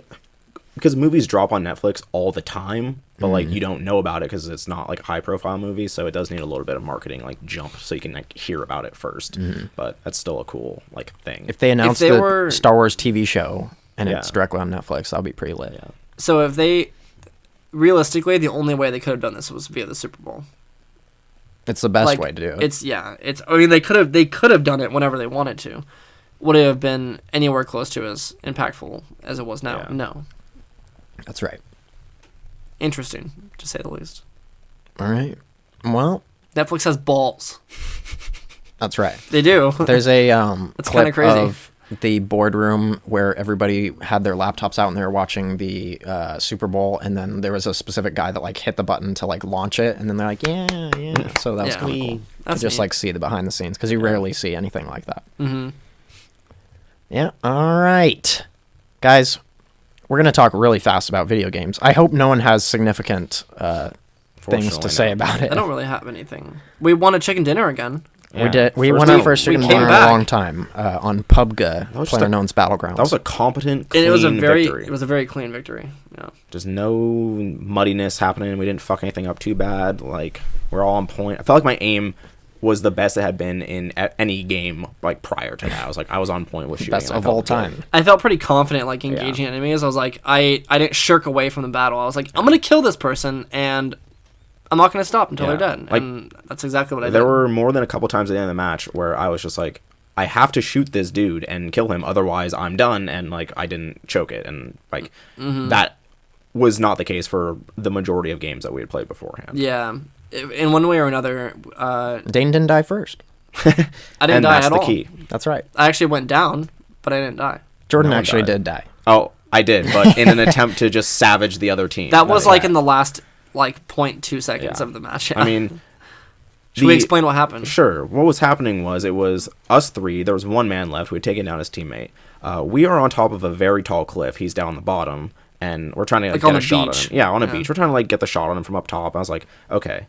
because movies drop on Netflix all the time, but like you don't know about it because it's not like a high-profile movie, so it does need a little bit of marketing like jump so you can like hear about it first. But that's still a cool like thing. If they announced the Star Wars TV show and it's directly on Netflix, that'll be pretty lit. Yeah. So if they realistically, the only way they could have done this was via the Super Bowl. It's the best way to do it. I mean, they could have done it whenever they wanted to. Would it have been anywhere close to as impactful as it was now? Yeah. No. That's right. Interesting, to say the least. All right. Well, Netflix has balls. that's right. They do. There's a That's kind of clip crazy. of the boardroom where everybody had their laptops out and they were watching the Super Bowl, and then there was a specific guy that like hit the button to like launch it, and then they're like, yeah. So that was kind of cool. That's to just neat. like see the behind the scenes because you rarely see anything like that. Mm-hmm. Yeah. All right, guys, we're gonna talk really fast about video games. I hope no one has significant things to say about it. I don't really have anything. We won a chicken dinner again. Yeah. We did. We won our first chicken dinner in a long time on PUBG, PlayerUnknown's Battlegrounds. That was a competent, clean victory. It was a very clean victory. Yeah. Just no muddiness happening. We didn't fuck anything up too bad. Like we're all on point. I felt like my aim was the best it had been in any game like prior to that. I was on point with shooting. Best of all time. I felt pretty confident like engaging enemies. I was like I didn't shirk away from the battle. I was like I'm gonna kill this person and I'm not going to stop until they're dead. Like, and that's exactly what I did. There were more than a couple times at the end of the match where I was just like, I have to shoot this dude and kill him, otherwise I'm done, and like I didn't choke it. And like that was not the case for the majority of games that we had played beforehand. Yeah. In one way or another... Dane didn't die first. I didn't die at all. And that's the key. That's right. I actually went down, but I didn't die. Jordan actually did die. Oh, I did, but in an attempt to just savage the other team. That was like in the last... like 0.2 seconds of the match. I mean, should we explain what happened? Sure. What was happening was it was us three. There was one man left who had taken down his teammate. We are on top of a very tall cliff. He's down the bottom, and we're trying to like, get a shot on him. Yeah, on a beach. We're trying to like get the shot on him from up top. I was like, okay,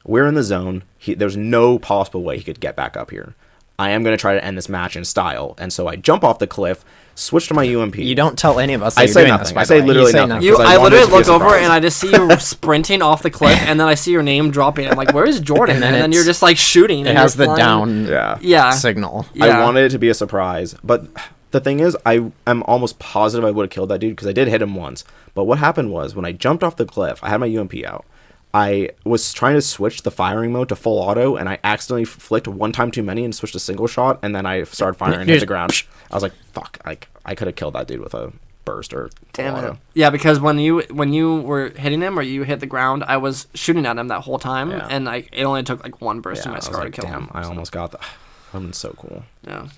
we're in the zone. There's no possible way he could get back up here. I am going to try to end this match in style, and so I jump off the cliff, switch to my UMP. You don't tell any of us that I you're say doing nothing. this, by I say the way. literally You say nothing. I literally look over and I just see you sprinting off the cliff, and then I see your name dropping. I'm like, where is Jordan? And then you're just like shooting. It has the down yeah. signal. Yeah. I wanted it to be a surprise, but The thing is, I'm almost positive I would have killed that dude because I did hit him once. But what happened was when I jumped off the cliff, I had my UMP out. I was trying to switch the firing mode to full auto, and I accidentally flicked one time too many and switched to single shot, and then I started firing and hit the ground. I was like, fuck, I could have killed that dude with a burst or full auto. Yeah, because when you were hitting him or you hit the ground, I was shooting at him that whole time, and it only took like one burst in my scar to kill him. I almost got that. That would been so cool. Yeah.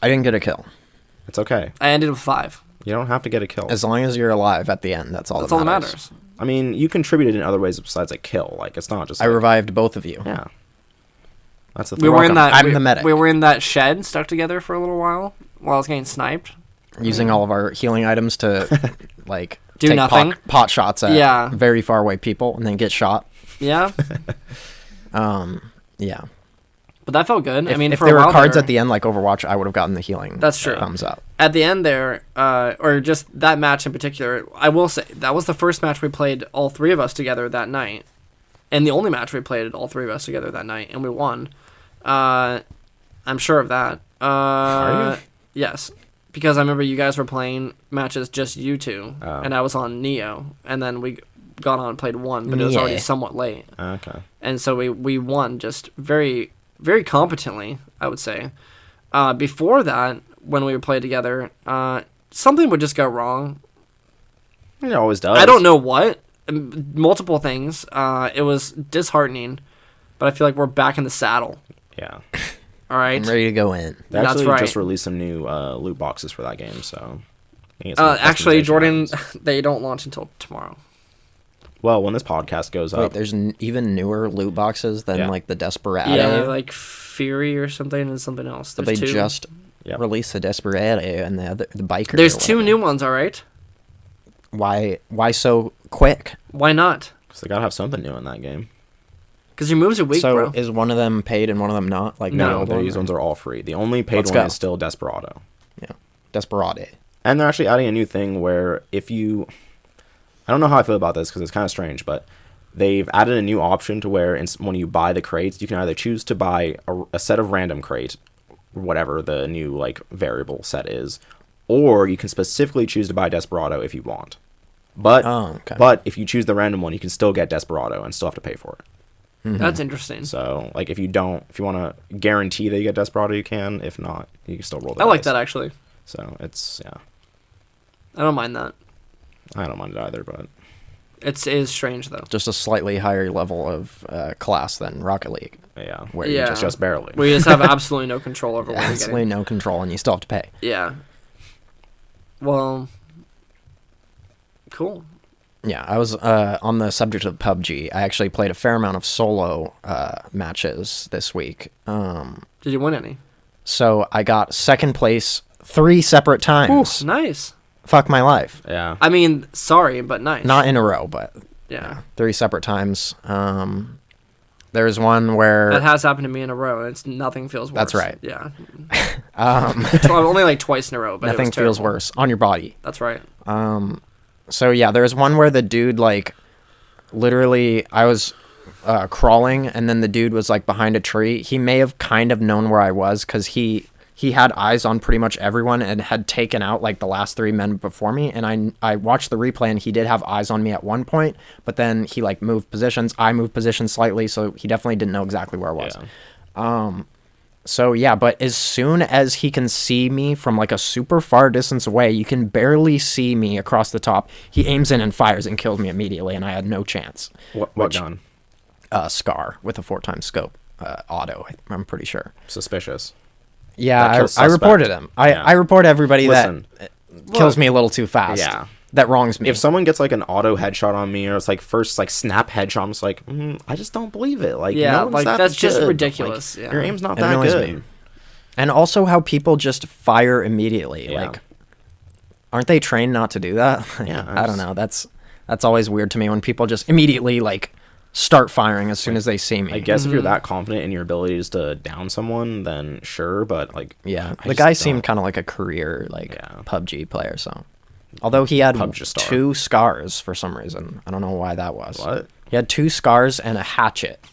I didn't get a kill. It's okay. I ended with 5. You don't have to get a kill. As long as you're alive at the end, that's all that matters. I mean, you contributed in other ways besides a kill. Like, it's not just... I revived both of you. Yeah. That's the thing. I'm the medic. We were in that shed stuck together for a little while I was getting sniped. Using all of our healing items to, like, do take nothing. Pot shots at very far away people and then get shot. Yeah. Yeah. But that felt good. I mean, if for there a while were cards at the end, like Overwatch, I would have gotten the healing. That's true. Thumbs up. At the end there, or just that match in particular, I will say that was the first match we played all 3 of us together that night, and the only match we played all 3 of us together that night, and we won. I'm sure of that. Are you? Yes, because I remember you guys were playing matches just you two, and I was on Neo, and then we got on and played one, but it was already somewhat late. Okay. And so we won just very, very competently, I would say. Before that, when we would play together, something would just go wrong. It always does. I don't know what. Multiple things. It was disheartening, but I feel like we're back in the saddle. Yeah. All right. I'm ready to go in. They actually just released some new loot boxes for that game, so... Actually, Jordan, they don't launch until tomorrow. Well, when this podcast goes up... Wait, there's even newer loot boxes than, like, the Desperado? Yeah, like Fury or something and something else. But they just released the Desperado and the Biker. There's 2 new ones, all right? Why so quick? Why not? Because they gotta have something new in that game. Because your moves are weak, bro. So is one of them paid and one of them not? Like no, these ones are all free. The only paid one is still Desperado. Yeah, Desperado. And they're actually adding a new thing where if you... I don't know how I feel about this because it's kind of strange, but they've added a new option to where when you buy the crates, you can either choose to buy a set of random crate, whatever the new like variable set is, or you can specifically choose to buy Desperado if you want. But but if you choose the random one, you can still get Desperado and still have to pay for it. Mm-hmm. That's interesting. So like if you want to guarantee that you get Desperado, you can. If not, you can still roll the dice. I like that actually. So it's I don't mind that. I don't mind it either, but it is strange though. Just a slightly higher level of class than Rocket League. Yeah, where you just barely. We just have absolutely no control over what you're absolutely no control, and you still have to pay. Yeah. Well, cool. Yeah, I was on the subject of PUBG. I actually played a fair amount of solo matches this week. Did you win any? So I got second place 3 separate times. Ooh, nice. Fuck my life. Yeah. I mean, sorry, but nice. Not in a row, but yeah, 3 separate times. There's one where that has happened to me in a row. Nothing feels worse. That's right. Yeah. Only like twice in a row, but nothing feels worse on your body. That's right. So yeah, there's one where the dude like literally I was crawling and then the dude was like behind a tree. He may have kind of known where I was because he had eyes on pretty much everyone and had taken out like the last 3 men before me. And I watched the replay and he did have eyes on me at one point, but then he like moved positions. I moved positions slightly, so he definitely didn't know exactly where I was. Yeah. So yeah, but as soon as he can see me from like a super far distance away, you can barely see me across the top. He aims in and fires and kills me immediately, and I had no chance. What gun? Scar with a 4x scope, auto. I'm pretty sure. Suspicious. Yeah, I reported him. I report everybody that kills me a little too fast. Yeah. That wrongs me. If someone gets like an auto headshot on me, or it's like first like snap headshot, I'm just like, I just don't believe it. Like, yeah, no, like that's just ridiculous. Like, your aim's not that good. Me. And also how people just fire immediately. Yeah. Like, aren't they trained not to do that? Yeah, I don't know. That's always weird to me when people just immediately like start firing as soon as they see me. I guess if you're that confident in your abilities to down someone, then sure. But like, the guy seemed kind of like a career PUBG player. So. Although he had 2 scars for some reason. I don't know why that was. What? He had 2 scars and a hatchet.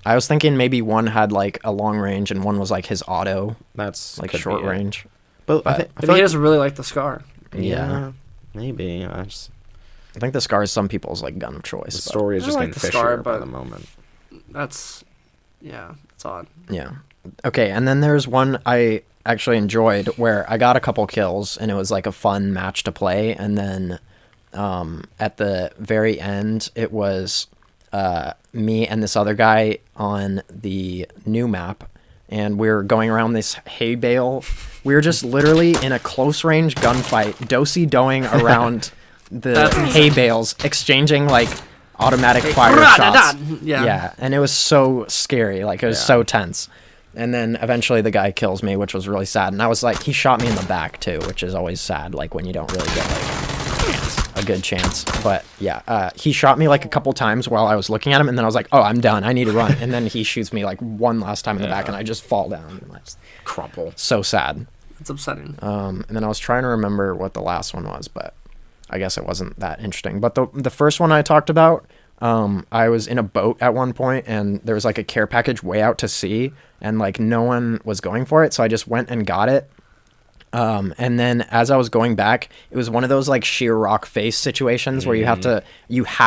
I was thinking maybe one had like a long range and one was like his auto, That's like could short be it. range. But I Maybe feel he like, doesn't really like the Scar. yeah, maybe. I think the Scar is some people's like gun of choice. the but- story is I just like getting the Scar, fishier by but- the moment. That's it's odd. Yeah. Okay, and then there's one I actually enjoyed where I got a couple kills and it was like a fun match to play, and then at the very end it was me and this other guy on the new map, and we were going around this hay bale. We were just literally in a close range gunfight, do-si-doing around the hay bales, exchanging like automatic fire shots. Yeah, and it was so scary. Like, it was so tense. And then eventually the guy kills me, which was really sad. And I was like, he shot me in the back too, which is always sad, like when you don't really get like a good chance. But yeah, he shot me like a couple times while I was looking at him, and then I was like, oh, I'm done, I need to run. And then he shoots me like one last time in the back, and I just fall down. And Crumple. so sad. It's upsetting. And then I was trying to remember what the last one was, but I guess it wasn't that interesting. But the first one I talked about, I was in a boat at one point, and there was like a care package way out to sea, and like no one was going for it, so I just went and got it. And then as I was going back, it was one of those like sheer rock face situations where you have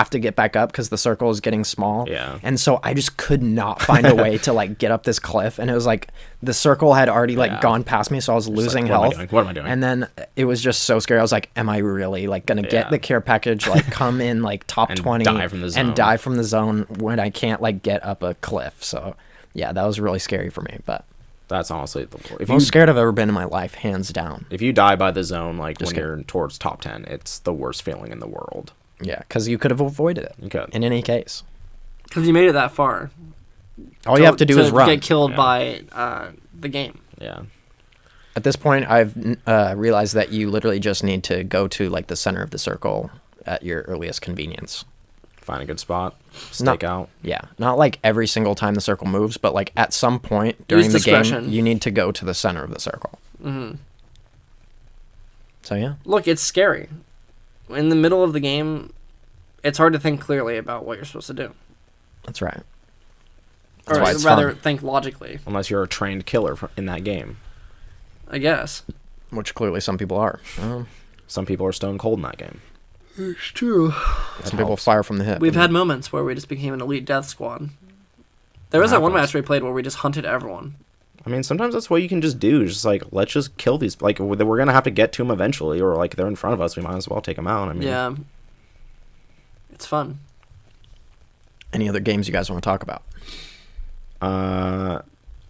to get back up because the circle is getting small. Yeah. And so I just could not find a way to like get up this cliff, and it was like the circle had already like gone past me, so I was losing health. What am I doing? And then it was just so scary. I was like, am I really like gonna get the care package, like come in like top And 20 die from the zone. and die from the zone when I can't like get up a cliff? So yeah, that was really scary for me. But That's honestly the if most scared I've ever been in my life, hands down. if you die by the zone, like Just when you're towards top 10, it's the worst feeling in the world. Yeah, because you could have avoided it. You could. In any case. Because you made it that far. All you have to do is run. Get killed Yeah. by the game. Yeah. At this point, I've realized that you literally just need to go to like the center of the circle at your earliest convenience. Find a good spot, stake out. Yeah, not like every single time the circle moves, but like at some point during the discretion. game, you need to go to the center of the circle. Mm-hmm. So yeah. Look, it's scary. In the middle of the game, it's hard to think clearly about what you're supposed to do. That's right. Or why it's rather, fun. think logically, Unless you're a trained killer in that game. I guess. Which clearly some people are. Some people are stone cold in that game. It's true. Some people fire from the hip. We've had moments where we just became an elite death squad. There was that one match we played where we just hunted everyone. I mean, sometimes that's what you can just do. Just like, let's just kill these. Like, we're going to have to get to them eventually, or like they're in front of us. We might as well take them out. I mean, Yeah. It's fun. Any other games you guys want to talk about?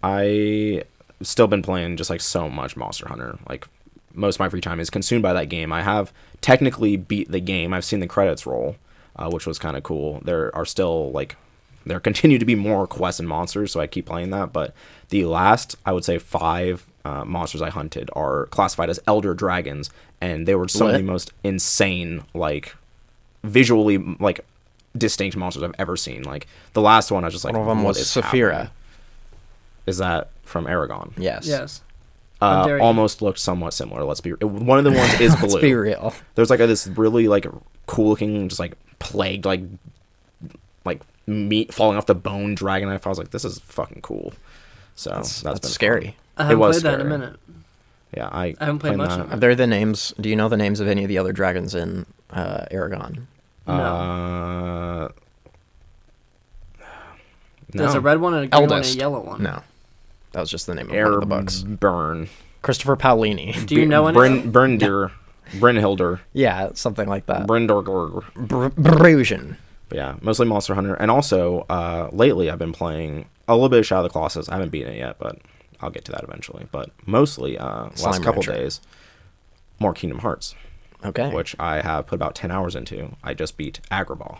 I still been playing just like so much Monster Hunter. Like, most of my free time is consumed by that game. I have technically beat the game. I've seen the credits roll, which was kind of cool. There are still like, there continue to be more quests and monsters, so I keep playing that. But the last, I would say, 5 monsters I hunted are classified as elder dragons, and they were some of the most insane, like, visually, like, distinct monsters I've ever seen. Like, the last one, I was just like, One of them what was is Saphira. happening? Is that from Aragon? Yes. Yes. How dare you. Almost looked somewhat similar. Let's be. One of the ones is blue. Let's be real. There's like this really like cool looking, just like plagued like meat falling off the bone dragon knife. I was like, this is fucking cool. So that's been scary. I haven't was played that in a scary. minute. Yeah, I haven't played much that. of Are there the names? Do you know the names of any of the other dragons in Aragon? No. There's a red one and a green one and a Eldest. yellow one. No. That was just the name of one of the books. Burn. Christopher Paolini. Do you know any? Brynhilder. Yeah, something like that. Brindorgor. Bruges. But yeah, mostly Monster Hunter. And also, lately I've been playing a little bit of Shadow of the Colossus. I haven't beaten it yet, but I'll get to that eventually. But mostly, last Slime couple Rancher. days, more Kingdom Hearts. Okay. Which I have put about 10 hours into. I just beat Agrabah.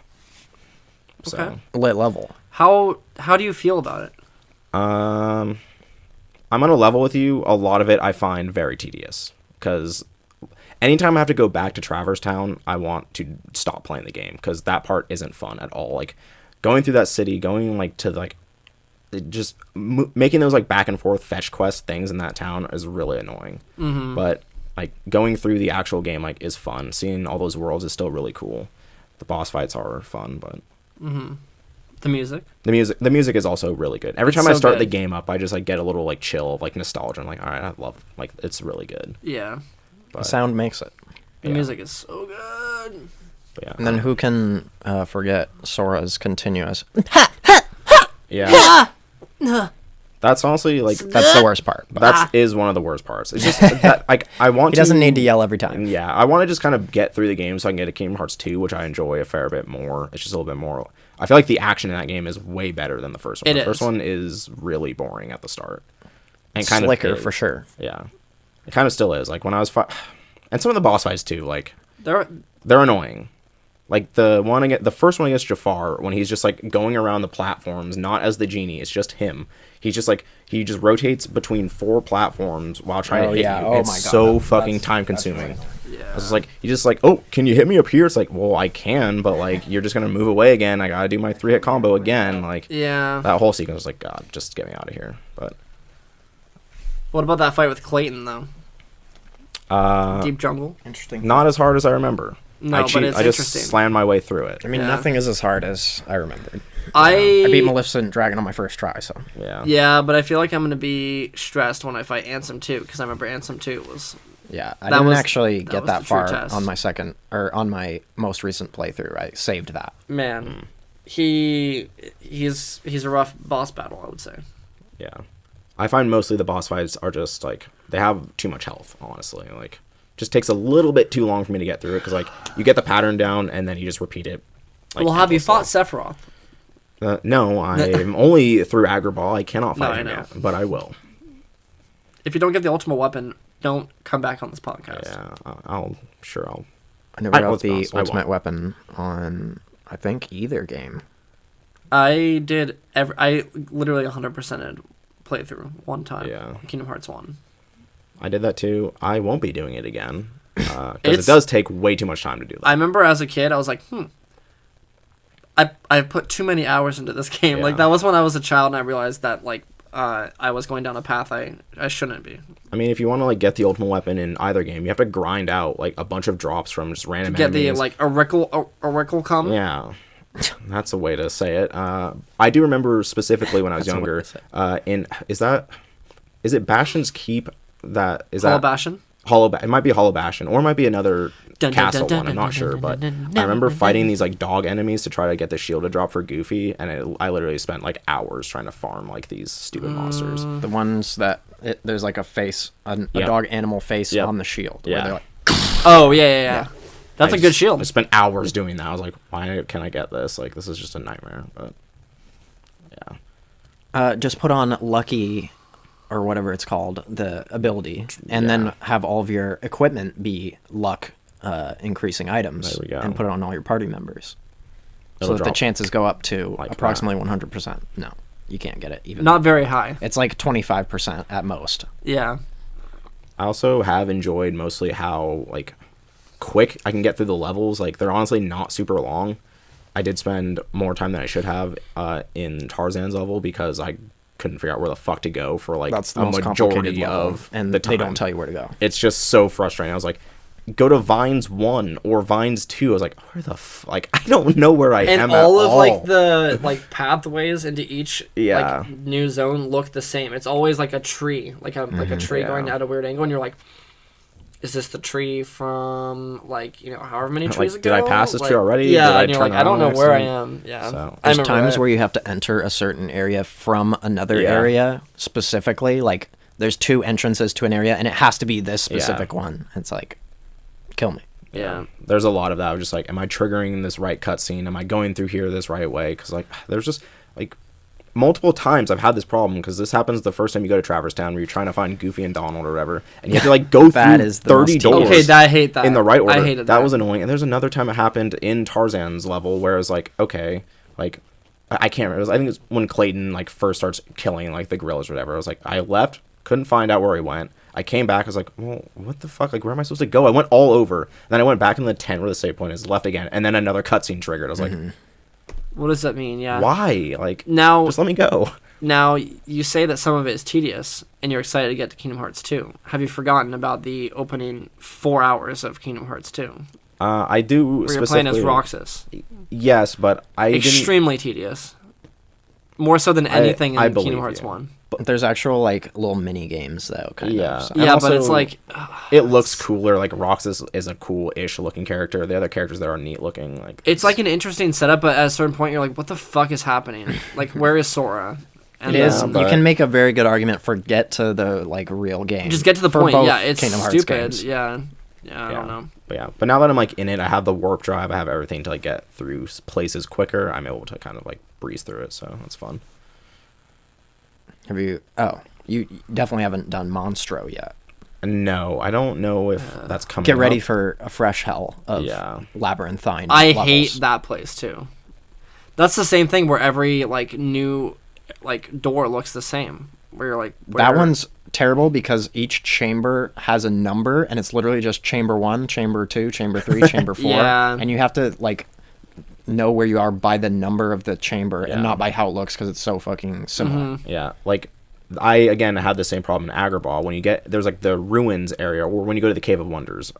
So, Okay. Lit level. How do you feel about it? I'm on a level with you. A lot of it I find very tedious. Because anytime I have to go back to Traverse Town, I want to stop playing the game. Because that part isn't fun at all. Like, going through that city, going, like, to, like, just making those, like, back and forth fetch quest things in that town is really annoying. Mm-hmm. But, like, going through the actual game, like, is fun. Seeing all those worlds is still really cool. The boss fights are fun, but... Mm-hmm. The music. The music is also really good. Every time so I start good. the game up, I just like get a little like chill of like nostalgia. I'm like, all right, I love like it's really good. Yeah. The But, sound makes it. The yeah. music is so good. But yeah. And then who can forget Sora's continuous? Yeah. That's honestly like That's the worst part. But that is one of the worst parts. It's just that like I want he doesn't need to yell every time. Yeah, I want to just kind of get through the game so I can get to Kingdom Hearts 2, which I enjoy a fair bit more. It's just a little bit more. I feel like the action in that game is way better than the first one. The first one is really boring at the start. And kind Slicker of for sure. Yeah. It kind of still is. Like when I was and some of the boss fights too, like They're annoying. Like the first one against Jafar, when he's just like going around the platforms, not as the genie, it's just him. He's just like he just rotates between 4 platforms while trying to hit you. Oh It's my God, so fucking time consuming. yeah. I was just like, you just like, oh, can you hit me up here? It's like, well, I can, but like you're just gonna move away again. I gotta do my 3-hit combo again. Like Yeah. that whole sequence was like, God, just get me out of here. But What about that fight with Clayton though? Deep Jungle. Interesting. not as hard as I remember. No, I but it's I just interesting. slammed my way through it. I mean, Yeah. nothing is as hard as I remembered. I I beat Maleficent Dragon on my first try, so Yeah. Yeah, but I feel like I'm gonna be stressed when I fight Ansem 2 because I remember Ansem 2 was yeah. I That didn't was- actually that get was that the true far test. on my second or on my most recent playthrough. I saved that. man. He's a rough boss battle, I would say. Yeah. I find mostly the boss fights are just like they have too much health, honestly. Like just takes a little bit too long for me to get through it because like you get the pattern down and then you just repeat it. Like, Well, have you fought endlessly. Sephiroth? No, I'm only through Agrabah. I cannot No, fight I him know. yet, but I will. If you don't get the ultimate weapon, don't come back on this podcast. Yeah, I'll. I never got let's be the honest, I ultimate won't. weapon on I think either game. I did. I literally 100%ed playthrough one time. Yeah. Kingdom Hearts 1. I did that too. I won't be doing it again because it It's- does take way too much time to do that. I remember as a kid, I was like, I put too many hours into this game. Yeah. Like that was when I was a child, and I realized that like I was going down a path I shouldn't be. I mean, if you want to like get the ultimate weapon in either game, you have to grind out like a bunch of drops from just random Get the enemies. like Oracle come. Yeah, that's a way to say it. I do remember specifically when I was That's a way younger. to say Is it Bastion's Keep? That is Hollow that Bastion. It might be Hollow Bastion, or it might be another Dun, dun, castle dun, one. I'm dun, not sure, dun, but dun, dun, I remember dun, fighting dun. these like dog enemies to try to get the shield to drop for Goofy, and I literally spent like hours trying to farm like these stupid monsters. The ones that there's like a face, a Yep. dog animal face Yep. on the shield. where Yeah. they're like, Oh yeah. That's I a good just- shield. I spent hours doing that. I was like, why can I get this? Like, this is just a nightmare. But yeah, just put on Lucky or whatever it's called, the ability, and Yeah. then have all of your equipment be luck increasing items, There we go. and put it on all your party members, It'll so that the drop chances go up to like approximately 100%. No, you can't get it even. Not very high. It's like 25% at most. Yeah. I also have enjoyed mostly how like quick I can get through the levels. Like they're honestly not super long. I did spend more time than I should have in Tarzan's level because I couldn't figure out where the fuck to go for like That's the a most complicated majority level, of and the time. they don't tell you where to go. It's just so frustrating. I was like, go to Vines 1 or Vines 2. I was like, where the like I don't know where I And am all at of all. like the like pathways into each Yeah. like new zone look the same. It's always like a tree, like a tree Yeah. going at a weird angle, and you're like, is this the tree from like however many Like, trees ago? did I pass this Like, tree already? Yeah, Did I and you're turn like, I don't know around where I accident? am. Yeah, So- I There's remember times that. where you have to enter a certain area from another Yeah. area specifically. Like there's 2 entrances to an area, and it has to be this specific one. It's like, kill me. Yeah. There's a lot of that. I was just like, am I triggering this right cutscene? Am I going through here this right way? Because like, there's just like multiple times I've had this problem because this happens the first time you go to Traverse Town where you're trying to find Goofy and Donald or whatever, and you have to like go That through is the 30 most doors. Okay, I hate that. in the right order. I hated that. That was annoying. And there's another time it happened in Tarzan's level where it was like, okay, like I can't remember. I think it's when Clayton like first starts killing like the gorillas or whatever. I was like, I left, couldn't find out where he went. I came back. I was like, well, what the fuck? Like, where am I supposed to go? I went all over. Then I went back in the tent where the save point is, left again, and then another cutscene triggered. I was like, What does that mean? Yeah. why? Like, Now, just let me go. now you say that some of it is tedious, and you're excited to get to Kingdom Hearts 2. Have you forgotten about the opening 4 hours of Kingdom Hearts 2, I do where you're playing as specifically. Roxas? Yes, but I didn't. Extremely tedious. more so than anything I in believe Kingdom Hearts you. 1. There's actual like little mini games though, kind Yeah. of. So. And Yeah, but it's also, like it looks cooler. Like Roxas is a cool-ish looking character. The other characters there are neat looking. Like it's like an interesting setup, but at a certain point, you're like, what the fuck is happening? Like, where is Sora? And It is. Yeah, You but- can make a very good argument for get to the like real game. just get to the for point. both Yeah, it's Kingdom Hearts stupid. games. Yeah, I don't know. But now that I'm like in it, I have the warp drive. I have everything to like get through places quicker. I'm able to kind of like breeze through it, so that's fun. Have you? Oh, you definitely haven't done Monstro yet. No, I don't know if that's coming. Get ready up. for a fresh hell of labyrinthine. I levels. hate that place too. That's the same thing where every like new like door looks the same. Where you're like, That one's terrible because each chamber has a number, and it's literally just chamber 1, chamber 2, chamber 3, chamber 4, Yeah. and you have to like know where you are by the number of the chamber Yeah. and not by how it looks because it's so fucking similar. Yeah, like I again had the same problem in Agrabah. When you get there's like the ruins area, or when you go to the Cave of Wonders,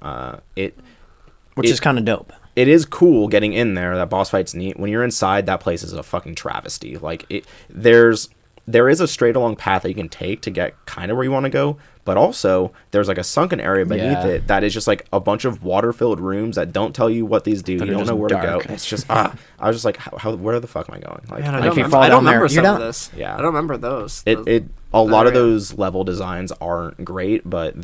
Which is kind of dope. it is cool getting in there. That boss fight's neat. When you're inside, that place is a fucking travesty. Like there is a straight along path that you can take to get kind of where you want to go, but also there's like a sunken area beneath Yeah. it that is just like a bunch of water filled rooms that don't tell you what these do. That You are don't just know where dark. to go. It's just I was just like, how where the fuck am I going? Like, Man, I if don't you remember, fall I don't down there, remember you're some of down. this. Yeah. I don't remember those. a lot of area. those level designs aren't great, but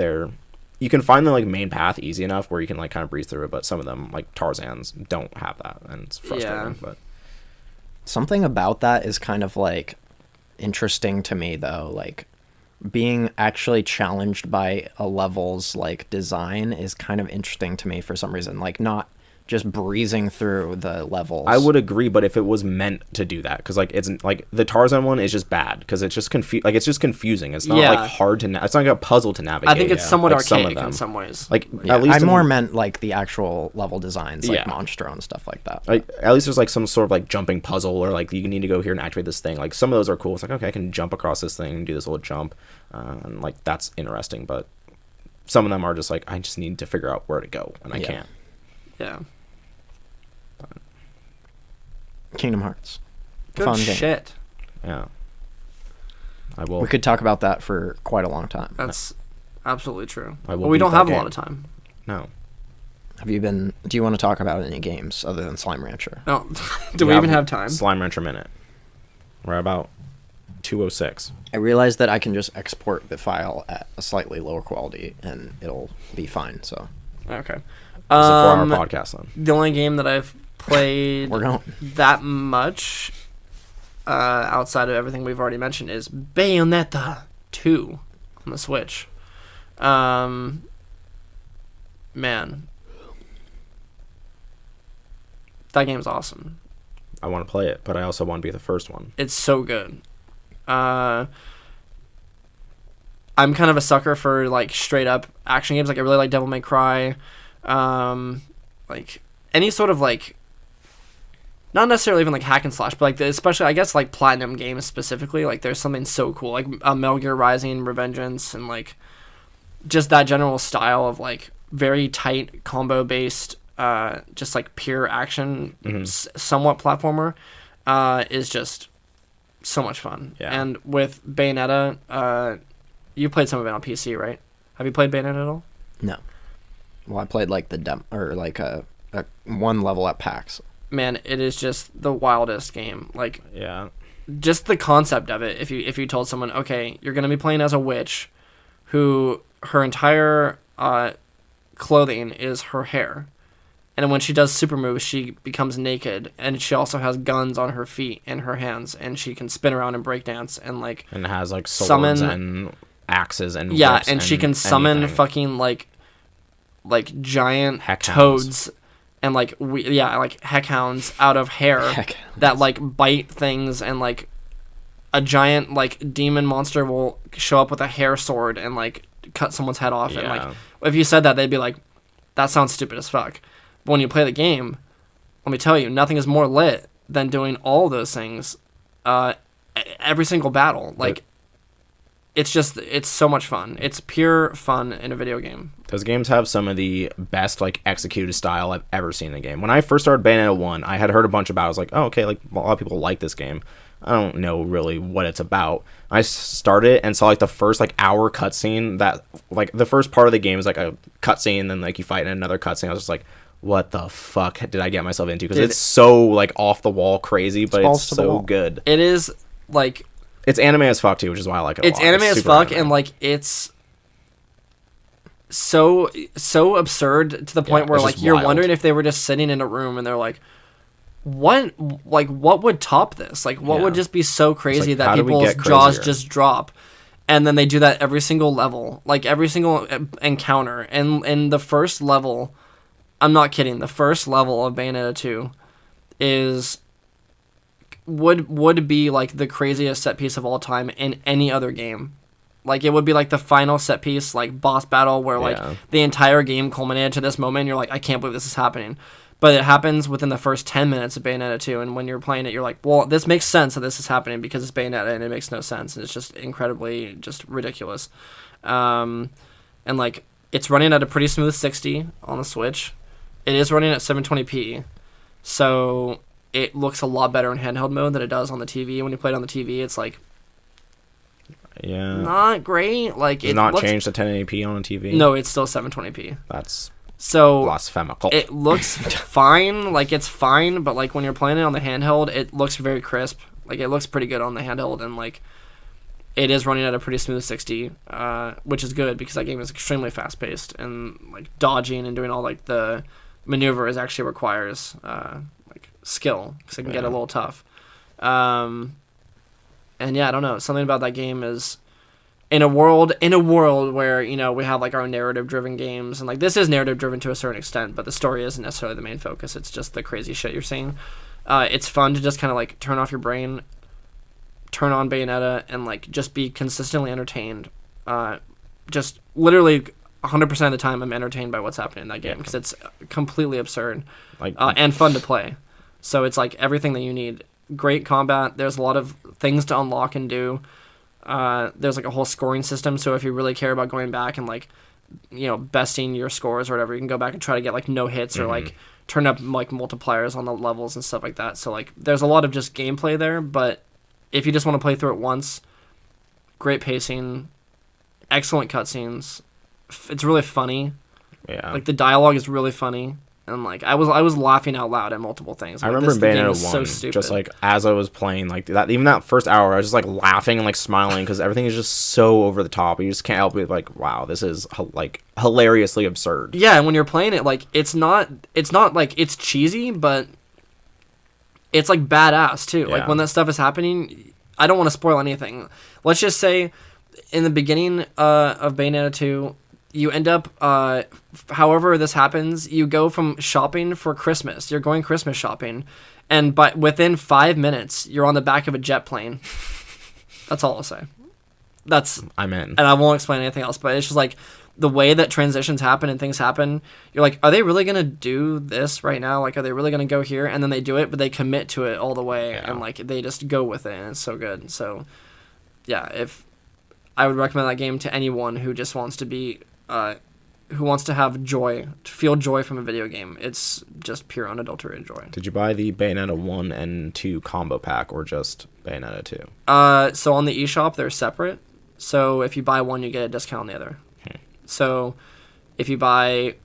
you can find the like main path easy enough where you can like kind of breeze through it, but some of them like Tarzan's don't have that, and it's frustrating. Yeah. But Something about that is kind of like interesting to me though, like being actually challenged by a level's like design is kind of interesting to me for some reason, like not just breezing through the levels. I would agree, but if it was meant to do that, because like it's like the Tarzan one is just bad because it's just it's just confusing. It's not Yeah. like hard to it's not like a puzzle to navigate. I think it's somewhat like some of archaic them. in some ways. Like Yeah, at least I in- more meant like the actual level designs, like Yeah. Monstro and stuff like that. like at least there's like some sort of like jumping puzzle, or like you need to go here and activate this thing. Like some of those are cool. It's like, okay, I can jump across this thing and do this little jump, and like that's interesting. But some of them are just like, I just need to figure out where to go, and I Yeah. can't. Yeah. Kingdom Hearts. Good Fun game. shit. Yeah, I will. We could talk about that for quite a long time. That's absolutely true. I will But we beat don't that have a game. lot of time. No. Do you want to talk about any games other than Slime Rancher? No. Do we even have time? Slime Rancher minute. We're at about 2:06. I realized that I can just export the file at a slightly lower quality and it'll be fine. So Okay. It's a 4-hour Um, podcast then. the only game that I've played we're going. that much outside of everything we've already mentioned is Bayonetta 2 on the Switch. Man, that game's awesome. I want to play it, but I also want to be the first one. It's so good. I'm kind of a sucker for like straight up action games. Like I really like Devil May Cry. Like any sort of like, not necessarily even like hack and slash, but like especially I guess like Platinum games specifically. Like there's something so cool, like Metal Gear Rising, Revengeance, and like just that general style of like very tight combo based, just like pure action, somewhat platformer, is just so much fun. Yeah. And with Bayonetta, you played some of it on PC, right? Have you played Bayonetta at all? No. Well, I played like the or like a one level at PAX. Man, it is just the wildest game. Like Yeah. just the concept of it. If you told someone, okay, you're gonna be playing as a witch, who her entire clothing is her hair, and when she does super moves, she becomes naked, and she also has guns on her feet and her hands, and she can spin around and break dance and like And it has like swords summon and axes and yeah, whips and she can summon anything. fucking like giant Heck toads and like like heck hounds out of hair Heck that like bite things, and like a giant like demon monster will show up with a hair sword and like cut someone's head off. And Yeah. like if you said that, they'd be like, that sounds stupid as fuck. But when you play the game, let me tell you, nothing is more lit than doing all those things every single battle. Like it's so much fun. It's pure fun in a video game. Those games have some of the best like executed style I've ever seen in a game. When I first started Bayonetta 1, I had heard a bunch about it. I was like, oh, okay, like a lot of people like this game. I don't know really what it's about. I started and saw like the first like hour cutscene that like the first part of the game is like a cutscene, and then like you fight in another cutscene. I was just like, what the fuck did I get myself into? Because it's so like off the wall crazy, but it's so good. It is like it's anime as fuck too, which is why I like it. It's anime as fuck, and like it's so absurd to the point where like you're wondering if they were just sitting in a room and they're like, what would top this? Like what would just be so crazy that people's jaws just drop? And then they do that every single level, like every single encounter. And in the first level, I'm not kidding, the first level of Bayonetta 2 would be like the craziest set piece of all time in any other game. Like it would be like the final set piece, like boss battle where like the entire game culminated to this moment and you're like, I can't believe this is happening. But it happens within the first 10 minutes of Bayonetta 2, and when you're playing it, you're like, well, this makes sense that this is happening because it's Bayonetta, and it makes no sense, and it's just incredibly just ridiculous. And, like, it's running at a pretty smooth 60 on the Switch. It is running at 720p, so it looks a lot better in handheld mode than it does on the TV. When you play it on the TV, it's, like, not great. Like, it's not changed to 1080p on a TV? No, it's still 720p. That's... So blasphemical. It looks fine, like it's fine, but like when you're playing it on the handheld, it looks very crisp. Like it looks pretty good on the handheld, and like it is running at a pretty smooth 60, which is good because that game is extremely fast paced, and like dodging and doing all like the maneuvers actually requires like skill because it can get a little tough. And yeah, I don't know, something about that game is. In a world where, you know, we have like our narrative-driven games, and like this is narrative-driven to a certain extent, but the story isn't necessarily the main focus. It's just the crazy shit you're seeing. It's fun to just kind of like turn off your brain, turn on Bayonetta, and like just be consistently entertained. Just literally 100% of the time, I'm entertained by what's happening in that game because it's completely absurd and fun to play. So it's like everything that you need. Great combat. There's a lot of things to unlock and do. There's like a whole scoring system, so if you really care about going back and like, you know, besting your scores or whatever, you can go back and try to get like no hits or like turn up like multipliers on the levels and stuff like that. So like there's a lot of just gameplay there, but if you just want to play through it once, great pacing, excellent cutscenes. It's really funny. Yeah. Like the dialogue is really funny. And like I was laughing out loud at multiple things. Like, I remember Bayonetta 1, so just like as I was playing, like that, even that first hour, I was just like laughing and like smiling because everything is just so over the top. You just can't help but like, wow, this is like hilariously absurd. Yeah, and when you're playing it, like it's not like it's cheesy, but it's like badass too. Yeah. Like when that stuff is happening, I don't want to spoil anything. Let's just say in the beginning of Bayonetta 2. You end up, however this happens, you go from shopping for Christmas. You're going Christmas shopping, and within 5 minutes, you're on the back of a jet plane. That's all I'll say. I'm in. And I won't explain anything else, but it's just like the way that transitions happen and things happen. You're like, are they really going to do this right now? Like, are they really going to go here? And then they do it, but they commit to it all the way, and like they just go with it, and it's so good. So, yeah, I would recommend that game to anyone who just wants to be... who wants to have joy, to feel joy from a video game. It's just pure unadulterated joy. Did you buy the Bayonetta 1 and 2 combo pack or just Bayonetta 2? So on the eShop, they're separate. So if you buy one, you get a discount on the other. So if you buy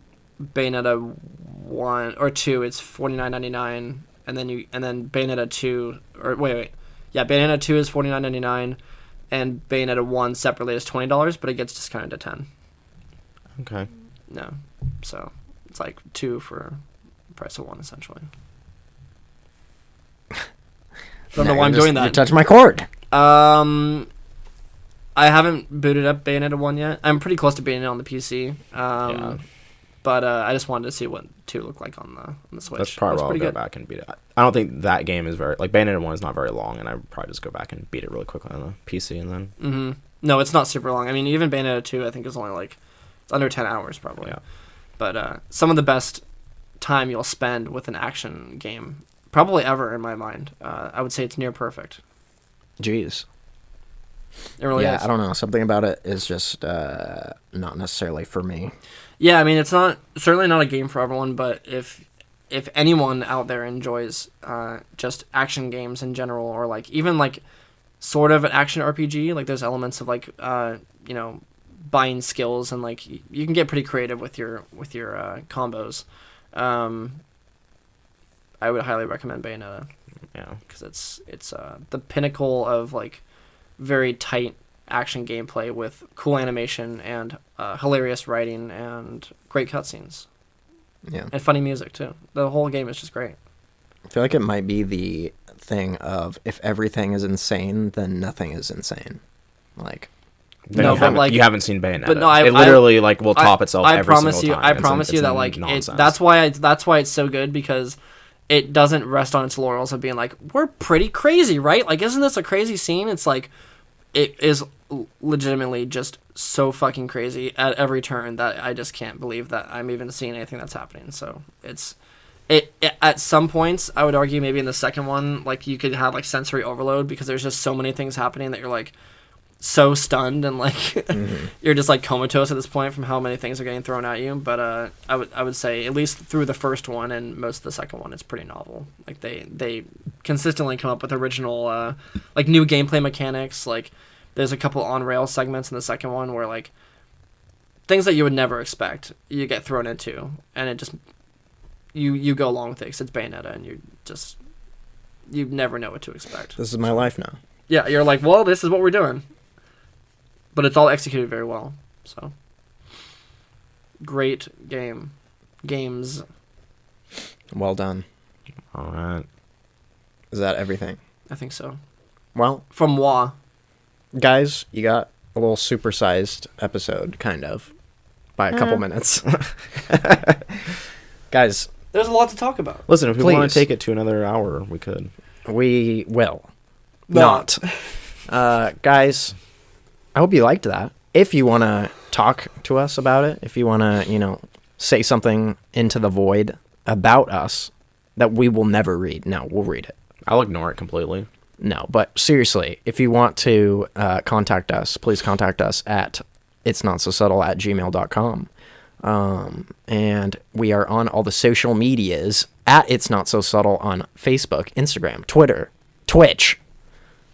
Bayonetta 1 or 2, it's $49.99, and then Bayonetta 2 or yeah, Bayonetta 2 is $49.99, and Bayonetta 1 separately is $20, but it gets discounted to $10. Okay. No. So it's like 2 for the price of 1, essentially. Don't know why I'm doing that. You touched my cord. I haven't booted up Bayonetta 1 yet. I'm pretty close to beating it on the PC. But I just wanted to see what 2 looked like on the Switch. That's probably why I'll go back and beat it. I don't think that game is very... Like, Bayonetta 1 is not very long, and I would probably just go back and beat it really quickly on the PC and then... Mm-hmm. No, it's not super long. I mean, even Bayonetta 2, I think, is only like... It's under 10 hours, probably. Yeah. But some of the best time you'll spend with an action game, probably ever in my mind. I would say it's near perfect. Jeez. It really is. I don't know. Something about it is just not necessarily for me. Yeah, I mean, it's certainly not a game for everyone, but if if anyone out there enjoys just action games in general, or like even like sort of an action RPG, like there's elements of like you know, buying skills, and like you can get pretty creative with your combos. I would highly recommend Bayonetta. Yeah, because it's the pinnacle of like very tight action gameplay with cool animation and hilarious writing and great cutscenes. Yeah. And funny music too. The whole game is just great. I feel like it might be the thing of if everything is insane, then nothing is insane. Like, no, but like you haven't seen Bayonetta. But no, it literally like will top itself every single time. I promise you that like that's why it's so good, because it doesn't rest on its laurels of being like, we're pretty crazy, right? Like, isn't this a crazy scene? It's like, it is legitimately just so fucking crazy at every turn that I just can't believe that I'm even seeing anything that's happening. So it at some points, I would argue maybe in the second one, like you could have like sensory overload, because there's just so many things happening that you're like so stunned and like you're just like comatose at this point from how many things are getting thrown at you. But I would say at least through the first one and most of the second one, it's pretty novel. Like they consistently come up with original like new gameplay mechanics. Like there's a couple on rail segments in the second one where like things that you would never expect you get thrown into, and it just you go along with it 'cause it's Bayonetta, and you never know what to expect. this is my life now. Yeah, you're like, well, this is what we're doing. But it's all executed very well. So, great games. Well done. All right. Is that everything? I think so. Well, From moi. guys, you got a little supersized episode, kind of, by a couple minutes. Guys, There's a lot to talk about. Listen, if we want Please. to take it to another hour, we could. we will not. Guys, I hope you liked that. If you want to talk to us about it, if you want to, say something into the void about us that we will never read, no, we'll read it. I'll ignore it completely. No, but seriously, if you want to contact us, please contact us at itsnotsosubtle@gmail.com. And we are on all the social medias at It's Not So Subtle on Facebook, Instagram, Twitter, Twitch.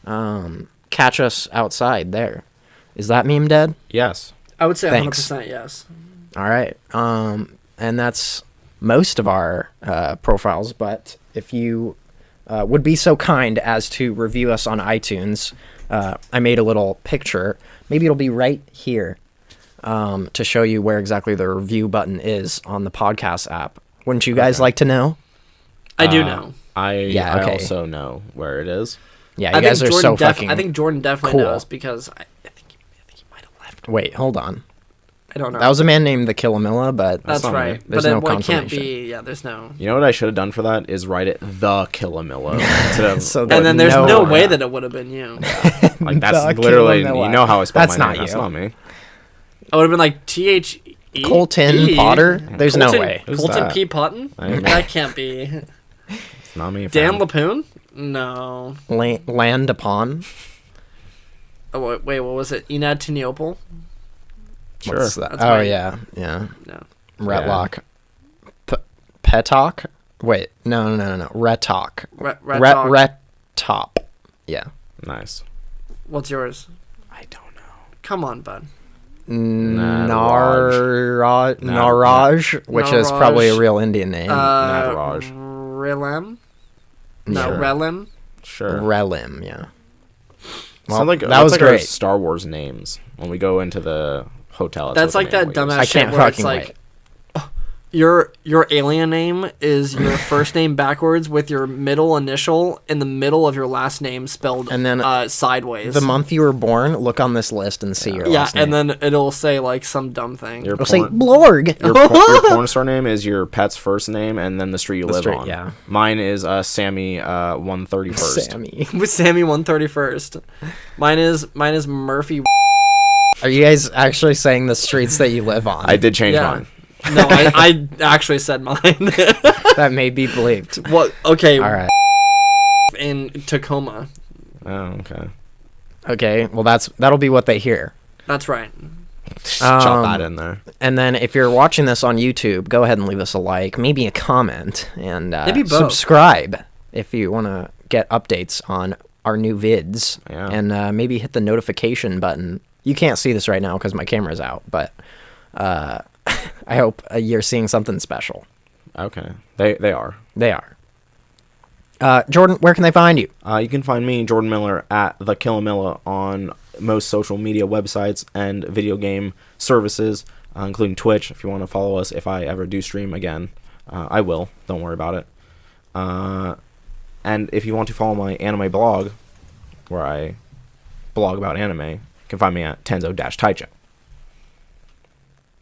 Catch us outside there. Is that meme dead? Yes. I would say Thanks. 100% yes. All right. And that's most of our profiles, but if you would be so kind as to review us on iTunes, I made a little picture. Maybe it'll be right here to show you where exactly the review button is on the podcast app. Wouldn't you guys like to know? I do know. I okay. also know where it is. Yeah, you guys are so fucking I think Jordan definitely cool. knows, because I think he might have left. Wait, hold on. I don't know. That was a man named the Killamilla, but That's not right. me. There's but no it can't confirmation. be. Yeah, there's no. You know what I should have done for that is write it the Killamilla instead of So And then there's no way yeah. that it would have been you. like that's The literally Killamilla. you know how I spell That's my not name. That's you. not me. I would have been like THE. Colton Potter? There's no way. Who's Colton that? P. Potton? I don't know. That can't be. It's not me. Dan fam. Lapoon? No. Land upon? Oh, wait, what was it? Enad Tiniopol? Sure. What's that? That's Oh, right. yeah. No. Retlock. Petalk? Wait, no. Retalk. Retop. Yeah. Nice. What's yours? I don't know. Come on, bud. Naraj, which is probably a real Indian name. Nataraj. Relem? No, Sure. Relem? Sure. Relim, yeah. Sound like that was like our great. Star Wars names when we go into the hotel. That's like that dumbass I shit can't where it's fucking like, wait. your alien name is your first name backwards with your middle initial in the middle of your last name spelled And then sideways. The month you were born, look on this list and see your last name. and then it'll say like some dumb thing. Your It'll say porn, Blorg. your porn star name is your pet's first name and then the street you live street, on. yeah. Mine is Sammy 131st. Sammy. With Sammy 131st. Mine is Murphy. Are you guys actually saying the streets that you live on? I did change Yeah. mine. No, I actually said mine. That may be believed. What? Okay. All right. In Tacoma. Oh, okay. Okay. Well, that'll be what they hear. That's right. Chop that in there. And then if you're watching this on YouTube, go ahead and leave us a like, maybe a comment, and Maybe both. subscribe if you want to get updates on our new vids. Yeah. And maybe hit the notification button. You can't see this right now because my camera's out, but I hope you're seeing something special. Okay. They are. They are. Jordan, where can they find you? You can find me, Jordan Miller, at The Killamilla on most social media websites and video game services, including Twitch, if you want to follow us. If I ever do stream again, I will. Don't worry about it. And if you want to follow my anime blog, where I blog about anime, you can find me at Tenzo-Taicho.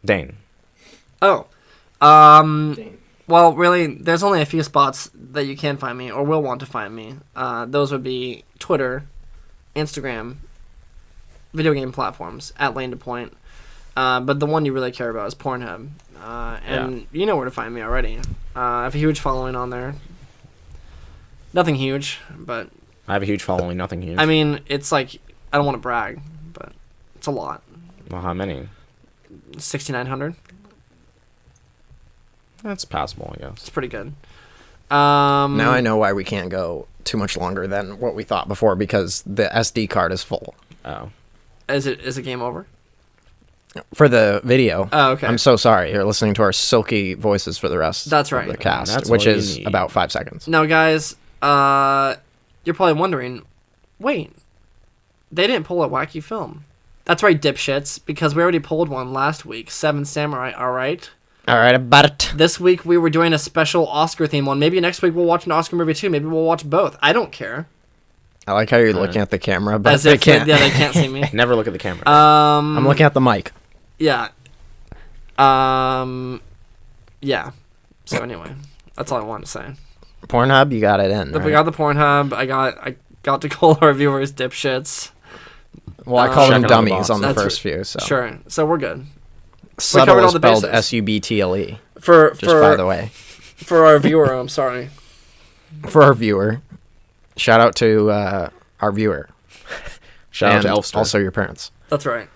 Dane. Oh. Well, really, there's only a few spots that you can find me or will want to find me. Those would be Twitter, Instagram, video game platforms, at Lane to Point. But the one you really care about is Pornhub. And you know where to find me already. I have a huge following on there. Nothing huge, but... I have a huge following, nothing huge. I mean, it's like... I don't want to brag, but it's a lot. Well, how many? 6,900. That's passable, I guess. It's pretty good. Now I know why we can't go too much longer than what we thought before, because the SD card is full. Oh. Is it game over? For the video. Oh, okay. I'm so sorry. You're listening to our silky voices for the rest That's right. of the cast, That's which all you is need. about 5 seconds. Now, guys, you're probably wondering, wait, they didn't pull a wacky film. That's right, dipshits, because we already pulled one last week, Seven Samurai, all right? All right, about it. This week we were doing a special Oscar-themed one. Maybe next week we'll watch an Oscar movie too. Maybe we'll watch both. I don't care. I like how you're looking at the camera, but As they if can't. they can't see me. Never look at the camera. I'm looking at the mic. Yeah. Yeah. So anyway, that's all I wanted to say. Pornhub, you got it in. We Right? got the Pornhub. I got to call our viewers dipshits. Well, I called them Checking on the dummies box. on the That's first few. So Sure. So we're good. subtle covered all is the spelled bases. SUBTLE. For Just by the way, for our viewer, I'm sorry. for our viewer, shout out to our viewer. Shout out to and Elfster. also your parents. That's right.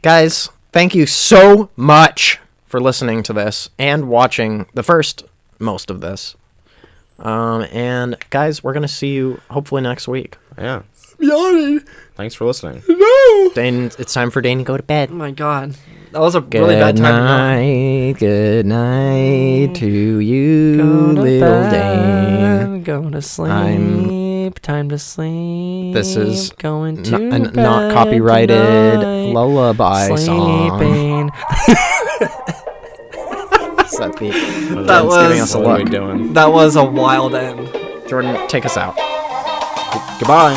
Guys, thank you so much for listening to this and watching the first most of this. And guys, we're gonna see you hopefully next week. Yeah. Yawning. Thanks for listening. Dane, it's time for Dane to go to bed. Oh my god. That was a really bad time. Good night to you, little Dane. Go to sleep. Time to sleep. This is going a not copyrighted lullaby song. Seppi. That was giving us a What are we look. doing? That was a wild end. Jordan, take us out. Goodbye.